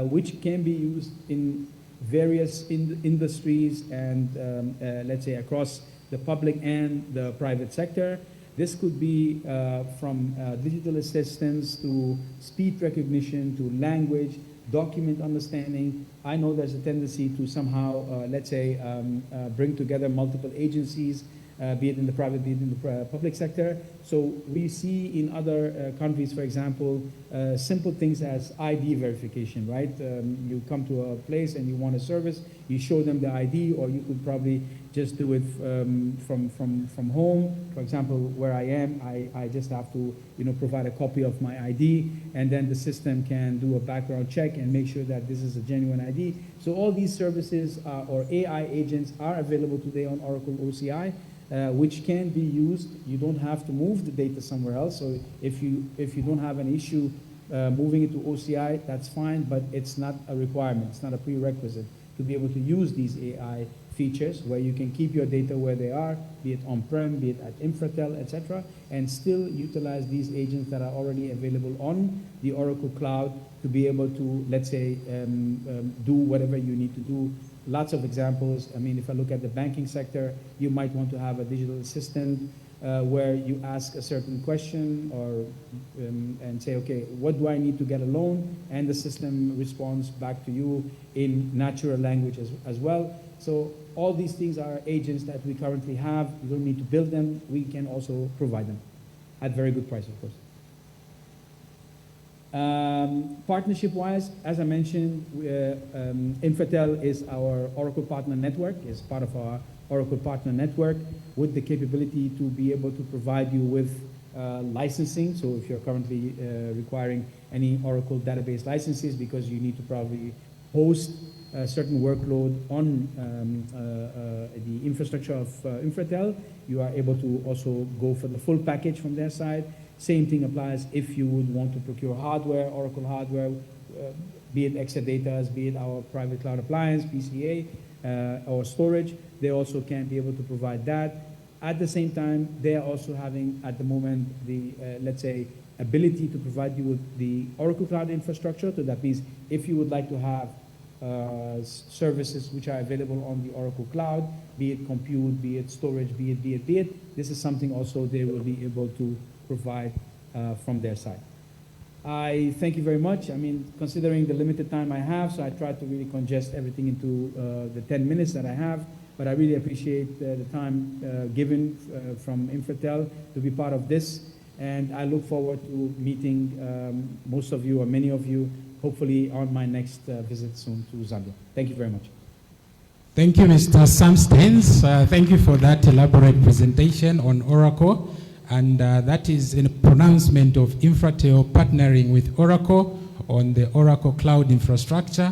which can be used in various industries and let's say across the public and the private sector. This could be from digital assistance to speech recognition to language, document understanding. I know there's a tendency to somehow, let's say, bring together multiple agencies, be it in the private, be it in the public sector. So we see in other countries, for example, simple things as ID verification, right? You come to a place and you want a service, you show them the ID, or you could probably just do it from home. For example, where I am, I just have to, provide a copy of my ID, and then the system can do a background check and make sure that this is a genuine ID. So all these services or AI agents are available today on Oracle OCI. Which can be used. You don't have to move the data somewhere else. So if you don't have an issue moving it to OCI, that's fine, but it's not a requirement. It's not a prerequisite to be able to use these AI features where you can keep your data where they are, be it on-prem, be it at INFRATEL, etc., and still utilize these agents that are already available on the Oracle Cloud to be able to, let's say, do whatever you need to do. Lots of examples. I mean, if I look at the banking sector, you might want to have a digital assistant where you ask a certain question or and say, okay, what do I need to get a loan? And the system responds back to you in natural language as well. So all these things are agents that we currently have. You don't need to build them. We can also provide them at very good price, of course. Partnership-wise, as I mentioned, INFRATEL is our Oracle Partner Network, is part of our Oracle Partner Network with the capability to be able to provide you with licensing. So if you're currently requiring any Oracle database licenses because you need to probably host a certain workload on the infrastructure of INFRATEL, you are able to also go for the full package from their side. Same thing applies if you would want to procure hardware, Oracle hardware, be it Exadatas, be it our private cloud appliance, PCA, or storage. They also can be able to provide that. At the same time, they are also having, at the moment, the, let's say, ability to provide you with the Oracle Cloud infrastructure. So that means if you would like to have services which are available on the Oracle Cloud, be it compute, be it storage, be it, this is something also they will be able to provide from their side. I thank you very much. I mean, considering the limited time I have, so I tried to really congest everything into the 10 minutes that I have, but I really appreciate the time given from INFRATEL to be part of this, and I look forward to meeting most of you or many of you, hopefully on my next visit soon to Zambia. Thank you very much. Thank you, Mr. Sam Steins. Thank you for that elaborate presentation on Oracle. And that is a pronouncement of INFRATEL partnering with Oracle on the Oracle Cloud infrastructure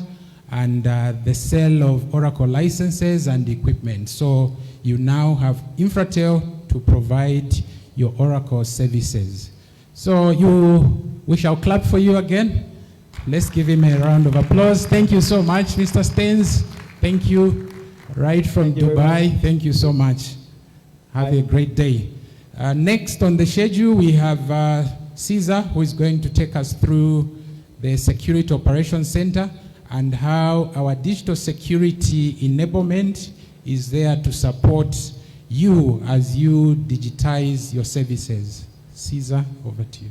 and the sale of Oracle licenses and equipment. So you now have INFRATEL to provide your Oracle services. So we shall clap for you again. Let's give him a round of applause. Thank you so much, Mr. Steins. Thank you. Right from Dubai. Thank you so much. Have a great day. Next on the schedule, we have Caesar, who is going to take us through the Security Operations Center and how our digital security enablement is there to support you as you digitize your services. Caesar, over to you.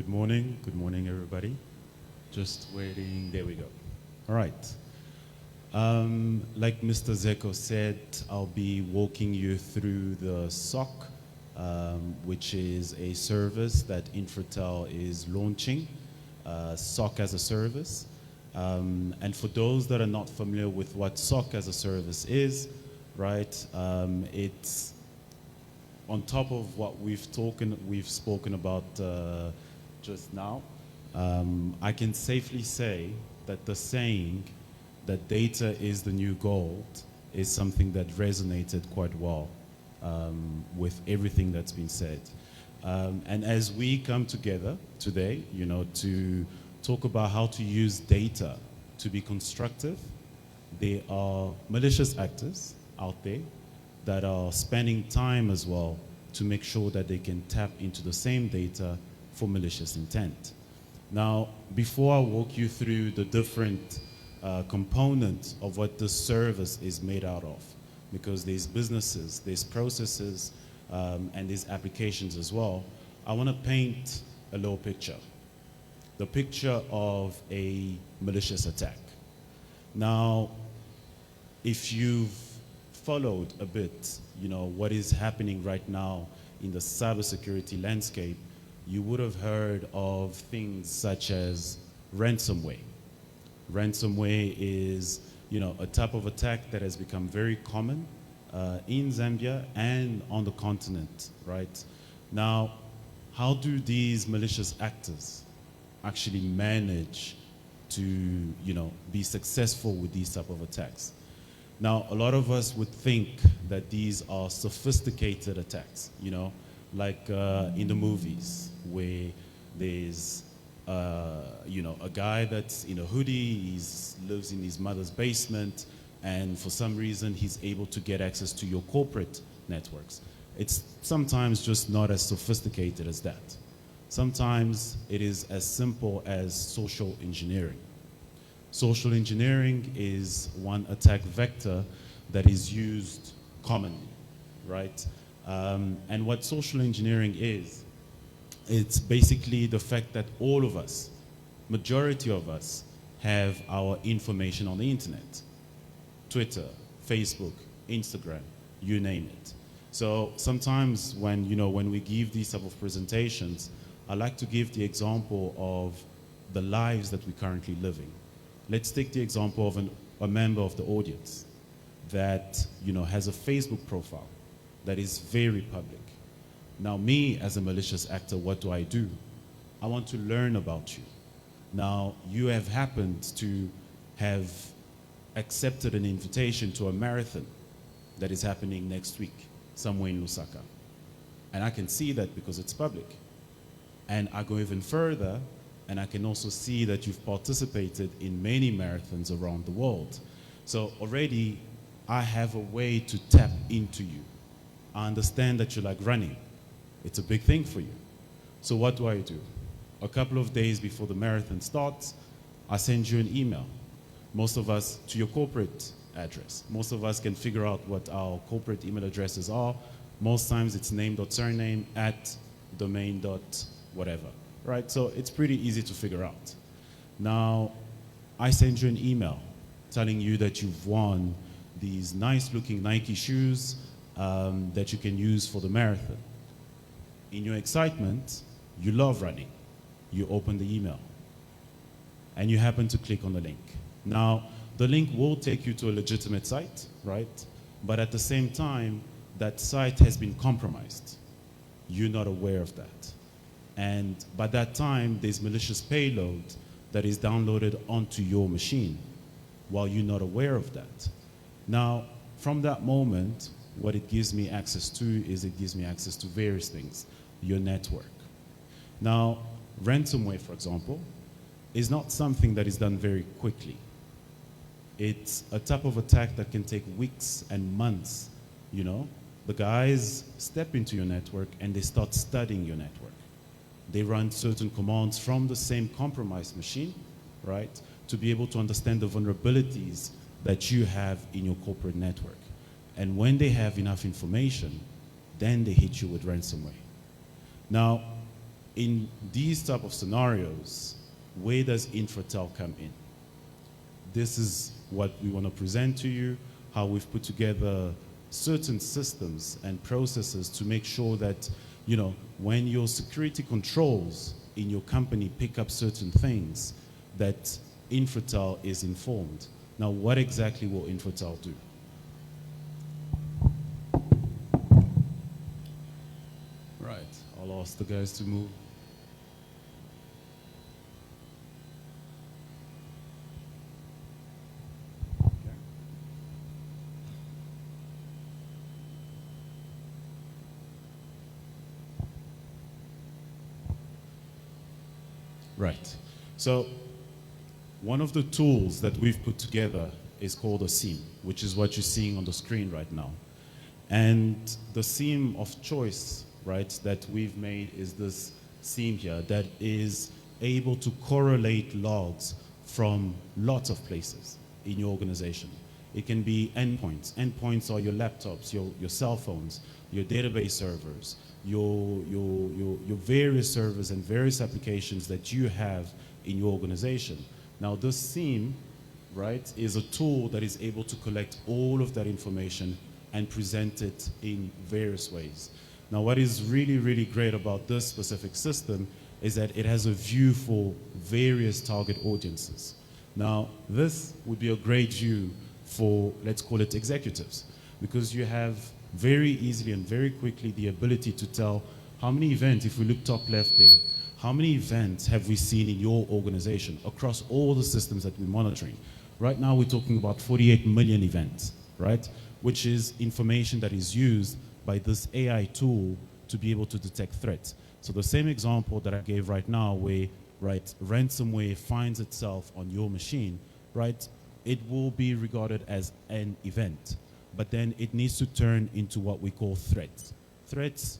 Good morning. Good morning, everybody. Just waiting. There we go. All right. Like Mr. Zeko said, I'll be walking you through the SOC, which is a service that INFRATEL is launching, SOC as a service. And for those that are not familiar with what SOC as a service is, right, it's on top of what we've spoken about just now. I can safely say that the saying that data is the new gold is something that resonated quite well with everything that's been said. And as we come together today, you know, to talk about how to use data to be constructive, there are malicious actors out there that are spending time as well to make sure that they can tap into the same data for malicious intent. Now, before I walk you through the different components of what this service is made out of, because there's businesses, there's processes, and there's applications as well, I want to paint a little picture. The picture of a malicious attack. Now, if you've followed a bit, you know, what is happening right now in the cybersecurity landscape, you would have heard of things such as ransomware. Ransomware is, you know, a type of attack that has become very common in Zambia and on the continent, right? Now, how do these malicious actors actually manage to, you know, be successful with these type of attacks? Now, a lot of us would think that these are sophisticated attacks, you know, like in the movies where there's, you know, a guy that's in a hoodie, he lives in his mother's basement, and for some reason he's able to get access to your corporate networks. It's sometimes just not as sophisticated as that. Sometimes it is as simple as social engineering. Social engineering is one attack vector that is used commonly, right? And what social engineering is, it's basically the fact that all of us, majority of us, have our information on the internet. Twitter, Facebook, Instagram, you name it. So sometimes when, you know, when we give these type of presentations, I like to give the example of the lives that we're currently living. Let's take the example of a member of the audience that, you know, has a Facebook profile that is very public. Now me, as a malicious actor, what do? I want to learn about you. Now, you have happened to have accepted an invitation to a marathon that is happening next week, somewhere in Lusaka. And I can see that because it's public. And I go even further, and I can also see that you've participated in many marathons around the world. So already, I have a way to tap into you. I understand that you like running. It's a big thing for you. So what do? A couple of days before the marathon starts, I send you an email. Most of us, to your corporate address. Most of us can figure out what our corporate email addresses are. Most times it's name.surname at domain.whatever, right? So it's pretty easy to figure out. Now, I send you an email telling you that you've won these nice looking Nike shoes that you can use for the marathon. In your excitement, you love running. You open the email and you happen to click on the link. Now, the link will take you to a legitimate site, right? But at the same time, that site has been compromised. You're not aware of that. And by that time, there's malicious payload that is downloaded onto your machine while you're not aware of that. Now, from that moment, what it gives me access to is it gives me access to various things, your network. Now, ransomware, for example, is not something that is done very quickly. It's a type of attack that can take weeks and months, you know? The guys step into your network and they start studying your network. They run certain commands from the same compromised machine, right? To be able to understand the vulnerabilities that you have in your corporate network. And when they have enough information, then they hit you with ransomware. Now, in these type of scenarios, where does INFRATEL come in? This is what we want to present to you, how we've put together certain systems and processes to make sure that, you know, when your security controls in your company pick up certain things, that INFRATEL is informed. Now, what exactly will INFRATEL do? Right, I'll ask the guys to move. Right. So one of the tools that we've put together is called a SIEM, which is what you're seeing on the screen right now. And the SIEM of choice, right, that we've made is this SIEM here that is able to correlate logs from lots of places in your organization. It can be endpoints. Endpoints are your laptops, your cell phones, your database servers, your various servers and various applications that you have in your organization. Now this SIEM, right, is a tool that is able to collect all of that information and present it in various ways. Now what is really, really great about this specific system is that it has a view for various target audiences. Now this would be a great view for, let's call it executives, because you have very easily and very quickly the ability to tell how many events, if we look top left there, how many events have we seen in your organization across all the systems that we're monitoring? Right now we're talking about 48 million events, right? Which is information that is used by this AI tool to be able to detect threats. So the same example that I gave right now where, right, ransomware finds itself on your machine, right? It will be regarded as an event, but then it needs to turn into what we call threats. Threats,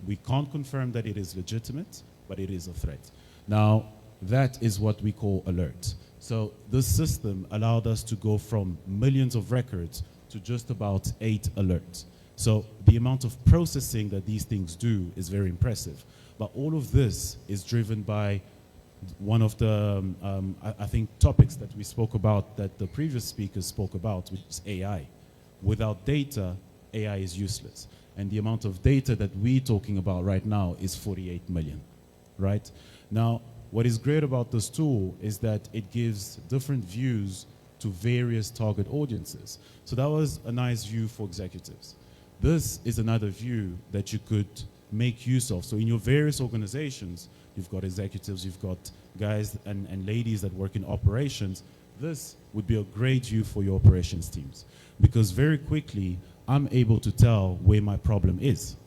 we can't confirm that it is legitimate, but it is a threat. Now, that is what we call alert. So this system allowed us to go from millions of records to just about 8 alerts. So the amount of processing that these things do is very impressive. But all of this is driven by one of the, I think, topics that we spoke about, that the previous speakers spoke about, which is AI. Without data, AI is useless. And the amount of data that we're talking about right now is 48 million, right? Now, what is great about this tool is that it gives different views to various target audiences. So that was a nice view for executives. This is another view that you could make use of. So in your various organizations, you've got executives, you've got guys and ladies that work in operations. This would be a great view for your operations teams, because very quickly, I'm able to tell where my problem is.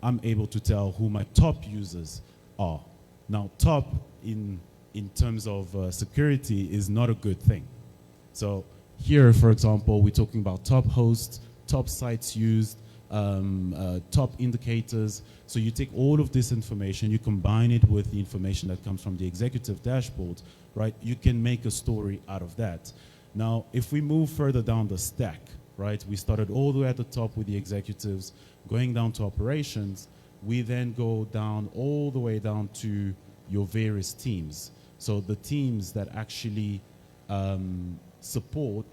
I'm able to tell who my top users are. Now, top in terms of security is not a good thing. So here, for example, we're talking about top hosts, top sites used, top indicators. So you take all of this information, you combine it with the information that comes from the executive dashboard, right? You can make a story out of that. Now, if we move further down the stack, right? We started all the way at the top with the executives, going down to operations. We then go down all the way down to your various teams. So the teams that actually support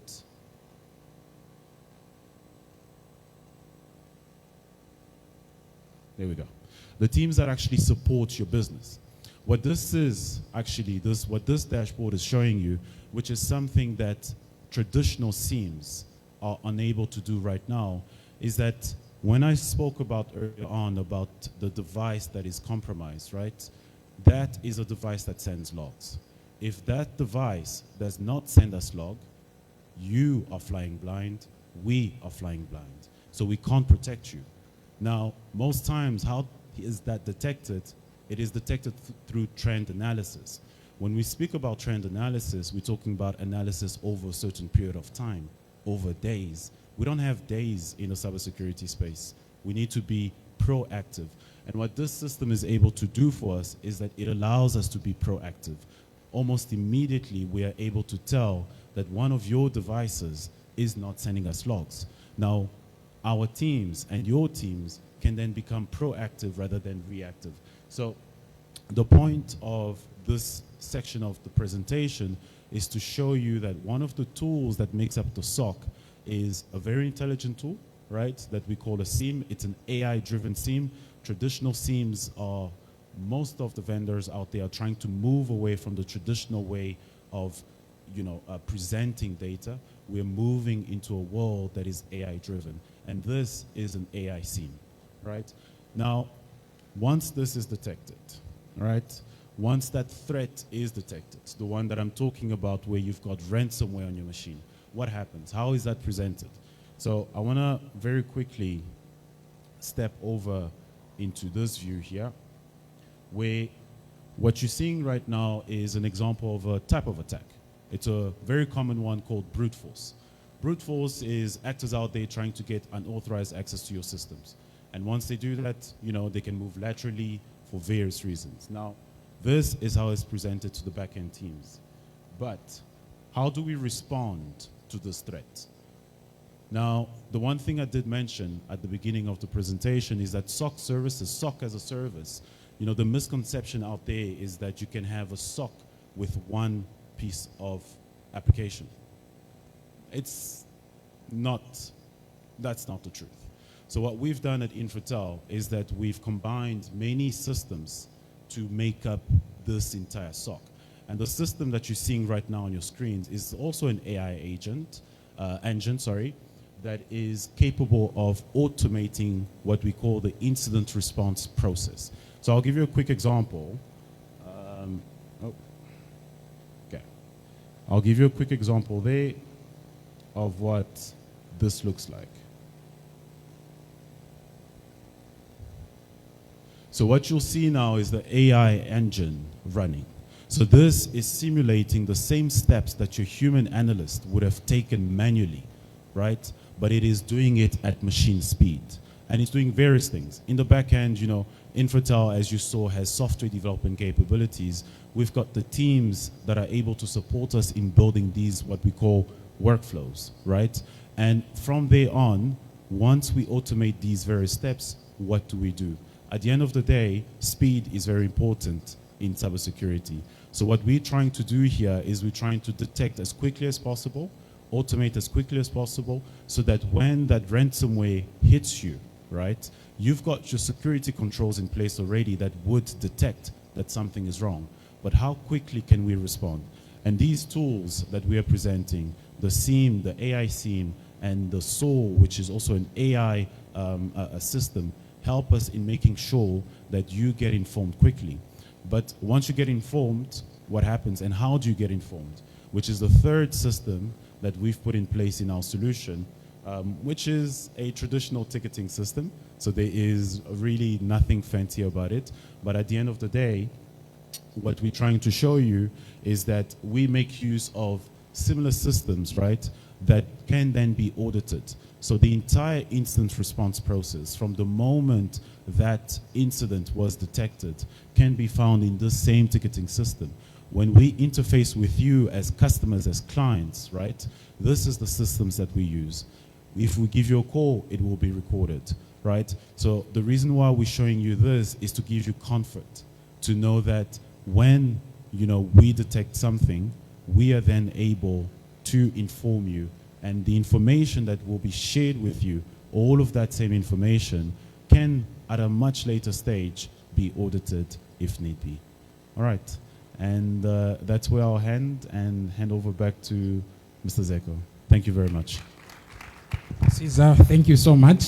there we go. The teams that actually support your business. What this is actually, what this dashboard is showing you, which is something that traditional SIEMs are unable to do right now, is that when I spoke about earlier on about the device that is compromised, right? That is a device that sends logs. If that device does not send us log, you are flying blind, we are flying blind. So we can't protect you. Now, most times, how is that detected? It is detected through trend analysis. When we speak about trend analysis, we're talking about analysis over a certain period of time, over days. We don't have days in the cybersecurity space. We need to be proactive. And what this system is able to do for us is that it allows us to be proactive. Almost immediately, we are able to tell that one of your devices is not sending us logs. Now, our teams and your teams can then become proactive rather than reactive. So the point of this section of the presentation is to show you that one of the tools that makes up the SOC is a very intelligent tool, right, that we call a SIEM. It's an AI-driven SIEM. Traditional SIEMs are, most of the vendors out there are trying to move away from the traditional way of presenting data. We're moving into a world that is AI-driven, and this is an AI SIEM, right? Now, once this is detected, right, once that threat is detected, the one that I'm talking about where you've got ransomware on your machine, what happens? How is that presented? So I want to very quickly step over into this view here, where what you're seeing right now is an example of a type of attack. It's a very common one called brute force. Brute force is actors out there trying to get unauthorized access to your systems. And once they do that, they can move laterally for various reasons. Now, this is how it's presented to the back-end teams. But how do we respond to this threat? Now, the one thing I did mention at the beginning of the presentation is that SOC services, SOC as a service, the misconception out there is that you can have a SOC with one piece of application. It's not, that's not the truth. So what we've done at INFRATEL is that we've combined many systems to make up this entire SOC. And the system that you're seeing right now on your screens is also an AI engine, that is capable of automating what we call the incident response process. So I'll give you a quick example. I'll give you a quick example there of what this looks like. So what you'll see now is the AI engine running. So this is simulating the same steps that your human analyst would have taken manually, right? But it is doing it at machine speed. And it's doing various things. In the back end, INFRATEL, as you saw, has software development capabilities. We've got the teams that are able to support us in building these, what we call workflows, right? And from there on, once we automate these various steps, what do we do? At the end of the day, speed is very important in cybersecurity. So what we're trying to do here is we're trying to detect as quickly as possible, automate as quickly as possible, so that when that ransomware hits you, right, you've got your security controls in place already that would detect that something is wrong. But how quickly can we respond? And these tools that we are presenting, the SIEM, the AI SIEM, and the SOAR, which is also an AI system, help us in making sure that you get informed quickly. But once you get informed, what happens and how do you get informed? Which is the third system that we've put in place in our solution, which is a traditional ticketing system. So there is really nothing fancy about it. But at the end of the day, what we're trying to show you is that we make use of similar systems, right, that can then be audited. So the entire incident response process, from the moment that incident was detected, can be found in this same ticketing system. When we interface with you as customers, as clients, right, this is the systems that we use. If we give you a call, it will be recorded, right? So the reason why we're showing you this is to give you comfort, to know that when, we detect something, we are then able to inform you, and the information that will be shared with you, all of that same information can, at a much later stage, be audited if need be. All right, and that's where I'll hand over back to Mr. Zeko. Thank you very much. Cesar, thank you so much.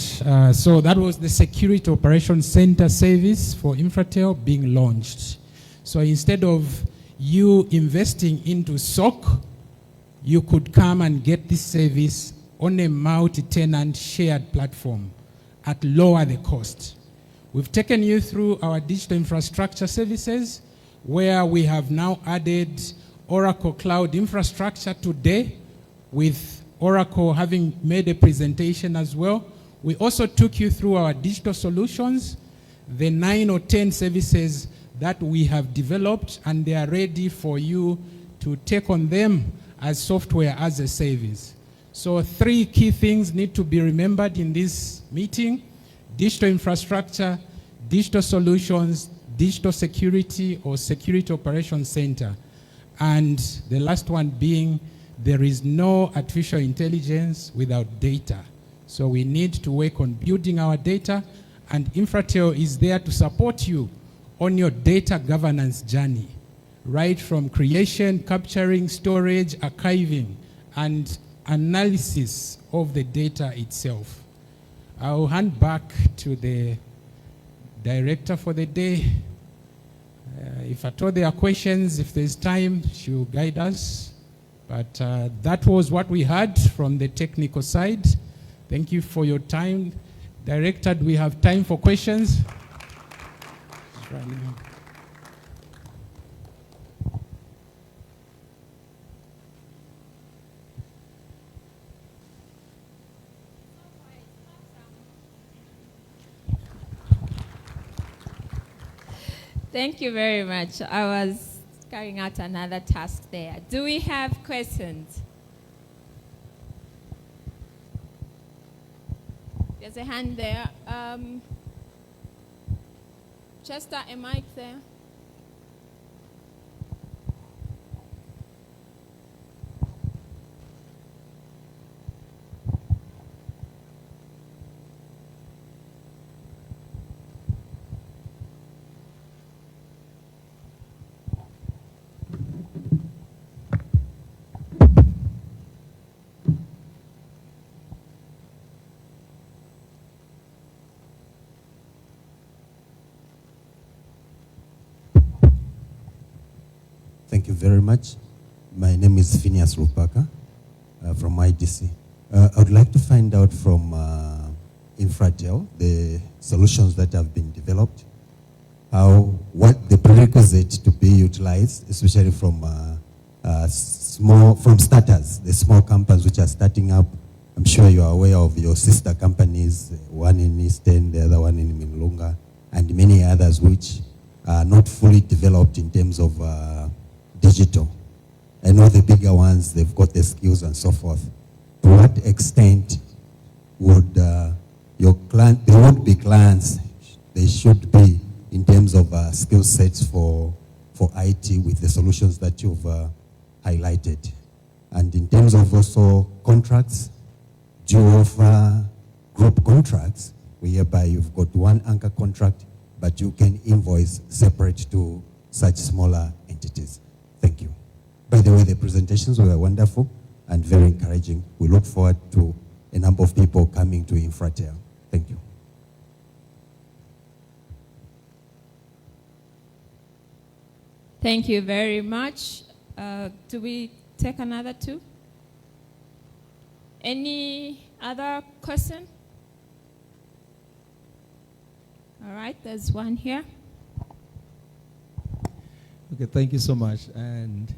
So that was the Security Operations Center service for INFRATEL being launched. So instead of you investing into SOC, you could come and get this service on a multi-tenant shared platform at lower the cost. We've taken you through our digital infrastructure services, where we have now added Oracle Cloud Infrastructure today, with Oracle having made a presentation as well. We also took you through our digital solutions, the 9 or 10 services that we have developed, and they are ready for you to take on them as software as a service. So 3 key things need to be remembered in this meeting: digital infrastructure, digital solutions, digital security or security operations center. And the last one being, there is no artificial intelligence without data. So we need to work on building our data, and INFRATEL is there to support you on your data governance journey, right from creation, capturing, storage, archiving, and analysis of the data itself. I'll hand back to the director for the day. If at all there are questions, if there's time, she'll guide us. But that was what we had from the technical side. Thank you for your time. Director, do we have time for questions? Thank you very much. I was carrying out another task there. Do we have questions? There's a hand there. Chester, a mic there. Thank you very much. My name is Phineas Lupaka from IDC. I would like to find out from INFRATEL the solutions that have been developed, what the prerequisite to be utilized, especially from starters, the small companies which are starting up. I'm sure you are aware of your sister companies, one in Eastern, the other one in Minlunga, and many others which are not fully developed in terms of digital. I know the bigger ones, they've got the skills and so forth. To what extent would your client, they won't be clients, they should be in terms of skill sets for IT with the solutions that you've highlighted? And in terms of also contracts, do you offer group contracts whereby you've got one anchor contract, but you can invoice separate to such smaller entities? Thank you. By the way, the presentations were wonderful and very encouraging. We look forward to a number of people coming to INFRATEL. Thank you. Thank you very much. Do we take another two? Any other question? All right, there's one here. Okay, thank you so much. And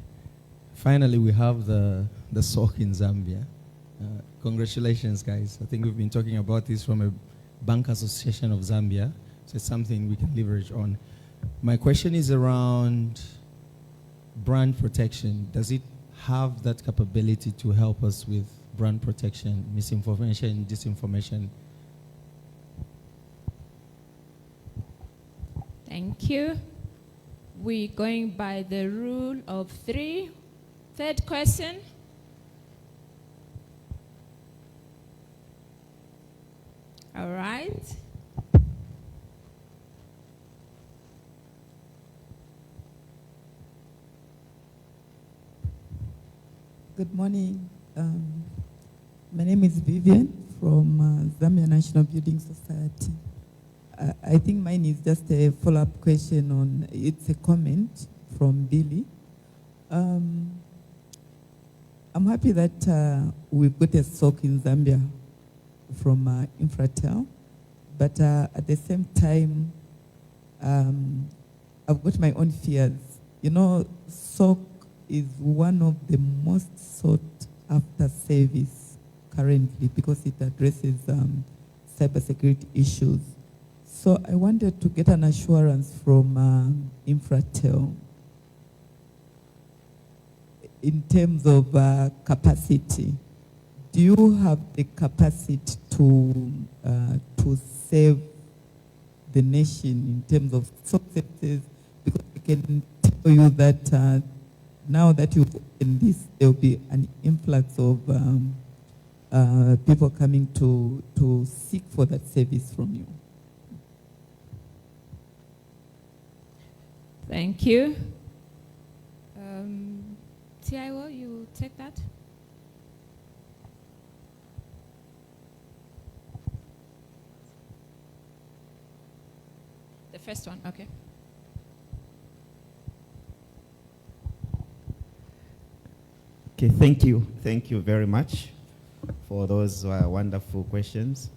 finally, we have the SOC in Zambia. Congratulations, guys. I think we've been talking about this from a Bank Association of Zambia, so it's something we can leverage on. My question is around brand protection. Does it have that capability to help us with brand protection, misinformation, disinformation? Thank you. We're going by the rule of three. Third question. All right. Good morning. My name is Vivian from Zambia National Building Society. I think mine is just a follow-up question on, it's a comment from Billy. I'm happy that we've got a SOC in Zambia from INFRATEL, but at the same time, I've got my own fears. You know, SOC is one of the most sought after service currently because it addresses cybersecurity issues. So I wanted to get an assurance from INFRATEL in terms of capacity. Do you have the capacity to save the nation in terms of successes? Because I can tell you that now that you've opened this, there will be an influx of people coming to seek for that service from you. Thank you. CIO, you take that? The first one, okay. Okay, thank you. Thank you very much for those wonderful questions.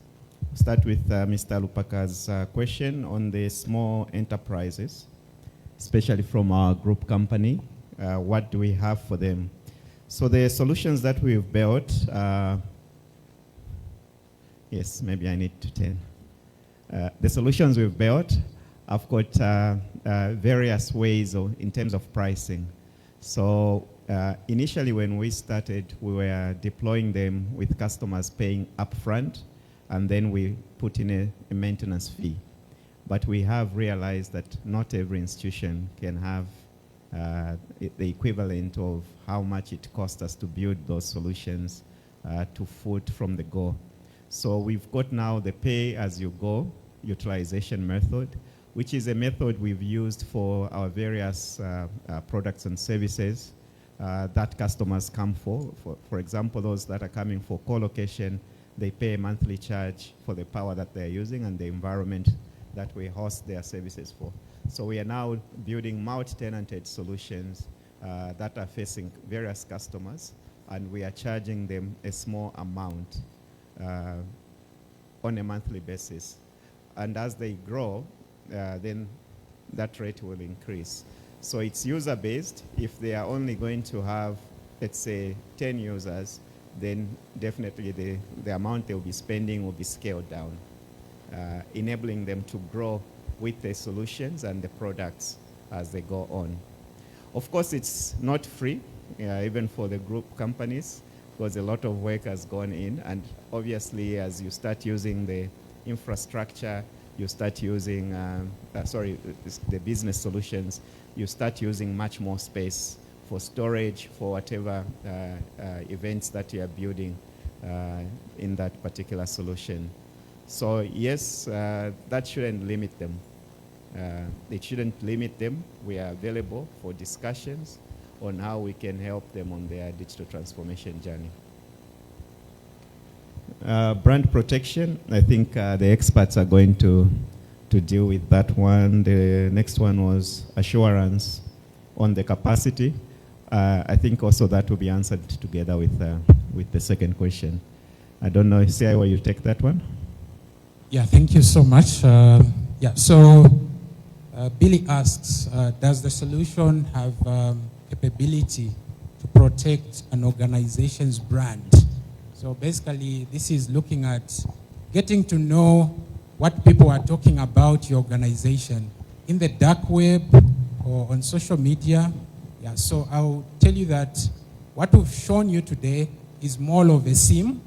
Start with Mr. Lupaka's question on the small enterprises, especially from our group company. What do we have for them? So the solutions that we've built, yes, maybe I need to turn. The solutions we've built have got various ways in terms of pricing. So initially when we started, we were deploying them with customers paying upfront, and then we put in a maintenance fee. But we have realized that not every institution can have the equivalent of how much it costs us to build those solutions to foot from the go. So we've got now the pay-as-you-go utilization method, which is a method we've used for our various products and services that customers come for. For example, those that are coming for co-location, they pay a monthly charge for the power that they're using and the environment that we host their services for. So we are now building multi-tenanted solutions that are facing various customers, and we are charging them a small amount on a monthly basis. And as they grow, then that rate will increase. So it's user-based. If they are only going to have, let's say, 10 users, then definitely the amount they'll be spending will be scaled down, enabling them to grow with the solutions and the products as they go on. Of course, it's not free, even for the group companies, because a lot of work has gone in. And obviously, as you start using the infrastructure, you start using, the business solutions, you start using much more space for storage, for whatever events that you are building in that particular solution. So yes, that shouldn't limit them. It shouldn't limit them. We are available for discussions on how we can help them on their digital transformation journey. Brand protection, I think the experts are going to deal with that one. The next one was assurance on the capacity. I think also that will be answered together with the second question. I don't know if CIO, you take that one? Yeah, thank you so much. So Billy asks, does the solution have capability to protect an organization's brand? So basically, this is looking at getting to know what people are talking about your organization in the dark web or on social media. Yeah, so I'll tell you that what we've shown you today is more of a SIM,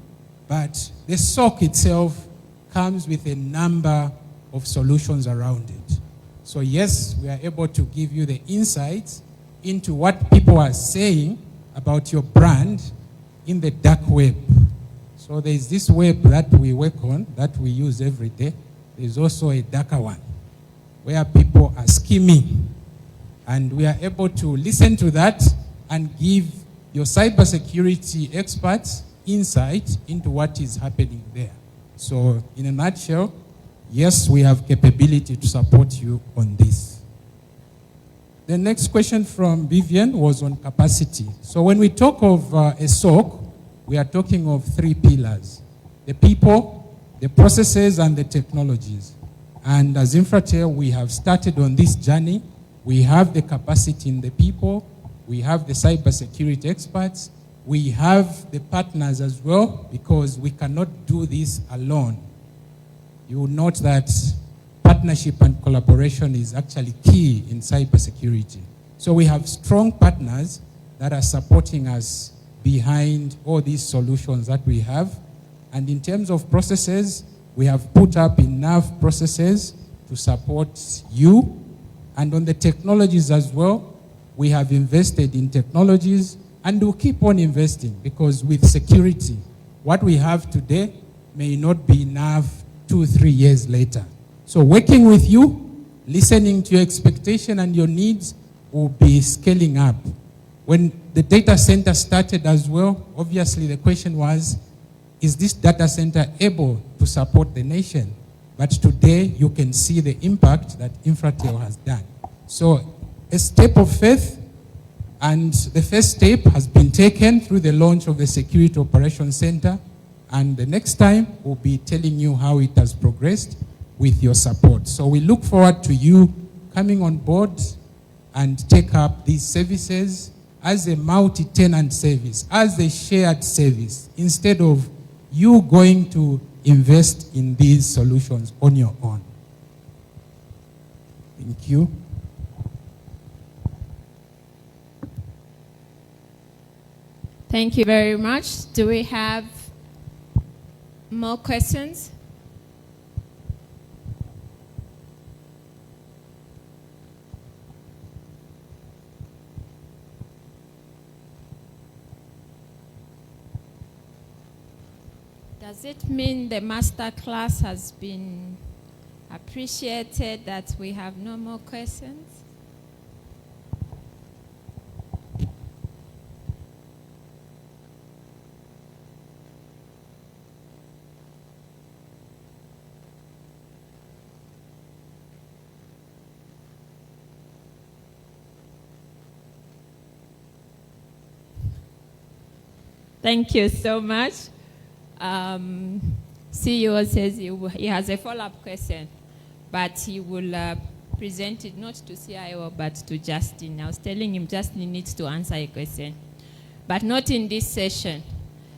but the SOC itself comes with a number of solutions around it. So yes, we are able to give you the insights into what people are saying about your brand in the dark web. So there's this web that we work on, that we use every day. There's also a darker one, where people are scheming. And we are able to listen to that and give your cybersecurity experts insight into what is happening there. So in a nutshell, yes, we have capability to support you on this. The next question from Vivian was on capacity. So when we talk of a SOC, we are talking of three pillars: the people, the processes, and the technologies. And as INFRATEL, we have started on this journey. We have the capacity in the people, we have the cybersecurity experts, we have the partners as well, because we cannot do this alone. You will note that partnership and collaboration is actually key in cybersecurity. So we have strong partners that are supporting us behind all these solutions that we have. And in terms of processes, we have put up enough processes to support you. And on the technologies as well, we have invested in technologies and we'll keep on investing, because with security, what we have today may not be enough 2-3 years later. So working with you, listening to your expectation and your needs, will be scaling up. When the data center started as well, obviously the question was, is this data center able to support the nation? But today you can see the impact that INFRATEL has done. So a step of faith, and the first step has been taken through the launch of the Security Operations Center, and the next time we'll be telling you how it has progressed with your support. So we look forward to you coming on board and take up these services as a multi-tenant service, as a shared service, instead of you going to invest in these solutions on your own. Thank you. Thank you very much. Do we have more questions? Does it mean the master class has been appreciated, that we have no more questions? Thank you so much. CEO says he has a follow-up question, but he will present it not to CIO but to Justin. I was telling him Justin needs to answer a question, but not in this session.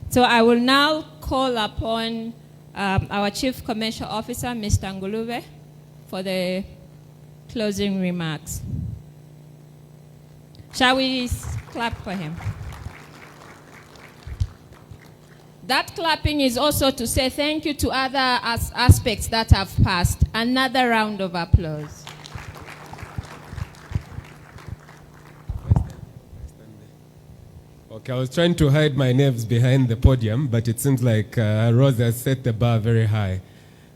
So I will now call upon our Chief Commercial Officer, Mr. Ngulube, for the closing remarks. Shall we clap for him? That clapping is also to say thank you to other aspects that have passed. Another round of applause. Okay, I was trying to hide my nerves behind the podium, but it seems like Rose has set the bar very high.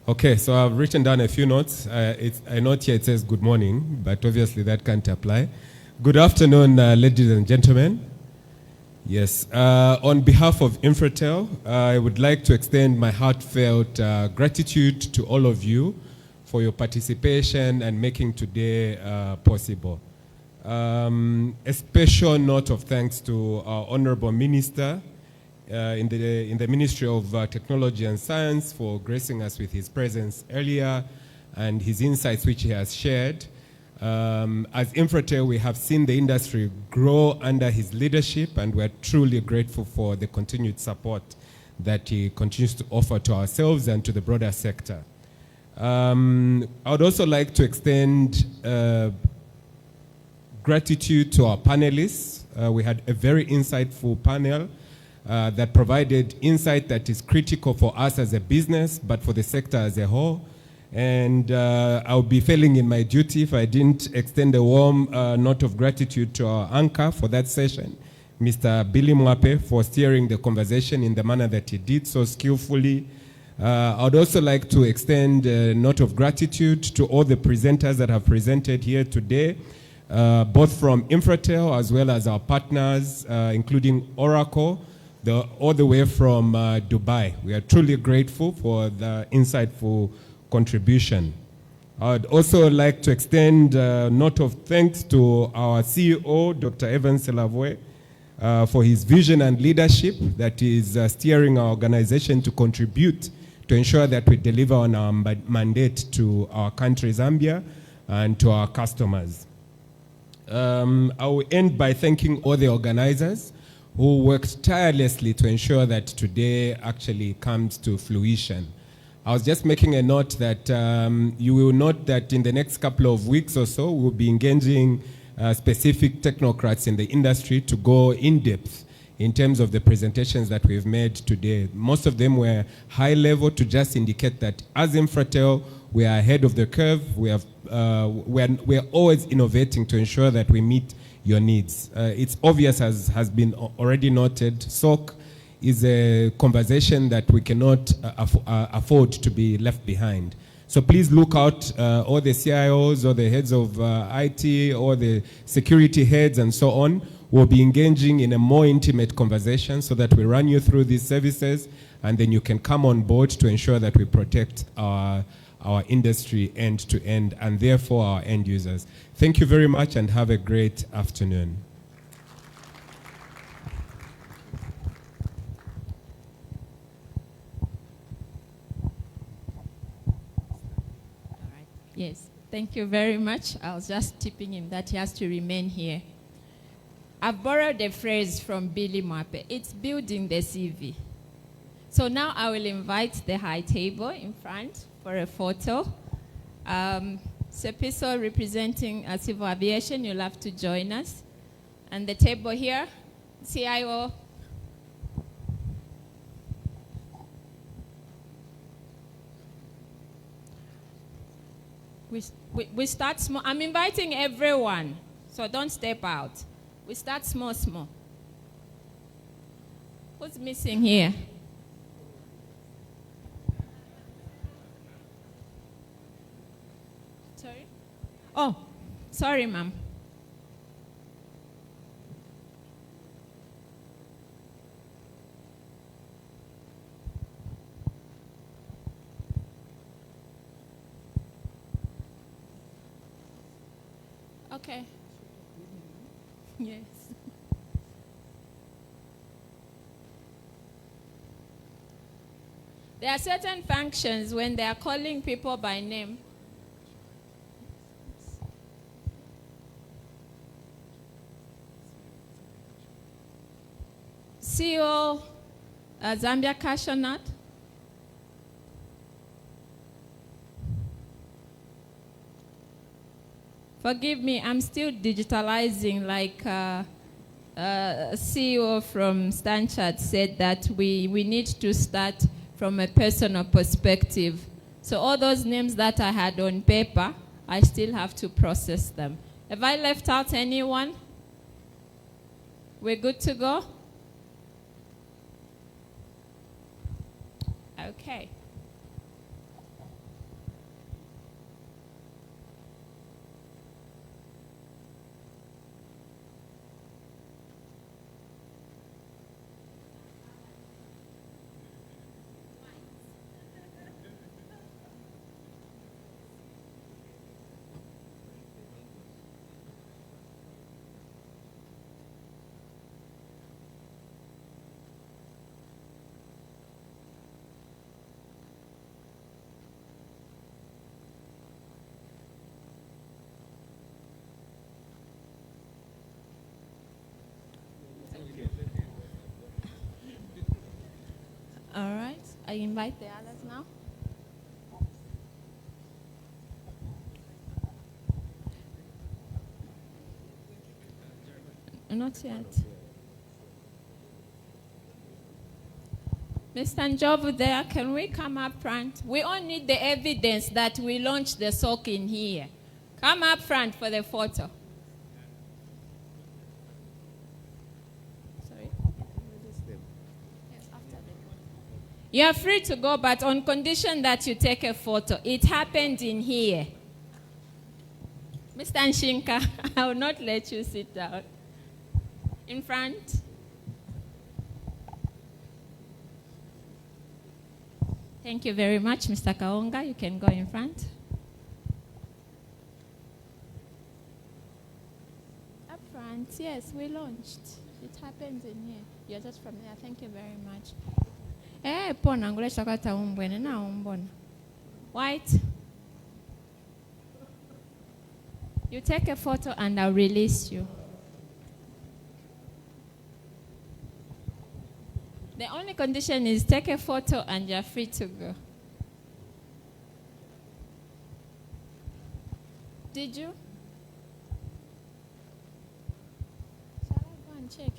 Okay, so I've written down a few notes. I note here it says good morning, but obviously that can't apply. Good afternoon, ladies and gentlemen. Yes, on behalf of INFRATEL, I would like to extend my heartfelt gratitude to all of you for your participation and making today possible. A special note of thanks to our Honorable Minister in the Ministry of Technology and Science for gracing us with his presence earlier and his insights which he has shared. As INFRATEL, we have seen the industry grow under his leadership, and we're truly grateful for the continued support that he continues to offer to ourselves and to the broader sector. I would also like to extend gratitude to our panelists. We had a very insightful panel that provided insight that is critical for us as a business, but for the sector as a whole. And I'll be failing in my duty if I didn't extend a warm note of gratitude to our anchor for that session, Mr. Billy Mwape, for steering the conversation in the manner that he did so skillfully. I would also like to extend a note of gratitude to all the presenters that have presented here today, both from INFRATEL as well as our partners, including Oracle, all the way from Dubai. We are truly grateful for the insightful contribution. I'd also like to extend a note of thanks to our CEO, Dr. Evans Selavwe, for his vision and leadership that is steering our organization to contribute to ensure that we deliver on our mandate to our country, Zambia, and to our customers. I will end by thanking all the organizers who worked tirelessly to ensure that today actually comes to fruition. I was just making a note that you will note that in the next couple of weeks or so, we'll be engaging specific technocrats in the industry to go in depth in terms of the presentations that we've made today. Most of them were high level to just indicate that as INFRATEL, We are ahead of the curve. We are always innovating to ensure that we meet your needs. It's obvious, as has been already noted, SOC is a conversation that we cannot afford to be left behind. So please look out, all the CIOs or the heads of IT or the security heads and so on will be engaging in a more intimate conversation so that we run you through these services, and then you can come on board to ensure that we protect our industry end to end, and therefore our end users. Thank you very much and have a great afternoon. Yes, thank you very much. I was just tipping him that he has to remain here. I've borrowed a phrase from Billy Mape. It's building the CV. So now I will invite the high table in front for a photo. Sepiso representing Civil Aviation, you'll have to join us. And the table here, CIO. We start small. I'm inviting everyone, so don't step out. We start small. Who's missing here? Sorry? Oh, sorry, ma'am. Okay. Yes. There are certain functions when they are calling people by name. CEO, Zambia Cashewnut. Forgive me, I'm still digitalizing, like CEO from Stanchart said that we need to start from a personal perspective. So all those names that I had on paper, I still have to process them. Have I left out anyone? We're good to go? Okay. All right, I invite the others now. Not yet. Mr. Njovu there, can we come up front? We all need the evidence that we launched the SOC in here. Come up front for the photo. You are free to go, but on condition that you take a photo. It happened in here. Mr. Nshinka, I will not let you sit down. In front. Thank you very much, Mr. Kaonga. You can go in front. Up front, yes, we launched. It happened in here. You're just from there. Thank you very much. White. You take a photo and I'll release you. The only condition is take a photo and you're free to go. Did you? Shall I go and check?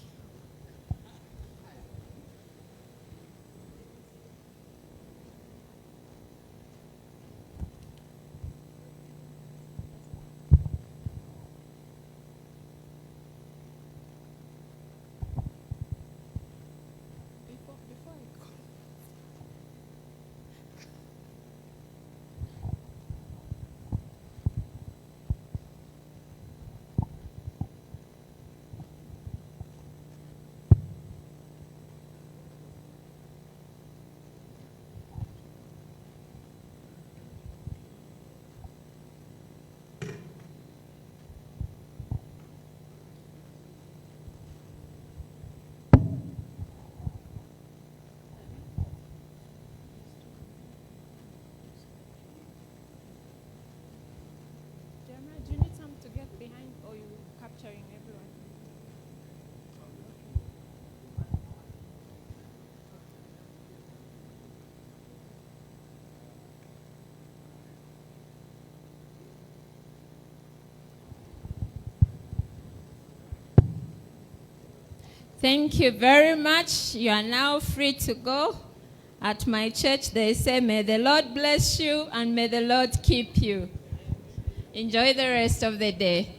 Do you need some to get behind, or you capturing everyone? Thank you very much. You are now free to go. At my church, they say, may the Lord bless you and may the Lord keep you. Enjoy the rest of the day.